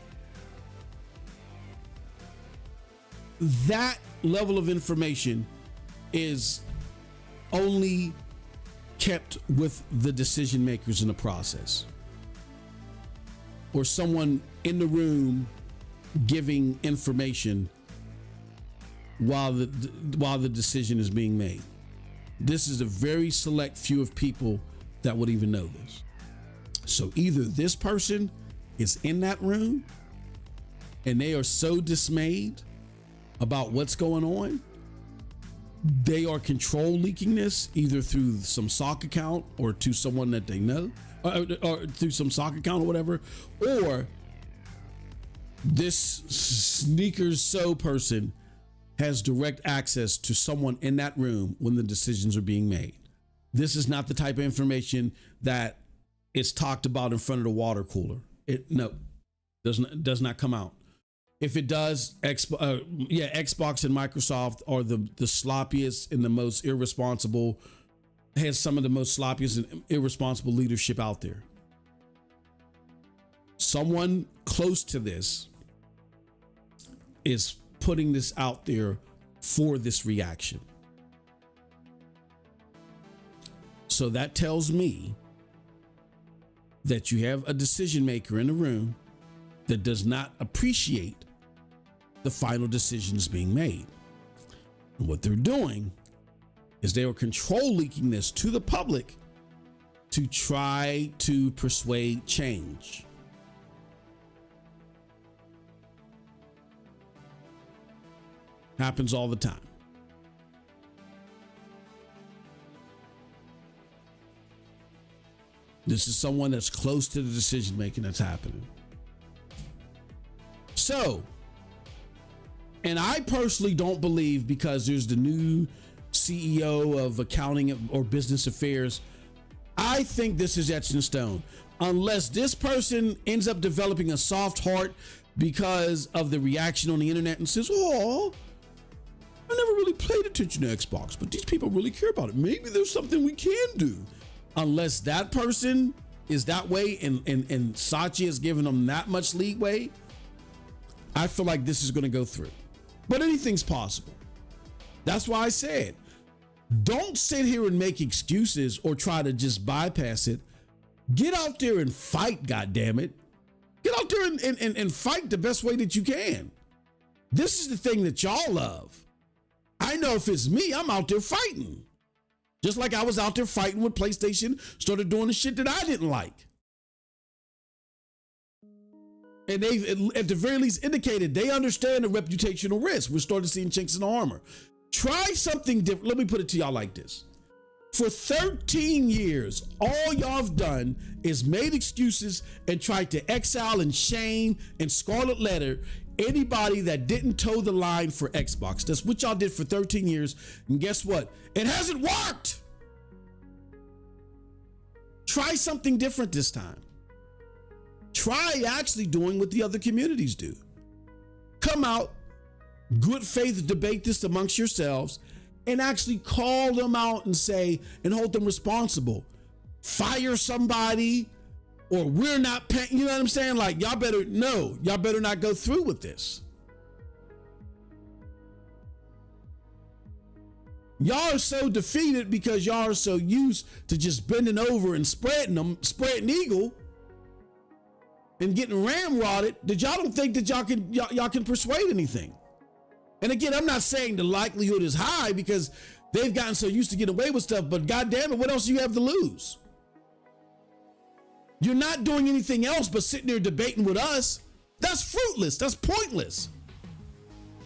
that level of information is only kept with the decision makers in the process, or someone in the room giving information while the decision is being made. This is a very select few of people that would even know this. So either this person is in that room and they are so dismayed about what's going on, they are control leaking this either through some sock account or to someone that they know, or through some sock account or whatever, or this sneakers so person has direct access to someone in that room when the decisions are being made. This is not the type of information that is talked about in front of the water cooler. Does not come out. If it does, Xbox and Microsoft are the sloppiest and the most irresponsible, has some of the most sloppiest and irresponsible leadership out there. Someone close to this is putting this out there for this reaction. So that tells me that you have a decision maker in the room that does not appreciate the final decisions being made. And what they're doing is they are control leaking this to the public to try to persuade change. Happens all the time. This is someone that's close to the decision making that's happening. So, and I personally don't believe, because there's the new CEO of accounting or business affairs, I think this is etched in stone. Unless this person ends up developing a soft heart because of the reaction on the internet and says, oh, I never really paid attention to Xbox, but these people really care about it. Maybe there's something we can do. Unless that person is that way and Satya is giving them that much leeway, I feel like this is going to go through. But anything's possible. That's why I said, don't sit here and make excuses or try to just bypass it. Get out there and fight, goddammit. Get out there and fight the best way that you can. This is the thing that y'all love. I know if it's me, I'm out there fighting. Just like I was out there fighting when PlayStation started doing the shit that I didn't like. And they've, at the very least, indicated they understand the reputational risk. We're starting seeing chinks in the armor. Try something different. Let me put it to y'all like this. For 13 years, all y'all have done is made excuses and tried to exile and shame and scarlet letter anybody that didn't toe the line for Xbox. That's what y'all did for 13 years. And guess what? It hasn't worked. Try something different this time. Try actually doing what the other communities do. Come out, good faith debate this amongst yourselves, and actually call them out and say, and hold them responsible. Fire somebody, or we're not paying, you know what I'm saying? Like, y'all better not go through with this. Y'all are so defeated because y'all are so used to just bending over and spreading eagle and getting ramrodded that y'all don't think that y'all can persuade anything. And again, I'm not saying the likelihood is high because they've gotten so used to getting away with stuff, but God damn it, what else do you have to lose? You're not doing anything else but sitting there debating with us. That's fruitless. That's pointless.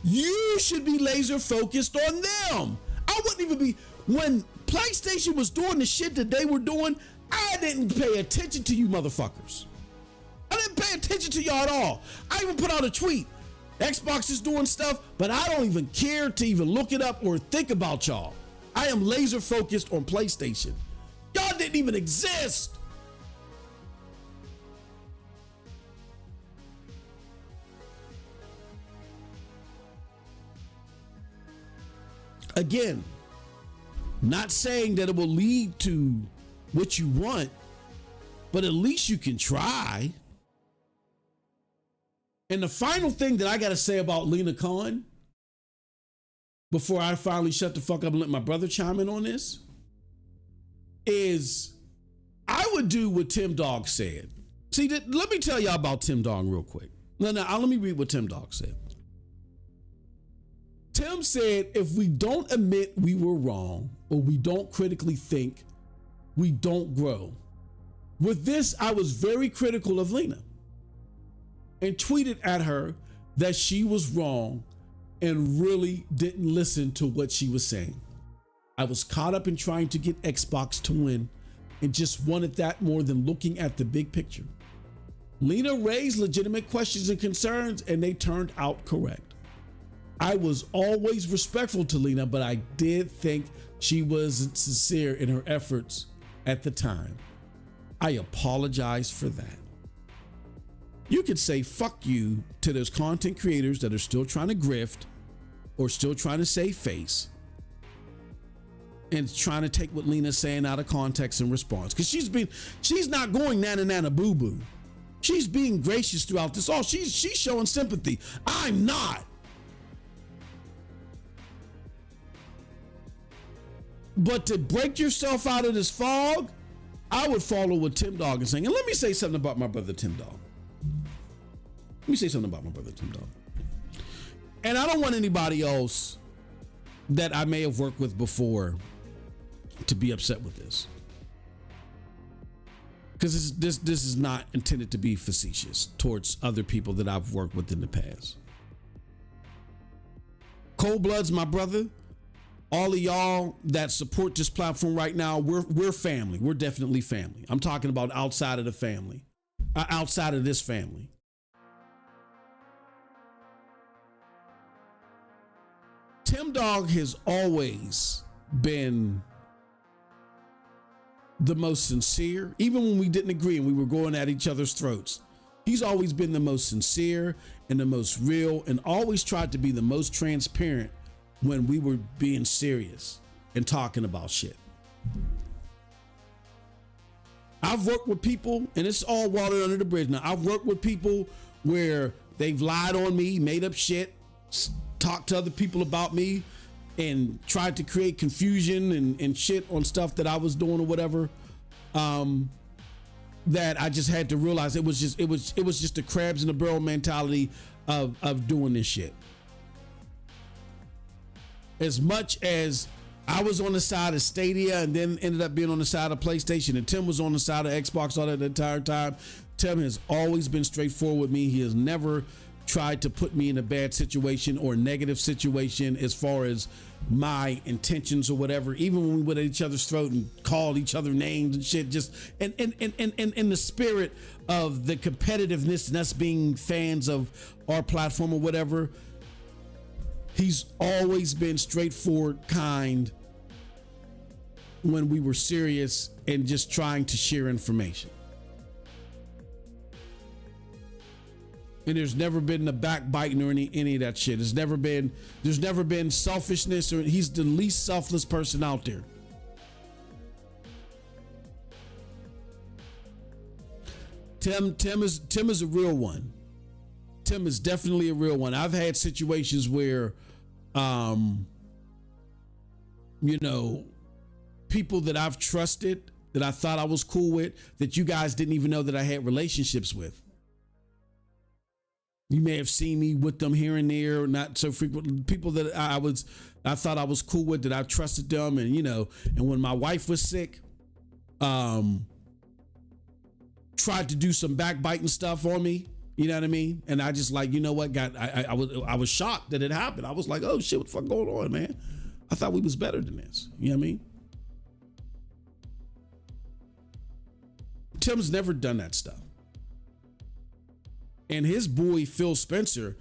You should be laser focused on them. I wouldn't even be, when PlayStation was doing the shit that they were doing, I didn't pay attention to you motherfuckers. I didn't pay attention to y'all at all. I even put out a tweet. Xbox is doing stuff, but I don't even care to even look it up or think about y'all. I am laser focused on PlayStation. Y'all didn't even exist. Again, not saying that it will lead to what you want, but at least you can try. And the final thing that I got to say about Lina Khan, before I finally shut the fuck up and let my brother chime in on this, is I would do what Tim Dog said. See, let me tell y'all about Tim Dog real quick. Let me read what Tim Dog said. Tim said, if we don't admit we were wrong or we don't critically think, we don't grow. With this, I was very critical of Lina and tweeted at her that she was wrong and really didn't listen to what she was saying. I was caught up in trying to get Xbox to win and just wanted that more than looking at the big picture. Lina raised legitimate questions and concerns and they turned out correct. I was always respectful to Lina, but I did think she wasn't sincere in her efforts at the time. I apologize for that. You could say fuck you to those content creators that are still trying to grift or still trying to save face and trying to take what Lina's saying out of context and response. Because she's not going nana boo boo. She's being gracious throughout this all. She's showing sympathy. I'm not. But to break yourself out of this fog, I would follow what Tim Dog is saying. And let me say something about my brother Tim Dog. And I don't want anybody else that I may have worked with before to be upset with this. Because this is not intended to be facetious towards other people that I've worked with in the past. Cold Blood's my brother. All of y'all that support this platform right now, we're family. We're definitely family. I'm talking about outside of the family, outside of this family. Tim Dog has always been the most sincere, even when we didn't agree and we were going at each other's throats. He's always been the most sincere and the most real and always tried to be the most transparent when we were being serious and talking about shit. I've worked with people, and it's all water under the bridge now. I've worked with people where they've lied on me, made up shit, talked to other people about me, and tried to create confusion and shit on stuff that I was doing or whatever. That I just had to realize it was just the crabs in the barrel mentality of doing this shit. As much as I was on the side of Stadia and then ended up being on the side of PlayStation, and Tim was on the side of Xbox all that entire time. Tim has always been straightforward with me. He has never tried to put me in a bad situation or negative situation as far as my intentions or whatever. Even when we went at each other's throat and called each other names and shit, just and in the spirit of the competitiveness and us being fans of our platform or whatever. He's always been straightforward, kind when we were serious and just trying to share information. And there's never been the backbiting or any of that shit. There's never been selfishness, or he's the least selfless person out there. Tim is a real one. Tim is definitely a real one. I've had situations where, people that I've trusted, that I thought I was cool with, that you guys didn't even know that I had relationships with. You may have seen me with them here and there, not so frequent. People that I thought I was cool with, that I trusted them, and when my wife was sick, tried to do some backbiting stuff on me. You know what I mean? And I just like, you know what, I was shocked that it happened. I was like, oh shit, what the fuck going on, man? I thought we was better than this. You know what I mean? Tim's never done that stuff. And his boy, Phil Spencer,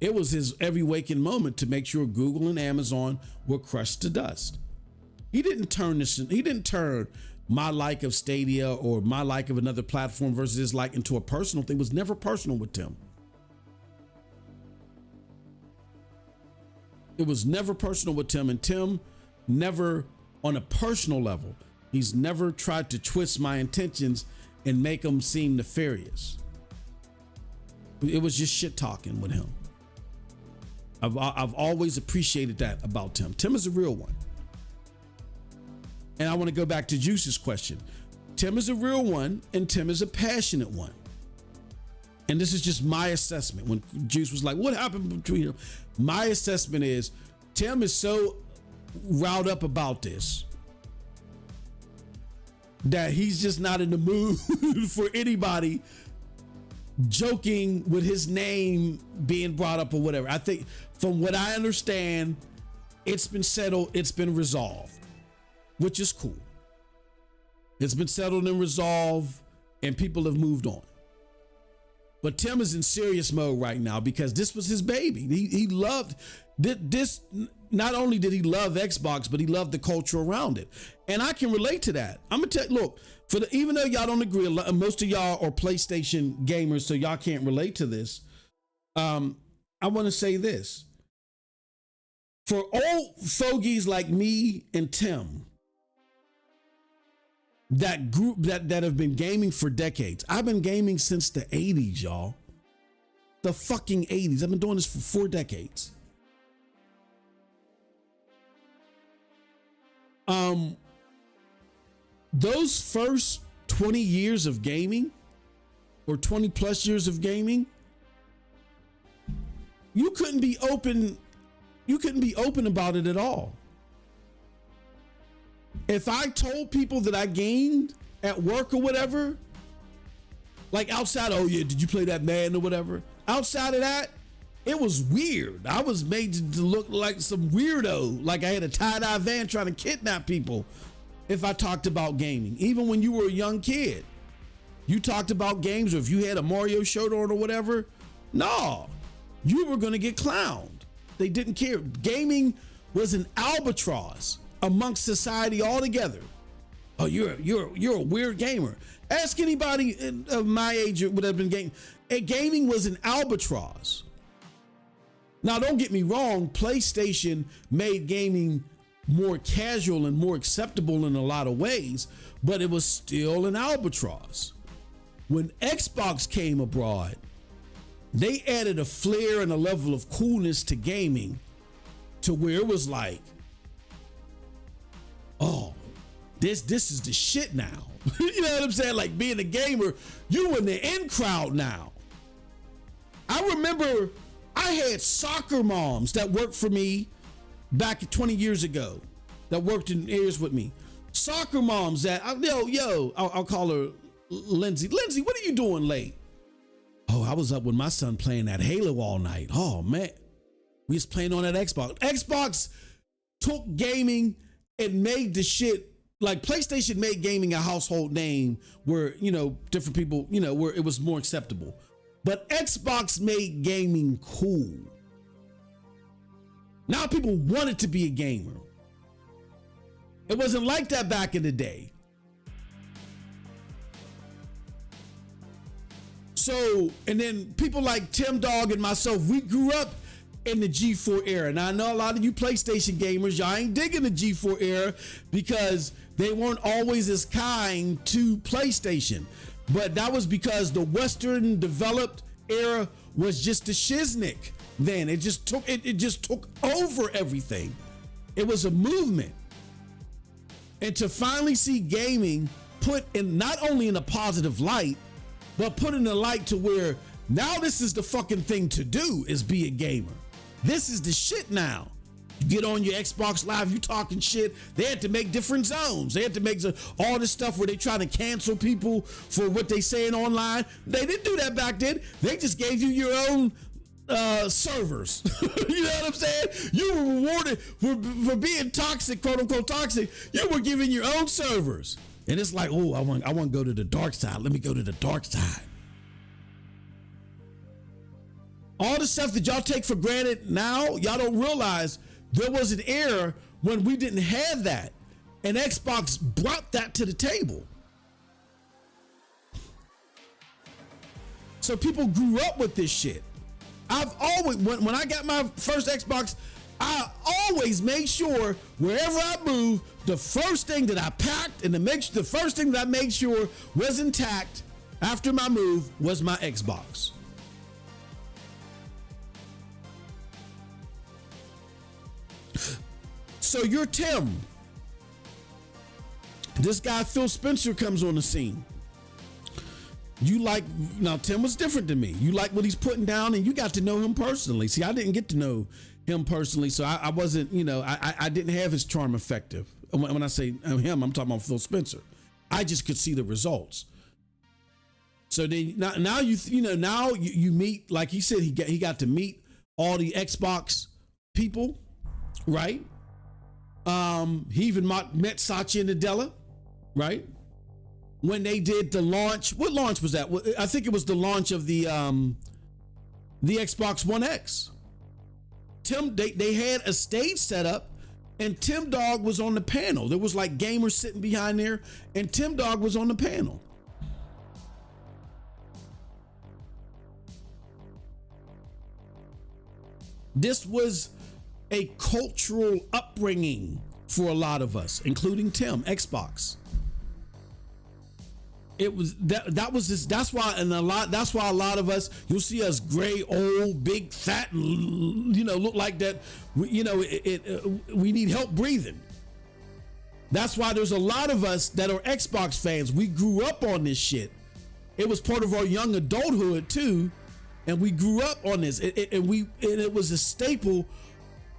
it was his every waking moment to make sure Google and Amazon were crushed to dust. He didn't turn my like of Stadia or my like of another platform versus his like into a personal thing. It was never personal with Tim. It was never personal with Tim, and Tim never, on a personal level, he's never tried to twist my intentions and make them seem nefarious. It was just shit talking with him. I've always appreciated that about Tim. Tim is a real one. And I want to go back to Juice's question. Tim is a real one, and Tim is a passionate one. And this is just my assessment. When Juice was like, what happened between them? My assessment is Tim is so riled up about this that he's just not in the mood for anybody joking with his name being brought up or whatever. I think from what I understand, it's been settled, it's been resolved, which is cool. It's been settled and resolved, and people have moved on. But Tim is in serious mode right now because this was his baby. He loved this. Not only did he love Xbox, but he loved the culture around it. And I can relate to that. I'm gonna tell you, look, even though y'all don't agree, most of y'all are PlayStation gamers, so y'all can't relate to this. I want to say this. For old fogies like me and Tim, that group that have been gaming for decades. I've been gaming since the 80s, y'all. The fucking 80s. I've been doing this for 4 decades. Those first 20 years of gaming, or 20 plus years of gaming, you couldn't be open about it at all. If I told people that I gamed at work or whatever, like outside, oh yeah, did you play that Madden or whatever? Outside of that, it was weird. I was made to look like some weirdo, like I had a tie-dye van trying to kidnap people if I talked about gaming. Even when you were a young kid, you talked about games, or if you had a Mario shirt on or whatever, no, you were gonna get clowned. They didn't care. Gaming was an albatross amongst society altogether. Oh, you're a weird gamer. Ask anybody of my age who would have been gaming. Gaming was an albatross. Now, don't get me wrong, PlayStation made gaming more casual and more acceptable in a lot of ways, but it was still an albatross. When Xbox came abroad, they added a flair and a level of coolness to gaming to where it was like, oh, this is the shit now. You know what I'm saying? Like, being a gamer, you in the in crowd now. I remember I had soccer moms that worked for me back 20 years ago. that worked in areas with me. Soccer moms that, I'll call her Lindsay. Lindsay, what are you doing late? Oh, I was up with my son playing that Halo all night. Oh, man. We was playing on that Xbox. Xbox took gaming and made the shit, like PlayStation made gaming a household name where, different people, where it was more acceptable. But Xbox made gaming cool. Now people wanted to be a gamer. It wasn't like that back in the day. So, and then people like Tim Dog and myself, we grew up in the G4 era. Now I know a lot of you PlayStation gamers, y'all ain't digging the G4 era because they weren't always as kind to PlayStation. But that was because the Western developed era was just a shiznick. Then it just took over everything. It was a movement. And to finally see gaming put in not only in a positive light, but put in a light to where now this is the fucking thing to do is be a gamer. This is the shit now. You get on your Xbox Live, you talking shit. They had to make different zones. They had to make all this stuff where they trying to cancel people for what they saying online. They didn't do that back then. They just gave you your own servers. You know what I'm saying? You were rewarded for being toxic, quote unquote toxic. You were given your own servers. And it's like, oh, I want to go to the dark side. Let me go to the dark side. All the stuff that y'all take for granted now, y'all don't realize there was an era when we didn't have that. And Xbox brought that to the table. So people grew up with this shit. I've always, when I got my first Xbox, I always made sure wherever I moved, the first thing that I packed and the first thing that I made sure was intact after my move was my Xbox. So you're Tim. This guy, Phil Spencer, comes on the scene. Now Tim was different than me. You like what he's putting down and you got to know him personally. See, I didn't get to know him personally, so I wasn't, I didn't have his charm effective. When I say him, I'm talking about Phil Spencer. I just could see the results. So then now you meet, like he said, he got to meet all the Xbox people, right? He even met Satya and Nadella, right? When they did the launch, what launch was that? I think it was the launch of the Xbox One X. They had a stage set up and Tim Dog was on the panel. There was like gamers sitting behind there and Tim Dog was on the panel. This was a cultural upbringing for a lot of us, including Tim, Xbox. It was that's why a lot of us, you'll see us gray, old, big, fat, look like that. We need help breathing. That's why there's a lot of us that are Xbox fans. We grew up on this shit. It was part of our young adulthood too. And we grew up on this. And it was a staple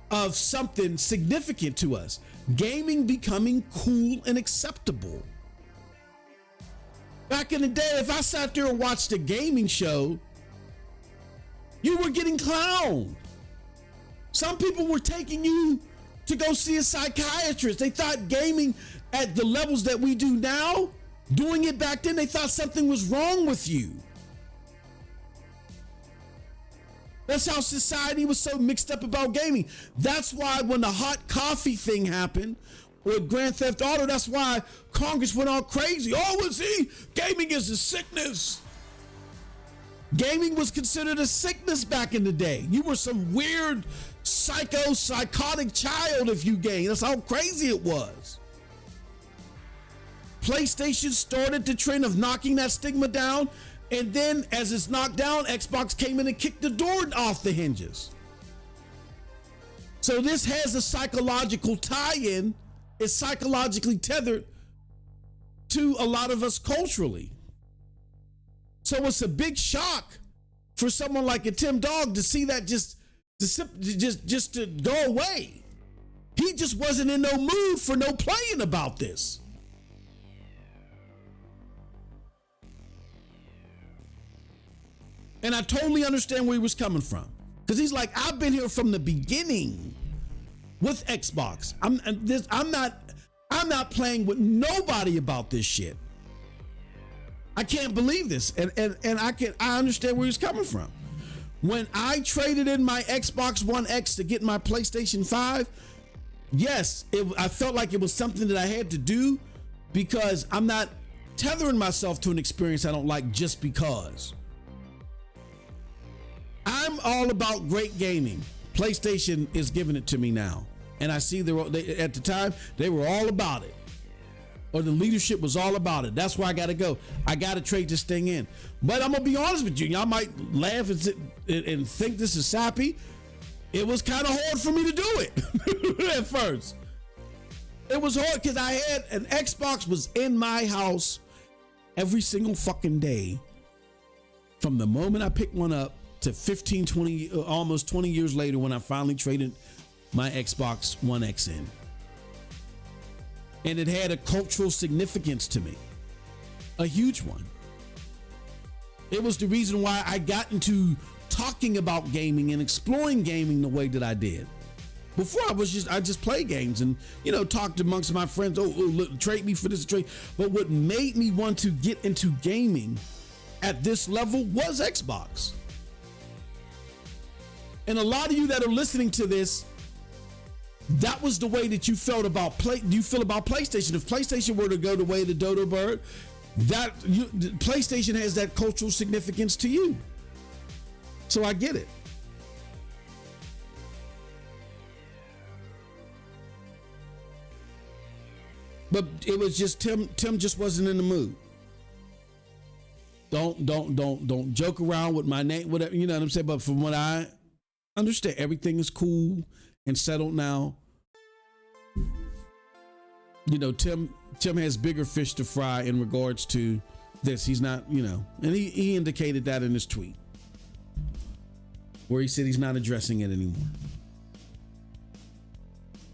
of something significant to us. Gaming becoming cool and acceptable. Back in the day, if I sat there and watched a gaming show, you were getting clowned. Some people were taking you to go see a psychiatrist. They thought gaming at the levels that we do now, doing it back then, they thought something was wrong with you. That's how society was so mixed up about gaming. That's why when the hot coffee thing happened, or Grand Theft Auto, that's why Congress went all crazy. Gaming is a sickness. Gaming was considered a sickness back in the day. You were some weird, psychotic child if you gamed. That's how crazy it was. PlayStation started the trend of knocking that stigma down, and then as it's knocked down, Xbox came in and kicked the door off the hinges. So this has a psychological tie-in. It's psychologically tethered to a lot of us culturally. So it's a big shock for someone like a Tim Dog to see that just to go away. He just wasn't in no mood for no playing about this. And I totally understand where he was coming from. Because he's like, I've been here from the beginning with Xbox. I'm not playing with nobody about this shit. I can't believe this. And I understand where he's coming from. When I traded in my Xbox One X to get my PlayStation 5, yes, I felt like it was something that I had to do because I'm not tethering myself to an experience I don't like just because. I'm all about great gaming. PlayStation is giving it to me now. And I see at the time, they were all about it. Or the leadership was all about it. That's why I got to go. I got to trade this thing in. But I'm going to be honest with you. Y'all might laugh and think this is sappy. It was kind of hard for me to do it at first. It was hard because I had an Xbox was in my house every single fucking day. From the moment I picked one up to 15, 20, almost 20 years later when I finally traded my Xbox One X in. And it had a cultural significance to me, a huge one. It was the reason why I got into talking about gaming and exploring gaming the way that I did. Before I just play games and, talked amongst my friends. Look, trade me for this trade. But what made me want to get into gaming at this level was Xbox. And a lot of you that are listening to this, that was the way that you felt about PlayStation. If PlayStation were to go the way of the dodo bird, PlayStation has that cultural significance to you. So I get it. But it was just Tim just wasn't in the mood. Don't joke around with my name, whatever, you know what I'm saying? But from what I understand, everything is cool and settled now. Tim has bigger fish to fry in regards to this. He's not, and he indicated that in his tweet where he said he's not addressing it anymore.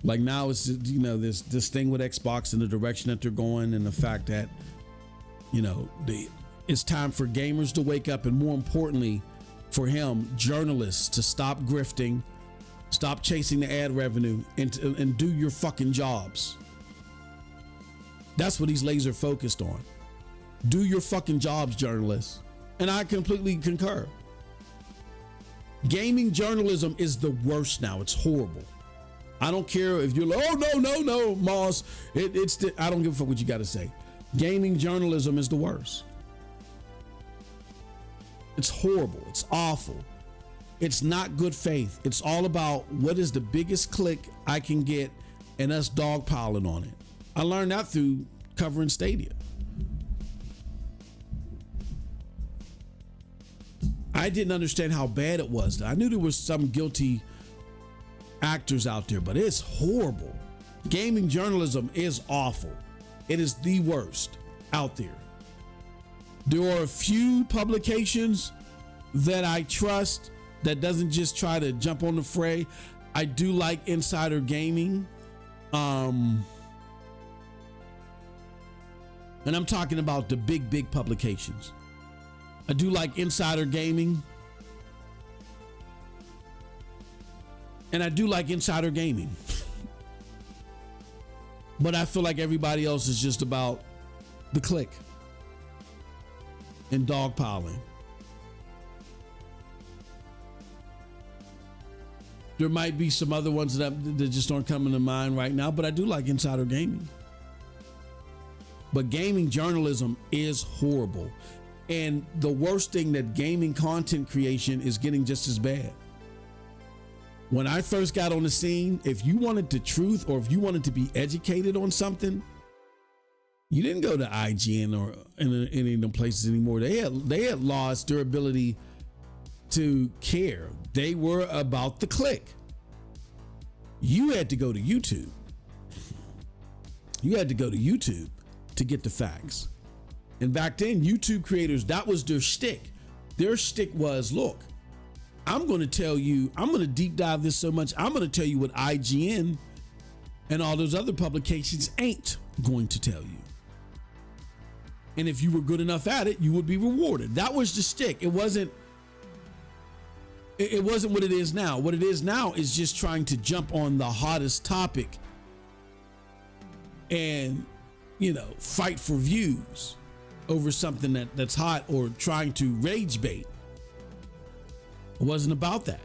Like now it's, this thing with Xbox and the direction that they're going and the fact that, it's time for gamers to wake up, and more importantly for him, journalists to stop grifting, stop chasing the ad revenue, and do your fucking jobs. That's what he's laser focused on. Do your fucking jobs, journalists. And I completely concur. Gaming journalism is the worst now. It's horrible. I don't care if you're like, oh, no, Moss. I don't give a fuck what you got to say. Gaming journalism is the worst. It's horrible. It's awful. It's not good faith. It's all about what is the biggest click I can get and us dogpiling on it. I learned that through covering Stadia. I didn't understand how bad it was. I knew there was some guilty actors out there, but it's horrible. Gaming journalism is awful. It is the worst out there. There are a few publications that I trust that doesn't just try to jump on the fray. I do like Insider Gaming. And I'm talking about the big publications. I do like Insider Gaming. And I do like Insider Gaming. But I feel like everybody else is just about the click and dogpiling. There might be some other ones that just aren't coming to mind right now, but I do like Insider Gaming. But gaming journalism is horrible. And the worst thing that gaming content creation is getting just as bad. When I first got on the scene, if you wanted the truth or if you wanted to be educated on something, you didn't go to IGN or any of them places anymore. They had lost their ability to care. They were about the click. You had to go to YouTube. You had to go to YouTube to get the facts. And back then, YouTube creators, that was their shtick. Their shtick was, look, I'm going to tell you, I'm going to deep dive this so much, I'm going to tell you what IGN And all those other publications ain't going to tell you. And if you were good enough at it, you would be rewarded. That was the stick. It wasn't what it is now. What it is now is just trying to jump on the hottest topic and, fight for views over something that's hot, or trying to rage bait. It wasn't about that.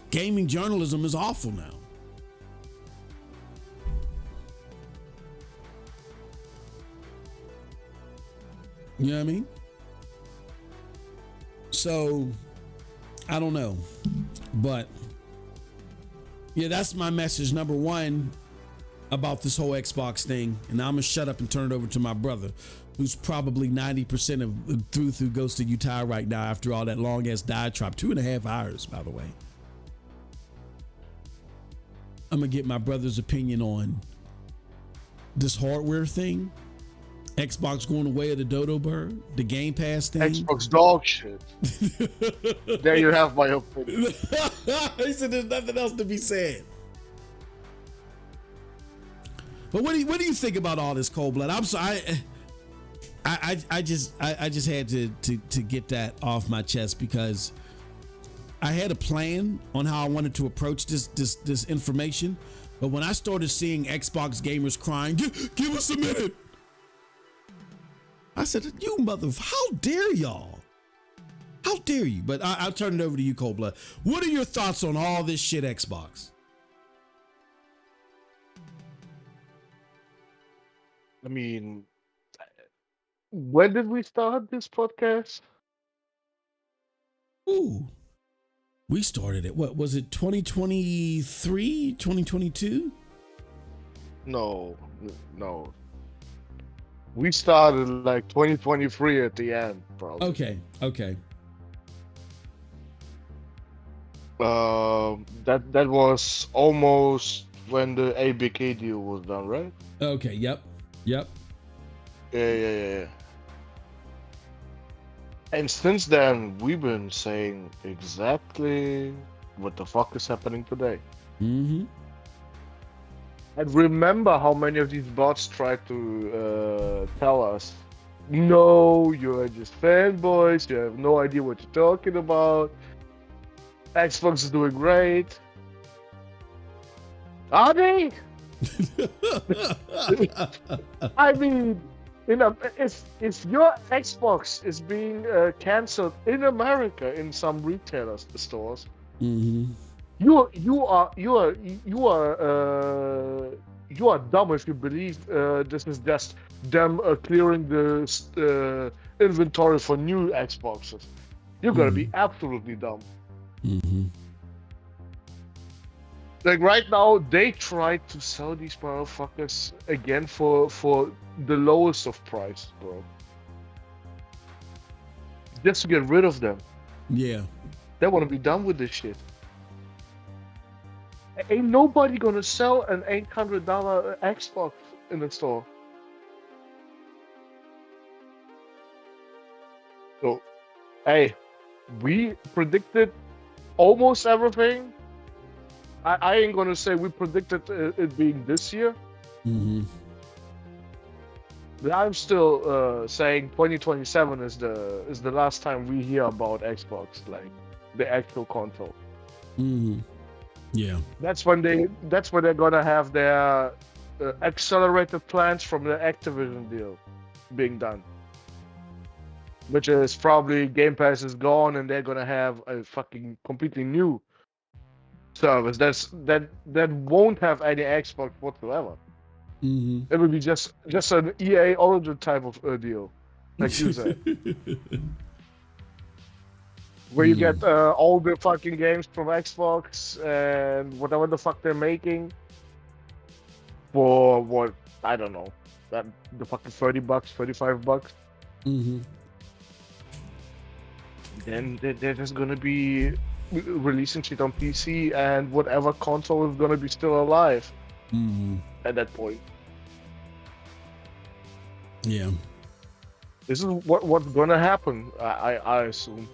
Gaming journalism is awful now. You know what I mean? So, I don't know. But, yeah, that's my message. Number one, about this whole Xbox thing. And now I'm going to shut up and turn it over to my brother, who's probably 90% of through Ghost of Yotei right now after all that long-ass diatribe. 2.5 hours, by the way. I'm going to get my brother's opinion on this hardware thing. Xbox going away of the dodo bird, the Game Pass thing. Xbox dog shit. There you have my opinion. He said there's nothing else to be said. But what do you think about all this, Cold Blood? I'm sorry. I just had to get that off my chest, because I had a plan on how I wanted to approach this information. But when I started seeing Xbox gamers crying, give us a minute, I said, you how dare y'all? How dare you? But I'll turn it over to you, Cold Blood. What are your thoughts on all this shit, Xbox? I mean, when did we start this podcast? Ooh. We started it. What was it? 2023, 2022? No. We started like 2023 at the end, probably. Okay. That was almost when the ABK deal was done, right? Okay. Yep. Yeah. And since then, we've been saying exactly what the fuck is happening today. Mm-hmm. And remember how many of these bots tried to tell us, no, you're just fanboys, you have no idea what you're talking about. Xbox is doing great. Are they? I mean, if your Xbox is being cancelled in America in some retailer stores, mm-hmm. you are dumb if you believe this is just them clearing the inventory for new Xboxes. You're gonna be absolutely dumb. Mm-hmm. Like right now, they try to sell these motherfuckers again for the lowest of price, bro. Just to get rid of them. Yeah. They want to be done with this shit. Ain't nobody gonna sell an $800 Xbox in the store. So, hey, we predicted almost everything. I ain't gonna say we predicted it being this year. Mm-hmm. But I'm still saying 2027 is the last time we hear about Xbox, like the actual console. Mm-hmm. Yeah. That's when they're gonna have their accelerated plans from the Activision deal being done, which is probably Game Pass is gone and they're gonna have a fucking completely new service that won't have any Xbox whatsoever. Mm-hmm. It would be just an EA Origin type of deal, like you said, where you get all the fucking games from Xbox and whatever the fuck they're making for what, I don't know, that the fucking $30, $35. Mm-hmm. Then they're just gonna be releasing shit on PC and whatever console is gonna be still alive at that point. Yeah. This is what's gonna happen, I assume.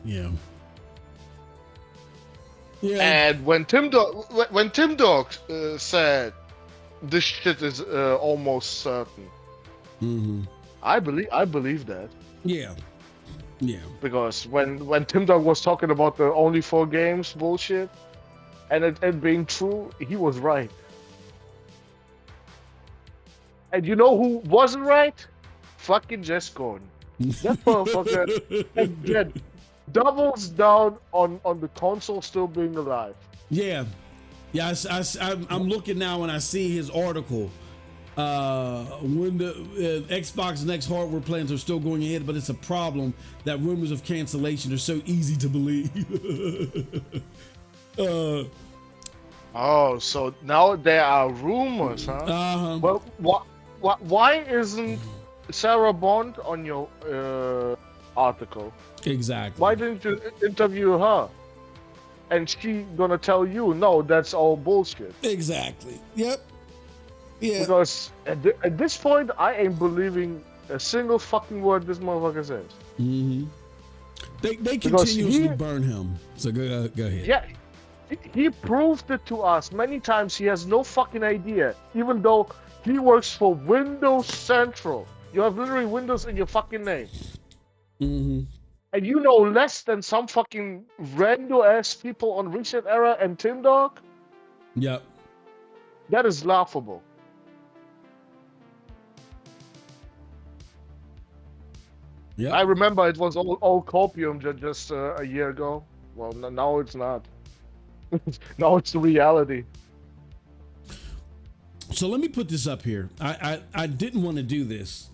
Yeah. Yeah. And when Tim Dog said this shit is almost certain, Mm-hmm. I believe that. Yeah. Yeah. Because when Tim Dog was talking about the only 4 games bullshit and it being true, he was right. And you know who wasn't right? Fucking Jess Gordon. That motherfucker again doubles down on the console still being alive. Yeah. Yeah. I'm looking now and I see his article. When the Xbox Next hardware plans are still going ahead, but it's a problem that rumors of cancellation are so easy to believe. Oh, so now there are rumors, huh? Uh-huh. Well, why isn't Sarah Bond on your article? Exactly. Why didn't you interview her? And she gonna tell you, no, that's all bullshit. Exactly. Yep. Yeah. Because at this point, I ain't believing a single fucking word this motherfucker says. Mm-hmm. They Because continuously burn him. So go ahead. Yeah, he proved it to us many times. He has no fucking idea, even though he works for Windows Central. You have literally Windows in your fucking name. Mm-hmm. And you know less than some fucking rando ass people on Reset Era and Tim Dog? Yep. That is laughable. Yeah. I remember it was all copium just a year ago. Well, now it's not. Now it's the reality. So let me put this up here. I didn't want to do this,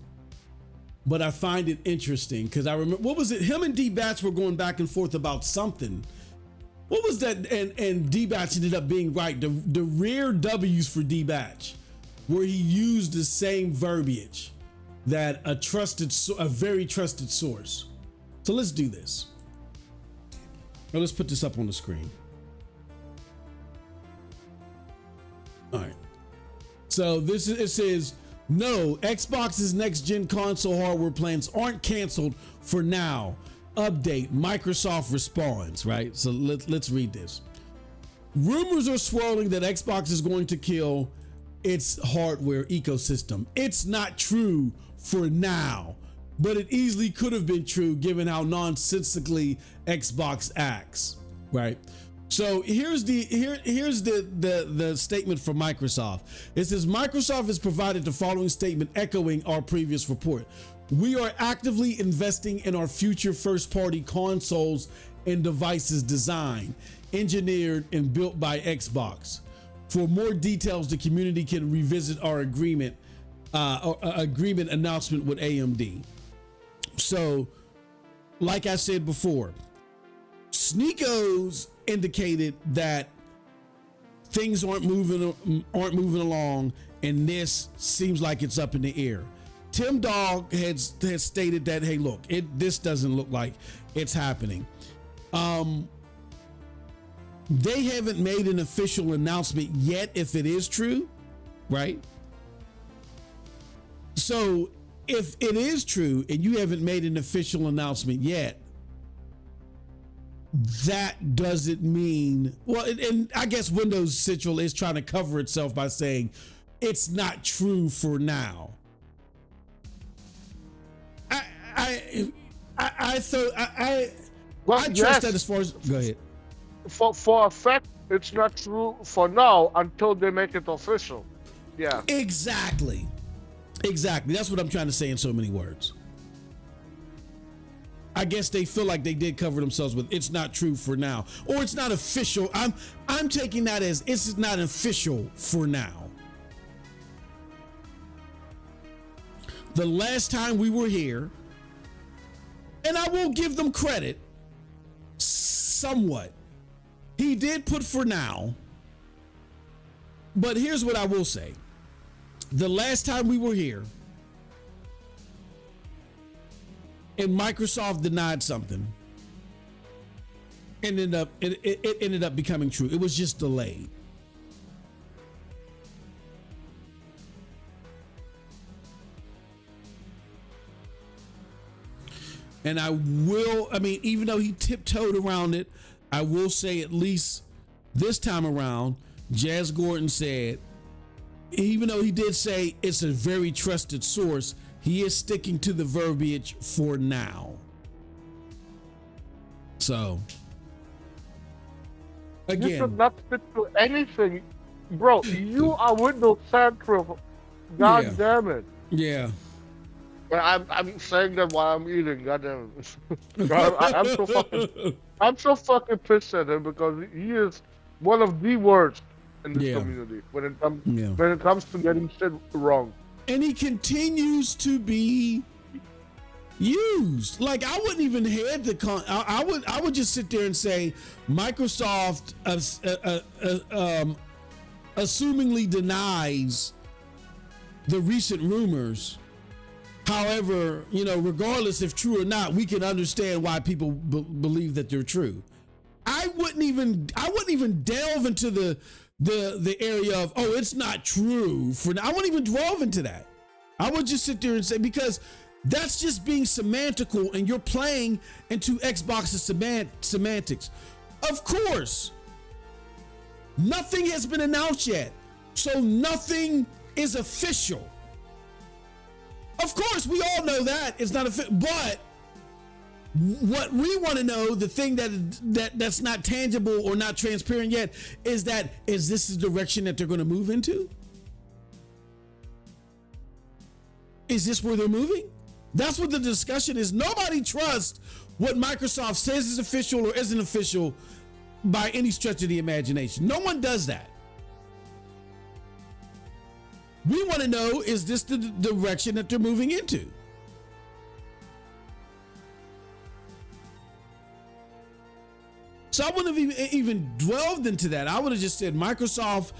but I find it interesting because I remember, what was it? Him and D-Batch were going back and forth about something. What was that? And D-Batch ended up being right. The rare W's for D-Batch, where he used the same verbiage that a very trusted source. So let's do this. Now let's put this up on the screen. All right. So it says, no, Xbox's next gen console hardware plans aren't canceled for now. Update, Microsoft responds, right? So let's read this. Rumors are swirling that Xbox is going to kill its hardware ecosystem. It's not true for now, but it easily could have been true given how nonsensically Xbox acts, right? So here's the statement from Microsoft. It says Microsoft has provided the following statement echoing our previous report. We are actively investing in our future first-party consoles and devices designed, engineered, and built by Xbox. For more details, the community can revisit our agreement announcement with AMD. So, like I said before, Sneakos indicated that things aren't moving along, and this seems like it's up in the air. Tim Dog has stated that, hey, look, this doesn't look like it's happening. They haven't made an official announcement yet if it is true, right? So if it is true and you haven't made an official announcement yet, that doesn't mean, well, and I guess Windows Central is trying to cover itself by saying it's not true for now. I trust that as far as, go ahead. For a fact, it's not true for now until they make it official. Yeah. Exactly. That's what I'm trying to say in so many words. I guess they feel like they did cover themselves with it's not true for now, or it's not official. I'm taking that as it's not official for now. The last time we were here, and I will give them credit somewhat, he did put for now, but here's what I will say. The last time we were here and Microsoft denied something, it ended up becoming true. It was just delayed. And even though he tiptoed around it, I will say at least this time around, Jazz Gordon said, even though he did say it's a very trusted source, he is sticking to the verbiage for now. So, again, you should not stick to anything, bro. You are Windows Central. God Yeah. damn it. yeah. Well, I'm saying that while I'm eating. God damn it. Bro, I'm so fucking pissed at him because he is one of the worst in this Yeah. community when Yeah. it comes to getting shit wrong. And he continues to be used. Like, I wouldn't even head the I would just sit there and say Microsoft assumingly denies the recent rumors. However, regardless if true or not, we can understand why people believe that they're true. I wouldn't even delve into the area of, oh, it's not true. I wouldn't even delve into that. I would just sit there and say, because that's just being semantical, and you're playing into Xbox's semantics. Of course, nothing has been announced yet, so nothing is official. Of course, we all know that it's not official, but what we want to know, the thing that's not tangible or not transparent yet, is this the direction that they're going to move into? Is this where they're moving? That's what the discussion is. Nobody trusts what Microsoft says is official or isn't official by any stretch of the imagination. No one does that. We want to know, is this the direction that they're moving into? So I wouldn't have even dwelled into that. I would have just said Microsoft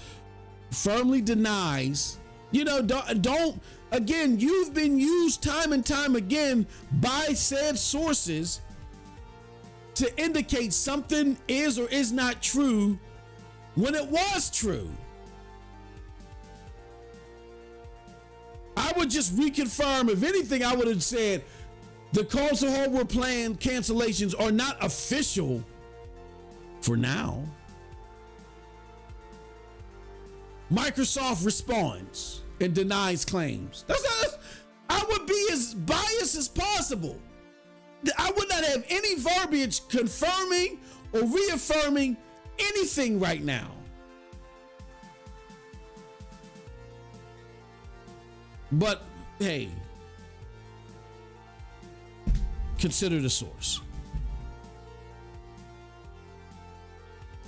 firmly denies. Don't again, you've been used time and time again by said sources to indicate something is or is not true when it was true. I would just reconfirm. If anything, I would have said the console hardware plan cancellations are not official for now. Microsoft responds and denies claims. I would be as biased as possible. I would not have any verbiage confirming or reaffirming anything right now. But hey, consider the source.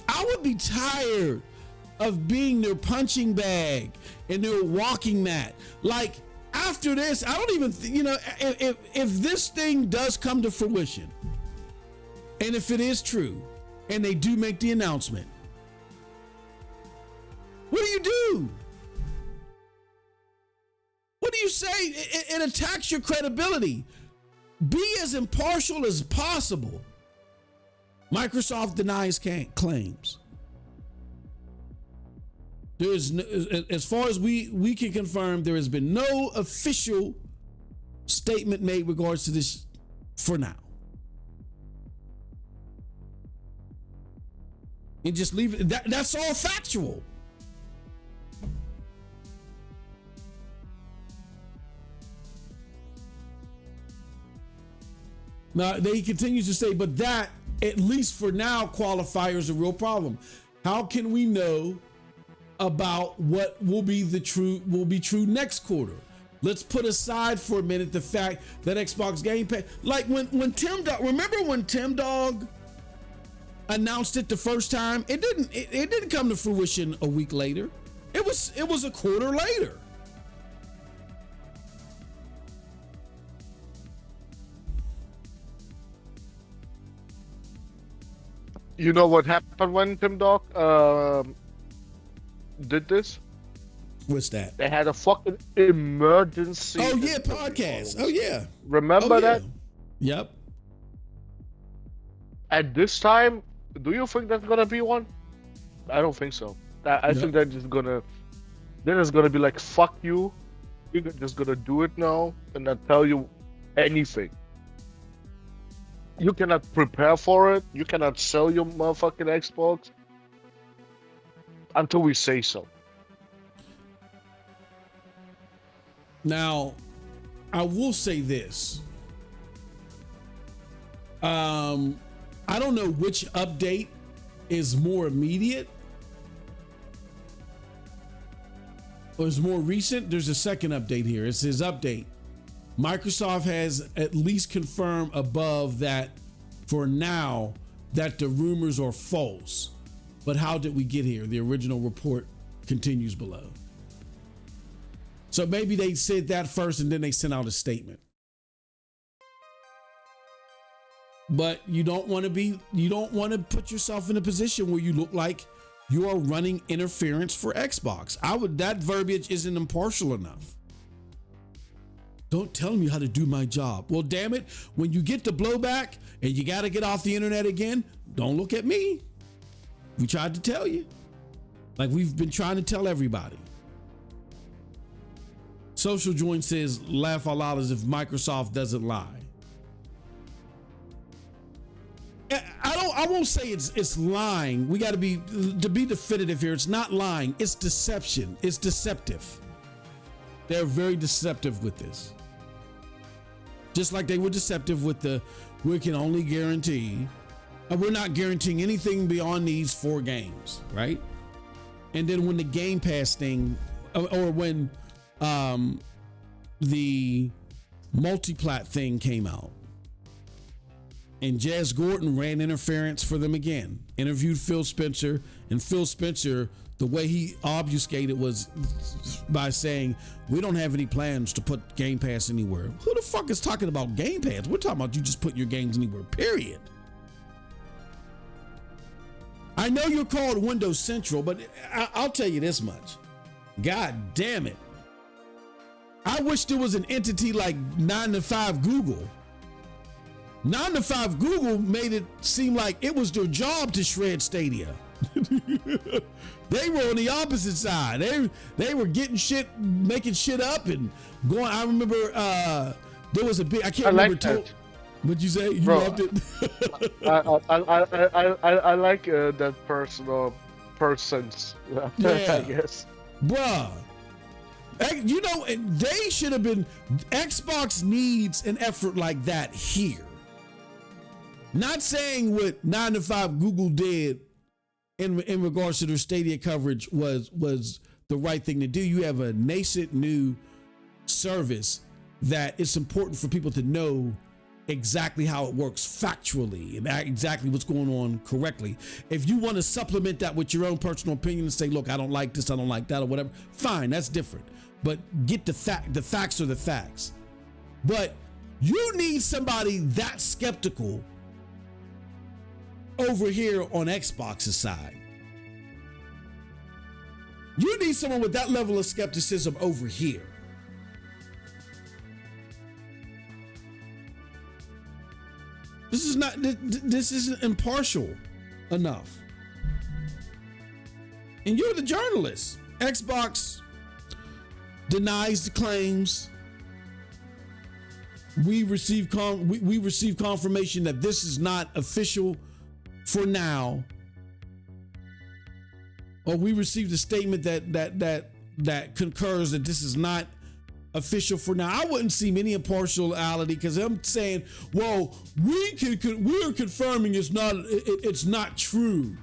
I would be tired of being their punching bag and their walking mat. Like, after this, I don't even, if this thing does come to fruition, and if it is true, and they do make the announcement, what do you do? What do you say? It attacks your credibility. Be as impartial as possible. Microsoft denies claims. There is no, as far as we can confirm, there has been no official statement made regards to this for now. And just leave it. That's all factual. Now, he continues to say, but that, at least for now, qualifier is a real problem. How can we know about what will be true next quarter? Let's put aside for a minute the fact that Xbox Game Pass, like when Tim Dog, remember when Tim Dog announced it the first time? It didn't come to fruition a week later. It was a quarter later. You know what happened when Tim Dog did this? What's that? They had a fucking emergency. Oh yeah, podcast. Oh yeah. Remember that? Yep. At this time, do you think that's gonna be one? I don't think so. I think they're just gonna be like, fuck you. We're just gonna do it now and not tell you anything. You cannot prepare for it. You cannot sell your motherfucking Xbox. until we say so. Now, I will say this. I don't know which update is more immediate or is more recent. There's a second update here. It says update. Microsoft has at least confirmed above that for now that the rumors are false. But how did we get here? The original report continues below. So maybe they said that first and then they sent out a statement. But you don't want to put yourself in a position where you look like you are running interference for Xbox. That verbiage isn't impartial enough. Don't tell me how to do my job. Well, damn it, when you get the blowback and you got to get off the internet again, don't look at me. We tried to tell you. Like we've been trying to tell everybody. Social Joint says, laugh out loud as if Microsoft doesn't lie. I won't say it's lying. We got to be definitive here. It's not lying. It's deception. It's deceptive. They're very deceptive with this. Just like they were deceptive with we can only guarantee, we're not guaranteeing anything beyond these 4 games, right? And then when the Game Pass thing, or when the multi-plat thing came out, and Jez Gordon ran interference for them again, interviewed Phil Spencer, and Phil Spencer, the way he obfuscated was by saying, we don't have any plans to put Game Pass anywhere. Who the fuck is talking about Game Pass? We're talking about you just put your games anywhere, period. I know you're called Windows Central, but I'll tell you this much. God damn it. I wish there was an entity like 9 to 5 Google. 9 to 5 Google made it seem like it was their job to shred Stadia. They were on the opposite side. They were getting shit, making shit up and going. I remember there was a big, I can't remember. Like what'd you say? You Bro, loved it? I like that person's Yeah. I guess. Bruh. You know, they should have been, Xbox needs an effort like that here. Not saying what 9 to 5 Google did in regards to their Stadia coverage was the right thing to do. You have a nascent new service that it's important for people to know exactly how it works factually and exactly what's going on correctly. If you want to supplement that with your own personal opinion and say, look, I don't like this, I don't like that, or whatever, fine, that's different. But get the facts are the facts. But you need somebody that skeptical over here on Xbox's side. You need someone with that level of skepticism over here. This isn't impartial enough. And you're the journalist. Xbox denies the claims. We received confirmation that this is not official for now. Or we received a statement that concurs that this is not official for now. I wouldn't see any impartiality because I'm saying, well, we're confirming it's not true.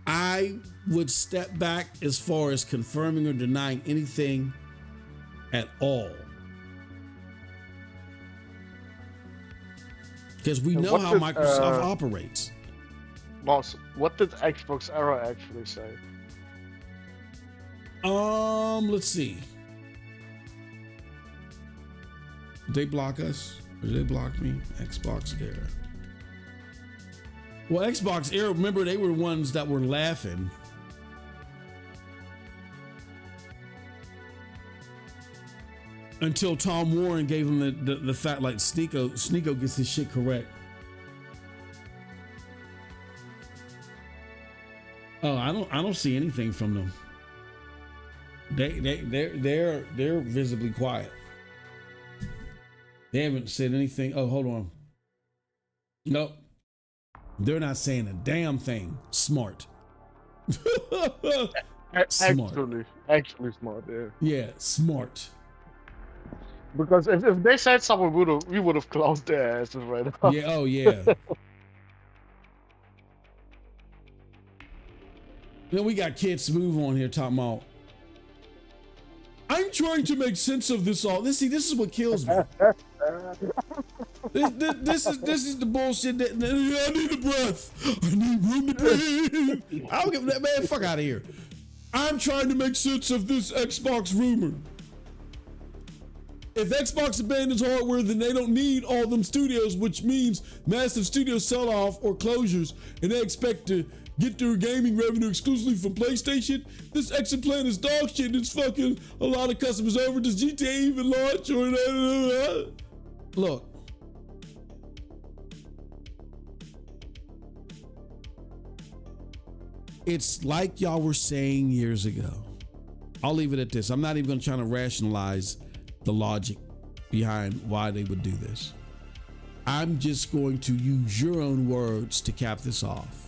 I would step back as far as confirming or denying anything at all. Because we know how Microsoft operates. Boss, what did Xbox Era actually say? Let's see. Did they block us? Or did they block me? Xbox Era. Well, Xbox Era, remember they were the ones that were laughing. Until Tom Warren gave him the fact like Sneeko gets his shit correct. Oh, I don't see anything from them. They're visibly quiet. They haven't said anything. Oh, hold on. Nope. They're not saying a damn thing. Smart. Smart. Actually smart, yeah. Yeah, smart. Because if they said something, we would have closed their asses right now. Yeah, oh yeah. Then we got Kid Smooth on here talking about, I'm trying to make sense of this all. This is what kills me. This is the bullshit that I need a breath. I need room to breathe. I don't give that man. Fuck out of here. I'm trying to make sense of this Xbox rumor. If Xbox abandons hardware, then they don't need all them studios, which means massive studio sell-off or closures, and they expect to get their gaming revenue exclusively from PlayStation. This exit plan is dog shit. It's fucking a lot of customers over. Does GTA even launch or look? It's like y'all were saying years ago. I'll leave it at this. I'm not even going to try to rationalize the logic behind why they would do this. I'm just going to use your own words to cap this off.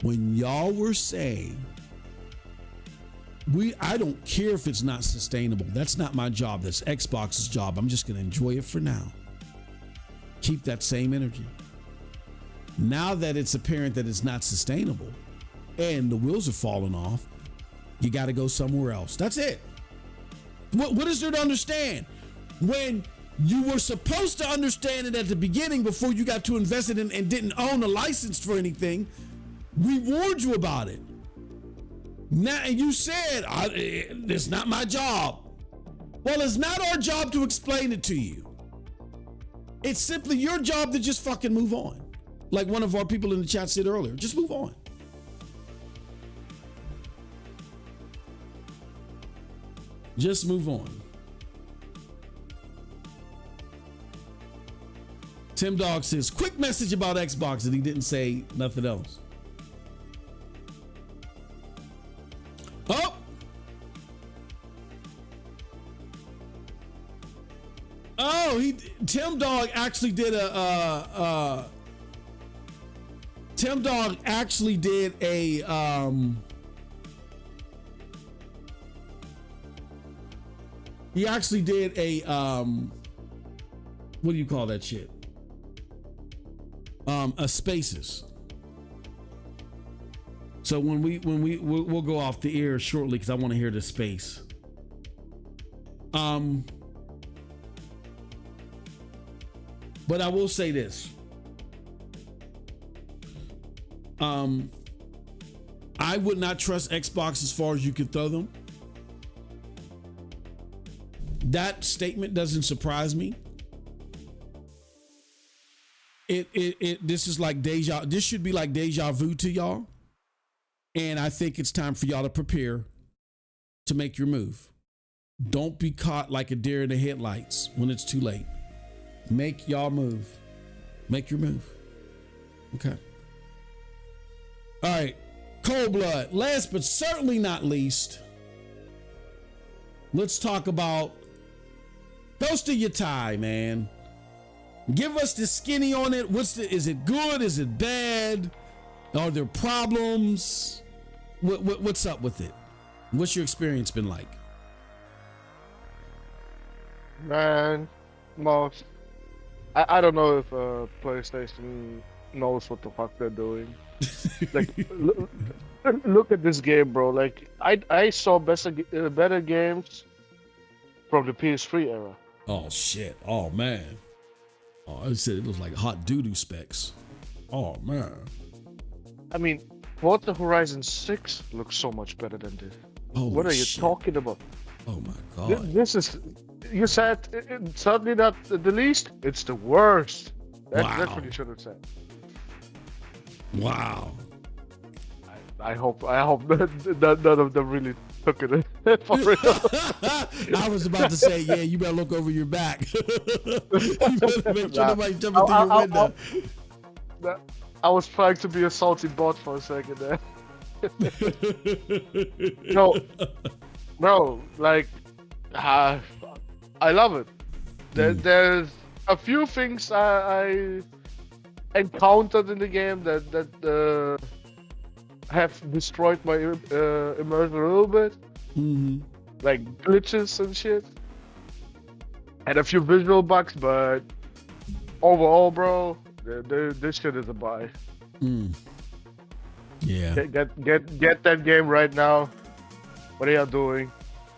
When y'all were saying, I don't care if it's not sustainable. That's not my job. That's Xbox's job. I'm just going to enjoy it for now. Keep that same energy. Now that it's apparent that it's not sustainable and the wheels are falling off, you got to go somewhere else. That's it. What is there to understand? When you were supposed to understand it at the beginning before you got too invested in and didn't own a license for anything, we warned you about it. Now you said, it's not my job. Well, it's not our job to explain it to you. It's simply your job to just fucking move on. Like one of our people in the chat said earlier, just move on. Just move on. Tim Dog says, quick message about Xbox, and he didn't say nothing else. Oh! Oh, Tim Dog actually did Tim Dog actually did a he actually did a what do you call that shit? A Spaces. So we'll go off the air shortly because I want to hear the space. But I will say this. I would not trust Xbox as far as you could throw them. That statement doesn't surprise me. This is like this should be like deja vu to y'all. And I think it's time for y'all to prepare to make your move. Don't be caught like a deer in the headlights when it's too late. Make y'all move. Make your move. Okay. All right. Cold blood. Last but certainly not least, let's talk about Ghost of Yotei, man. Give us the skinny on it. Is it good? Is it bad? Are there problems? What's up with it? What's your experience been like? Man, most I don't know if PlayStation knows what the fuck they're doing. Like, look at this game, bro. Like, I saw better games from the PS3 era. Oh shit! Oh man! Oh, I said it was like hot doo-doo specs. Oh man! I mean, Forza Horizon 6 looks so much better than this. Holy what are you shit. talking about? Oh my god! This is. You said certainly not the least. It's the worst. That's what you should have said. Wow. I hope that none of them really took it for real. I was about to say, yeah, you better look over your back. You better make sure nobody's jumping through your window. I was trying to be a salty bot for a second there. No, like, I love it. There's a few things I encountered in the game that have destroyed my immersion a little bit, like glitches and shit, and a few visual bugs. But overall, bro, this shit is a buy. Yeah. Get that game right now. What are y'all doing?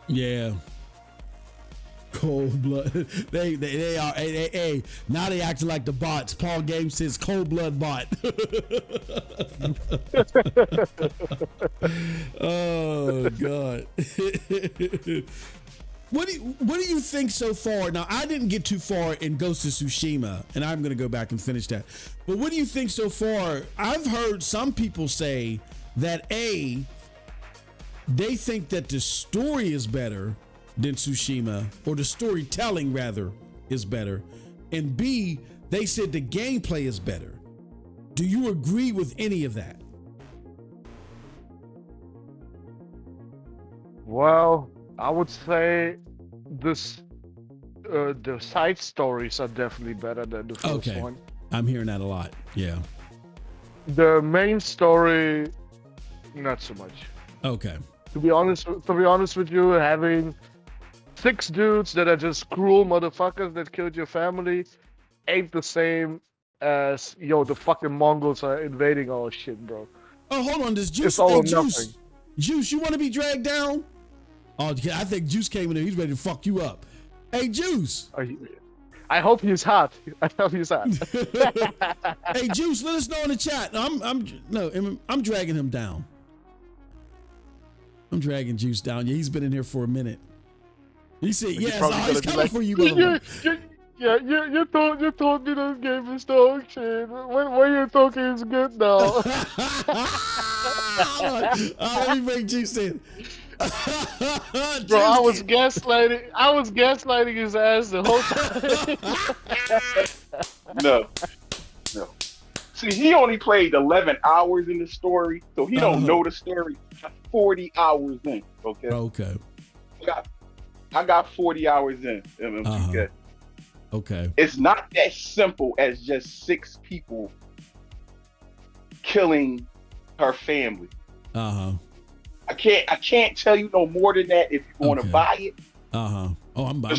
Yeah. Cold blood. They are. Hey, now they acting like the bots. Paul Game says cold blood bot. Oh God. What do you think so far? Now I didn't get too far in Ghost of Tsushima, and I'm gonna go back and finish that. But what do you think so far? I've heard some people say that they think that the story is better than Tsushima, or the storytelling rather is better, and B, they said the gameplay is better. Do you agree with any of that? Well, I would say the side stories are definitely better than the first one. I'm hearing that a lot. Yeah. The main story, not so much. Okay. To be honest with you, having 6 dudes that are just cruel motherfuckers that killed your family ain't the same as the fucking Mongols are invading our shit, bro. Oh, hold on, this Juice. It's all or Juice. nothing. Juice, you want to be dragged down? Oh, I think Juice came in there. He's ready to fuck you up. Hey, Juice. I hope he's hot. I hope he's hot. Hey, Juice, let us know in the chat. I'm dragging him down. I'm dragging Juice down. Yeah, he's been in here for a minute. He said, "Yes, he's coming for you, brother." You told me this game is dog shit. When you talking is good now. Let me bring Juice in. Bro, I was gaslighting his ass the whole time. No. See, he only played 11 hours in the story, so he don't know the story. 40 hours in, okay? Okay. I got 40 hours in MMGK. Okay. It's not that simple as just 6 people killing her family. I can't tell you no more than that if you want to buy it. Oh, I'm the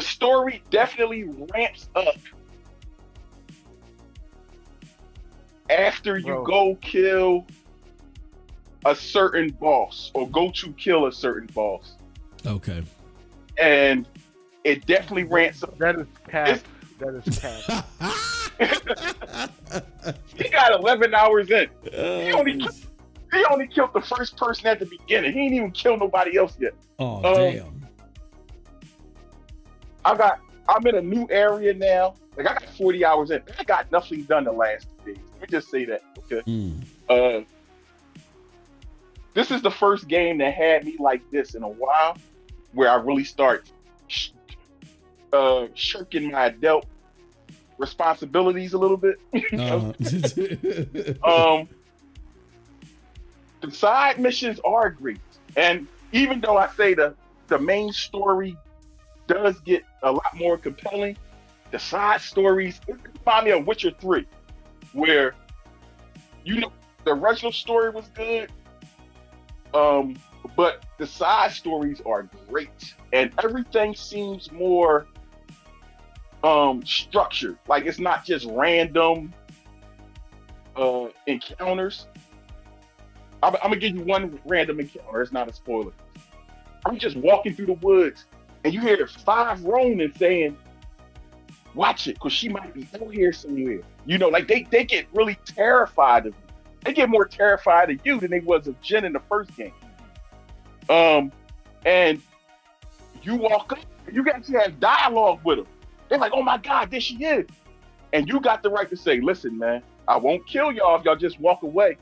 story definitely ramps up after you go kill a certain boss or go to kill a certain boss. Okay. And it definitely ramps up. That is cap. He got 11 hours in. He only killed the first person at the beginning. He ain't even killed nobody else yet. Oh, damn. I'm in a new area now. Like, I got 40 hours in. I got nothing done the last 2 days. Let me just say that, okay? This is the first game that had me like this in a while, where I really start shirking my adult responsibilities a little bit. The side missions are great, and even though I say the main story does get a lot more compelling, the side stories remind me of Witcher 3, where the original story was good, but the side stories are great, and everything seems more structured. Like, it's not just random encounters. I'm gonna give you one random encounter. It's not a spoiler. I'm just walking through the woods, and you hear 5 Ronin saying, "Watch it, cause she might be out here somewhere." Like they get really terrified of you. They get more terrified of you than they was of Jin in the first game. And you walk up, and you actually have dialogue with them. They're like, "Oh my God, there she is," and you got the right to say, "Listen, man, I won't kill y'all if y'all just walk away."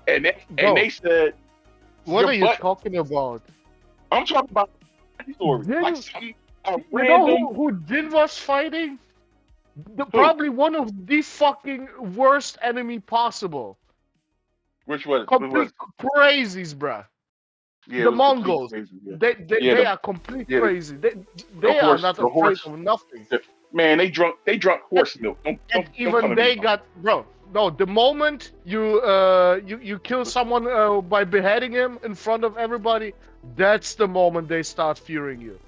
And they said, "What are you talking about?" I'm talking about story. Like who Jin was fighting? Probably one of the fucking worst enemy possible. Which was? Complete crazies, bruh. Yeah, it The was complete Mongols, crazy. Yeah, they the, are complete yeah, crazy. They are horse, not the afraid horse. of nothing. Man, they drunk And, horse milk. and Don't even color me they wrong. got, bro. No, the moment you kill someone by beheading him in front of everybody, that's the moment they start fearing you.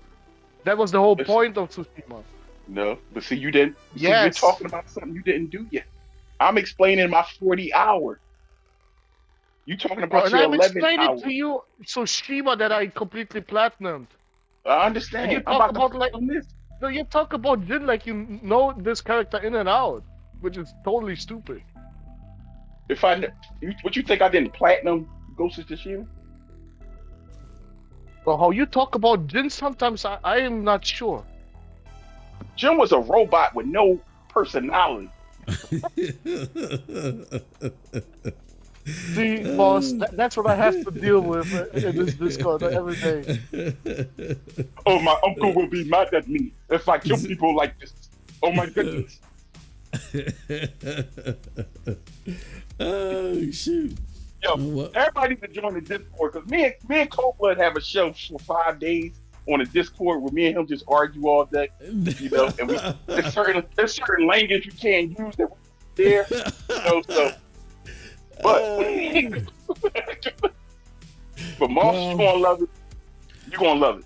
That was the whole Listen, point of Tsushima. no, but see, you didn't. See, you're Yes, talking about something you didn't do yet. I'm explaining my 40 hour. You talking bro. about And your I'm 11 explaining hour. to you Tsushima that I completely platinumed. I And you understand. I'm talk about to about put like on this. no, you talk about Jin like you know this character in and out, which is totally stupid. If I, kn- what you think I didn't platinum Ghost of Tsushima? But how you talk about Jin sometimes I am not sure. Jim was a robot with no personality. See, boss, that's what I have to deal with in this Discord every day. Oh, my uncle will be mad at me if I kill people like this. Oh my goodness. Oh shoot! Yo, What? everybody needs to join the Discord because me and Cold Blood have a show for 5 days on the Discord where me and him just argue all day. You know, and there's certain language you can't use that there. You know, so but but Moss, you gonna love it. You gonna love it.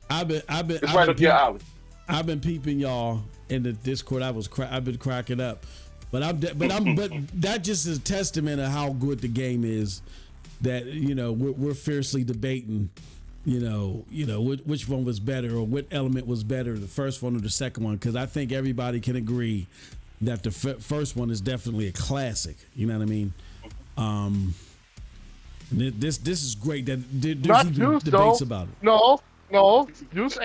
It's right up your alley. I've been peeping y'all in the Discord. I've been cracking up, but that just is a testament of how good the game is. That we're fiercely debating. Which one was better or what element was better, the first one or the second one? Because I think everybody can agree that the first one is definitely a classic. You know what I mean? This is great that there's Not even Juice, debates though. about it. No. Juice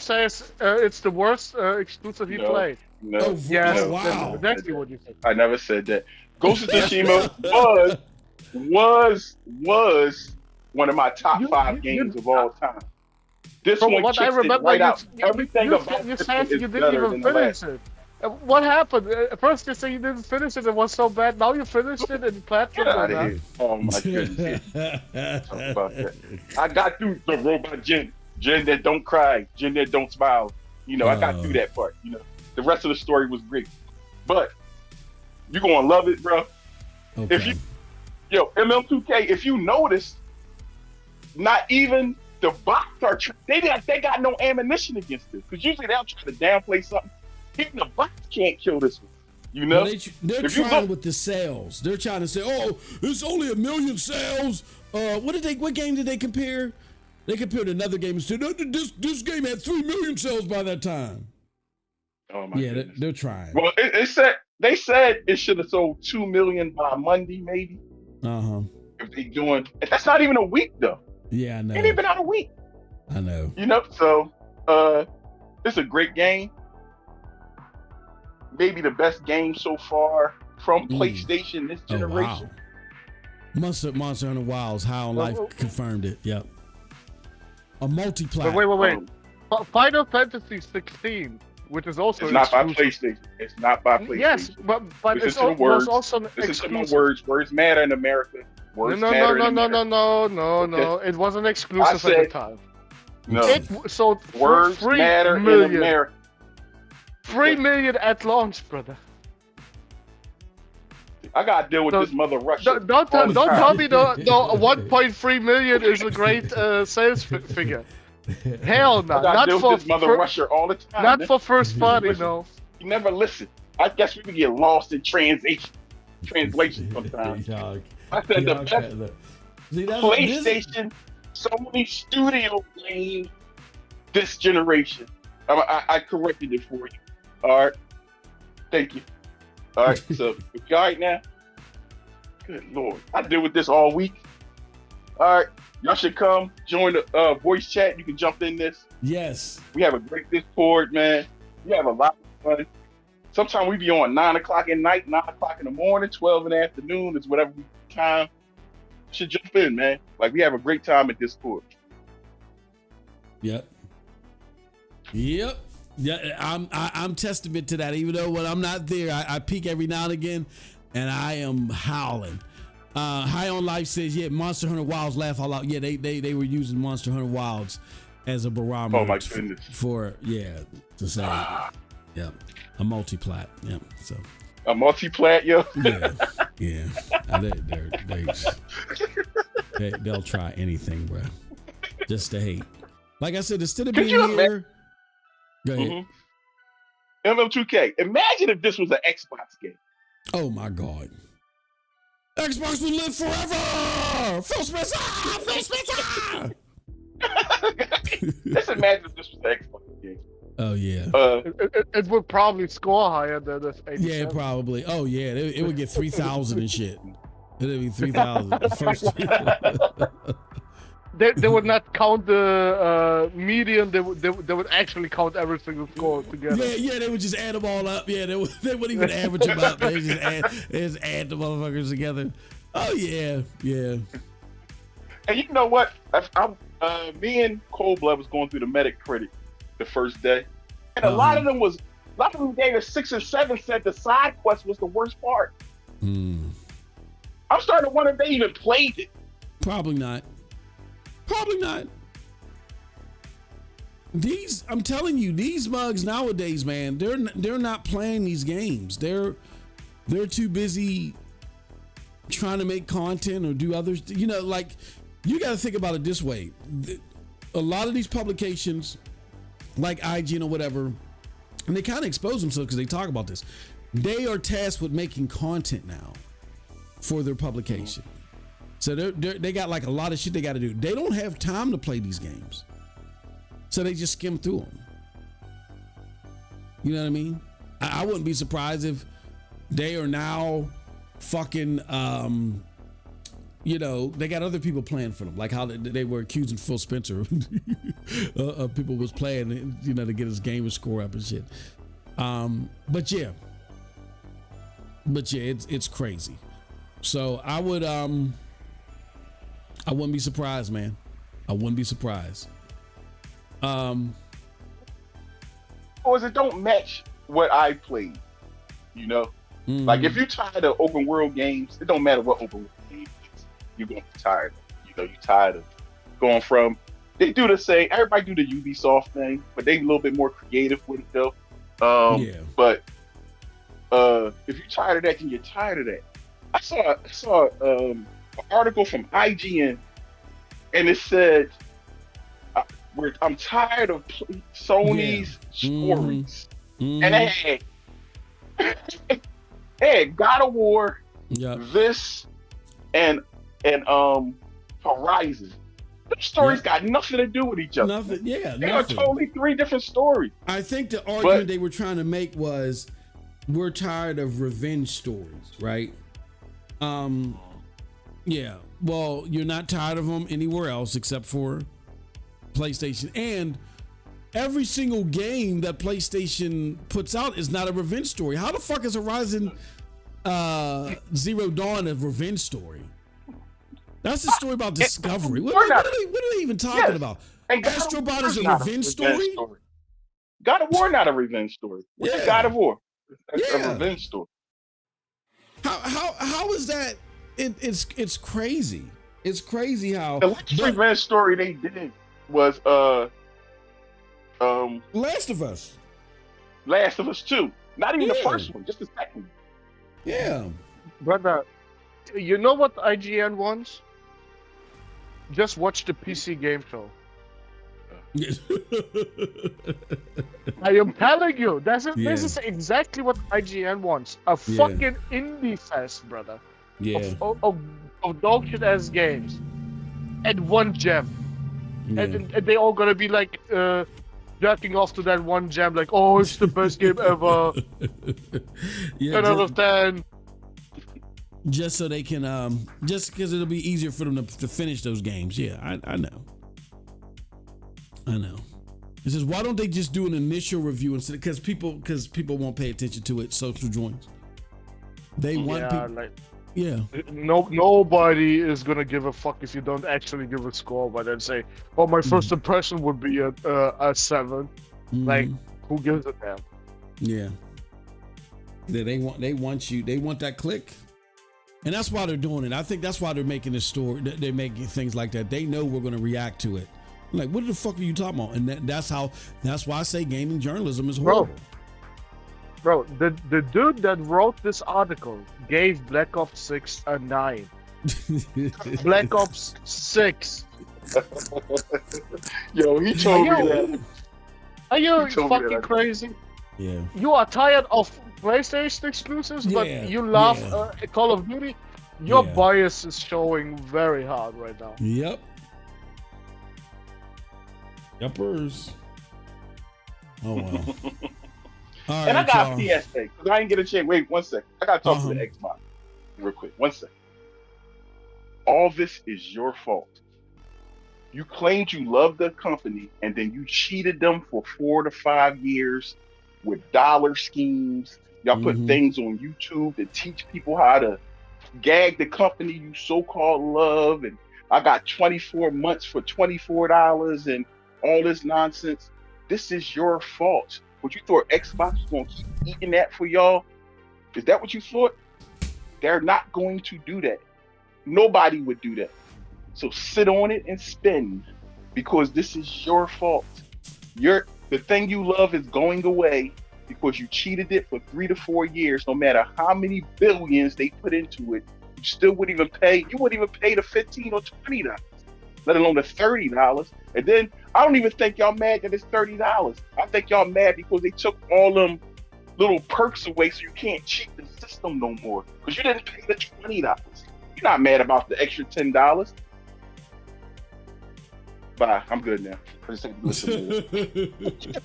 says it's the worst exclusive he played. No, Oh, Yes, oh, wow. that's exactly what you said. I never said that. Ghost of Tsushima was one of my top five games of all time. This From one what I kicks it remember, right out. Everything you about this said one is you didn't better even than the finish last. it. What happened? First you said you didn't finish it, it was so bad. Now you finished it and Get out platform. of here. Oh my goodness. Talk about that. I got through the robot Jin that don't cry, Jin that don't smile. I got through that part. The rest of the story was great. But you're gonna love it, bro. Okay. If MM2K, if you notice, not even the bots are they got no ammunition against this. Because usually they'll try to downplay something. Even the bots can't kill this one. Well, they're trying with the sales. They're trying to say, "Oh, it's only 1 million sales." What game did they compare? They compared another game and said, "This game had 3 million sales by that time." Oh my goodness. They're trying. Well, they said it should have sold 2 million by Monday, maybe. If they doing, that's not even a week though. Yeah, I know. Ain't even out a week. I know. So it's a great game. Maybe the best game so far from PlayStation this generation. Oh, wow. Monster Hunter Wilds, How Life confirmed it. Yep. A multiplayer. Wait. Final Fantasy 16, which is also it's not by PlayStation. It's not by PlayStation. Yes, but it was also an Listen exclusive. to my words. Words matter in America. Words matter in America. No. It wasn't exclusive at the time. No. It sold words 3 matter million. in America. 3 million at launch, brother. I gotta deal with this mother Russia. Don't tell me no 1.3 million is a great sales figure. Hell no. I gotta Not deal for with this mother Russia all the time. Not for first party, no. You never listen. I guess we can get lost in translation sometimes. I said the best PlayStation, Sony studio game this generation. I corrected it for you. All right. Thank you. All right. So, you all right now? Good Lord. I deal with this all week. All right. Y'all should come join the voice chat. You can jump in this. Yes. We have a great Discord, man. We have a lot of fun. Sometimes we be on 9 o'clock at night, 9 o'clock in the morning, 12 in the afternoon. It's whatever time. You should jump in, man. Like, we have a great time at Discord. Yep. Yeah, I'm testament to that. Even though when I'm not there, I peek every now and again, and I am howling. High on Life says, yeah, Monster Hunter Wilds laugh all out. Yeah, they were using Monster Hunter Wilds as a barometer. Oh my goodness. To say, yeah, a multi-plat. Yeah, so. A multi-plat, yo. Yeah. They'll try anything, bro, just to hate. Like I said, instead of being here, go ahead. MM2K. Imagine if this was an Xbox game. Oh my God. Xbox will live forever. Phil Spencer. Phil Spencer. Let's imagine if this was an Xbox game. Oh yeah. It would probably score higher than this. 87. Yeah, probably. Oh yeah, it would get 3,000 and shit. It'd be 3,000 first. They would not count the median. They would actually count every single score together. Yeah, they would just add them all up. Yeah, they wouldn't even average them up. They just add the motherfuckers together. Oh yeah. And you know what? Me and Cold Blood was going through the Metacritic the first day, and a lot of them gave us 6 and 7. Said the side quest was the worst part. I'm starting to wonder if they even played it. Probably not. I'm telling you, these mugs nowadays, man, they're not playing these games. They're too busy trying to make content or do others. You know, like, you got to think about it this way. A lot of these publications, like IGN or whatever, and they kind of expose themselves because they talk about this. They are tasked with making content now for their publication. So they got like a lot of shit they got to do. They don't have time to play these games. So they just skim through them. You know what I mean? I wouldn't be surprised if they are now fucking, they got other people playing for them. Like how they were accusing Phil Spencer of people was playing, to get his gamer score up and shit. But yeah, it's crazy. So I wouldn't be surprised, man. I wouldn't be surprised. Or it don't match what I played, Like if you're tired of open world games, it don't matter what open world game it is. You're gonna be tired. You're tired of going from. They do the same. Everybody do the Ubisoft thing, but they a little bit more creative with it though. But if you're tired of that, then you're tired of that. I saw an article from IGN, and it said, "I'm tired of Sony's stories," and they had God of War, this, and Horizon. Those stories got nothing to do with each other. They are totally 3 different stories. I think the argument they were trying to make was, we're tired of revenge stories, right? Yeah. Well, you're not tired of them anywhere else except for PlayStation. And every single game that PlayStation puts out is not a revenge story. How the fuck is Horizon Zero Dawn a revenge story? That's a story about discovery. What are they even talking about? Astrobot is a revenge story? God of War not a revenge story. What's God of War? It's a revenge story. How is that? It's crazy. It's crazy how the last revenge story they did was Last of Us. Last of Us 2. Not even the first one, just the second one. Yeah. Brother, you know what IGN wants? Just watch the PC game show. I am telling you, this is exactly what IGN wants. A fucking indie fest, brother. Yeah. Of dog shit ass games. And one gem. Yeah. And they all gonna be like jerking off to that one gem, like, oh, it's the best game ever. 10 out of 10. Just so they can, just because it'll be easier for them to finish those games. Yeah, I know. It says, why don't they just do an initial review instead? Because people won't pay attention to it. Social joins. They want people. Nobody is gonna give a fuck if you don't actually give a score, but then say, "Oh, my first impression would be a 7." Like, who gives a damn? Yeah. They want that click. And that's why they're doing it. I think that's why they're making this story. They're making things like that. They know we're going to react to it. Like, what the fuck are you talking about? And that's why I say gaming journalism is horrible. Bro, the dude that wrote this article gave Black Ops 6 a 9. Black Ops 6. Yo, he told me that. Are you fucking crazy? Yeah. You are tired of PlayStation exclusives, but you love Call of Duty? Your bias is showing very hard right now. Yep. Yuppers. Oh, wow. All right, and I got a PSA, because I didn't get a chance. Wait, 1 second. I got to talk to the Xbox real quick. 1 second. All this is your fault. You claimed you loved the company, and then you cheated them for 4 to 5 years with dollar schemes. Y'all put things on YouTube to teach people how to gag the company you so-called love. And I got 24 months for $24 and all this nonsense. This is your fault. What you thought Xbox was going to keep eating that for y'all? Is that what you thought? They're not going to do that. Nobody would do that. So sit on it and spend, because this is your fault. The thing you love is going away because you cheated it for 3 to 4 years. No matter how many billions they put into it, you still wouldn't even pay. You wouldn't even pay the $15 or $20, let alone the $30. And then I don't even think y'all mad that it's $30. I think y'all mad because they took all them little perks away, so you can't cheat the system no more because you didn't pay the $20. You're not mad about the extra $10. Bye. I'm good now. I just had to listen to this.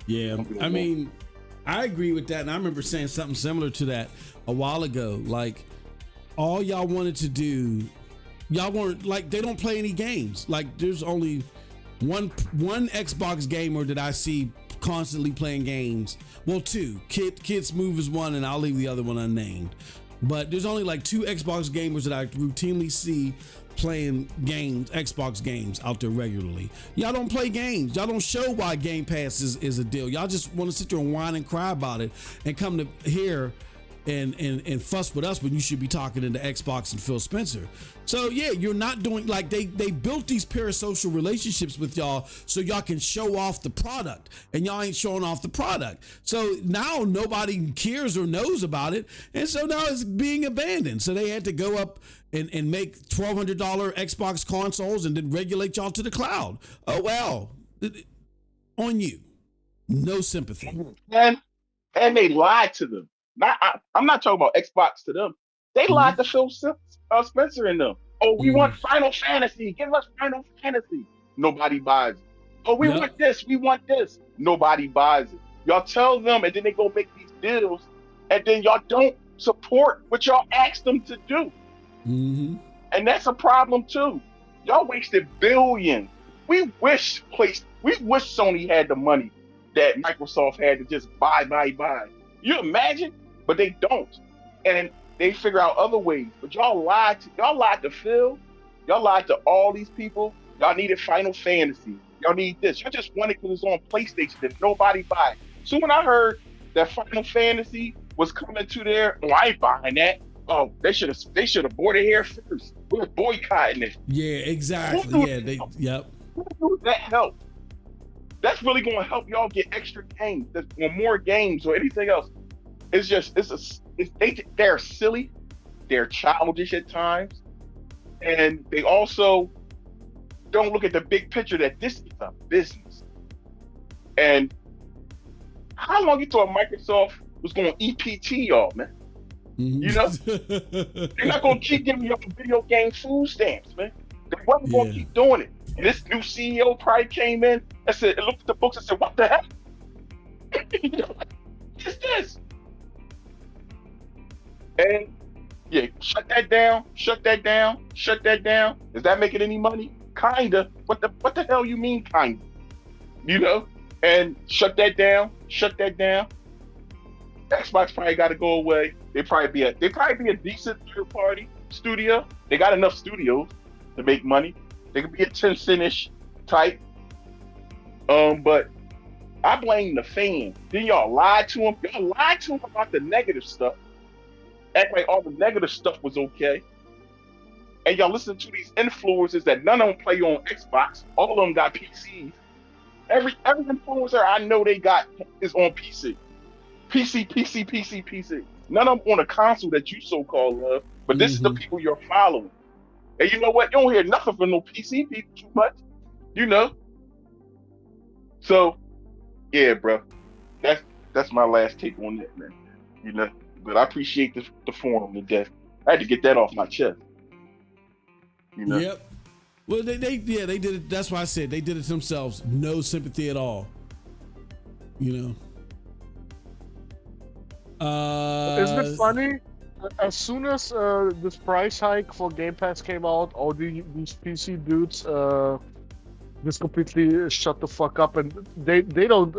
Yeah, I mean, I agree with that, and I remember saying something similar to that a while ago. Like, all y'all wanted to do, y'all weren't like, they don't play any games. Like, there's only one Xbox gamer that I see constantly playing games. Well, two. Kids Move is one, and I'll leave the other one unnamed. But there's only like 2 Xbox gamers that I routinely see playing games, Xbox games out there regularly. Y'all don't play games. Y'all don't show why Game Pass is a deal. Y'all just want to sit there and whine and cry about it and come to here and fuss with us when you should be talking to the Xbox and Phil Spencer. So yeah, you're not doing, like, they built these parasocial relationships with y'all so y'all can show off the product, and y'all ain't showing off the product. So now nobody cares or knows about it, and so now it's being abandoned. So they had to go up and make $1,200 Xbox consoles and then regulate y'all to the cloud. Oh well, on you. No sympathy. And they lied to them. I'm not talking about Xbox to them. They lied to Phil Spencer and them. Oh, we want Final Fantasy. Give us Final Fantasy. Nobody buys it. Oh, we want this. We want this. Nobody buys it. Y'all tell them, and then they go make these deals, and then y'all don't support what y'all asked them to do. And that's a problem too. Y'all wasted billions. We wish Sony had the money that Microsoft had to just buy. You imagine? But they don't. And they figure out other ways. But y'all lied to Phil. Y'all lied to all these people. Y'all needed Final Fantasy. Y'all need this. Y'all just wanted it because it's on PlayStation that nobody buy. So when I heard that Final Fantasy was coming to there, I ain't buying that. Oh, they should have bought it here first. We're boycotting it. Yeah, exactly. That help. That's really going to help y'all get extra games, or more games, or anything else. They're silly, they're childish at times, and they also don't look at the big picture that this is a business. And how long you thought Microsoft was going to EPT y'all, man? You know, they're not going to keep giving y'all video game food stamps, man. They wasn't going to keep doing it. And this new CEO probably came in and said, looked at the books and said, "What the heck? What is this?" And yeah, shut that down. Is that making any money? Kinda. What the hell you mean kinda? You know? And shut that down. Xbox probably got to go away. They probably be a decent third party studio. They got enough studios to make money. They could be a 10 cent-ish type. But I blame the fan. Then y'all lied to him. Y'all lied to him about the negative stuff. Act like all the negative stuff was okay. And y'all listen to these influencers that none of them play on Xbox. All of them got PCs. Every influencer I know they got is on PC. PC. None of them on a console that you so-called love. But this is the people you're following. And you know what? You don't hear nothing from no PC people too much. You know. So, yeah, bro. That's my last take on that, man. You know. But I appreciate the forum to death. I had to get that off my chest. You know? Yep. Well, they did it. That's why I said they did it themselves. No sympathy at all. You know. Isn't it funny? As soon as this price hike for Game Pass came out, all these PC dudes just completely shut the fuck up, and they don't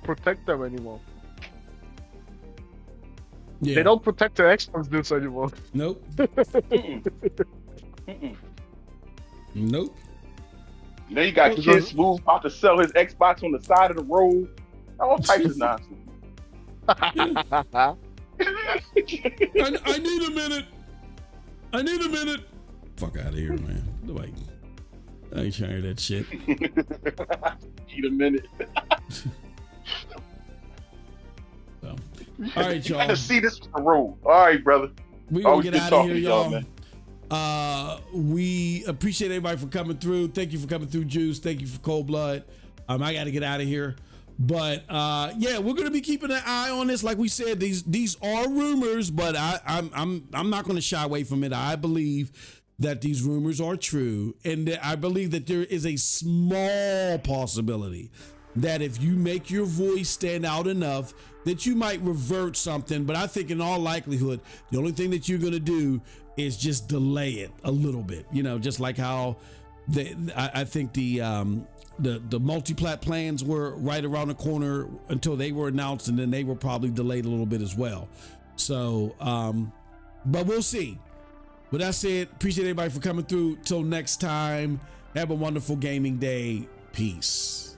protect them anymore. Yeah. They don't protect the Xbox dudes anymore. Nope. Nope. You know, you got kids Smooth about to sell his Xbox on the side of the road. All types of nonsense. I need a minute. Fuck out of here, man. Nobody. I ain't trying to hear that shit. Need a minute. So, all right, y'all. I can see this from the road. All right, brother. We gonna get out of here, y'all. Man. We appreciate everybody for coming through. Thank you for coming through, Juice. Thank you for Cold Blood. I got to get out of here. But yeah, we're gonna be keeping an eye on this. Like we said, these are rumors, but I'm not gonna shy away from it. I believe that these rumors are true, and I believe that there is a small possibility that if you make your voice stand out enough, that you might revert something. But I think in all likelihood, the only thing that you're gonna do is just delay it a little bit. You know, just like how I think the multi-plat plans were right around the corner until they were announced, and then they were probably delayed a little bit as well. So, but we'll see. With that said, appreciate everybody for coming through. Till next time, have a wonderful gaming day. Peace.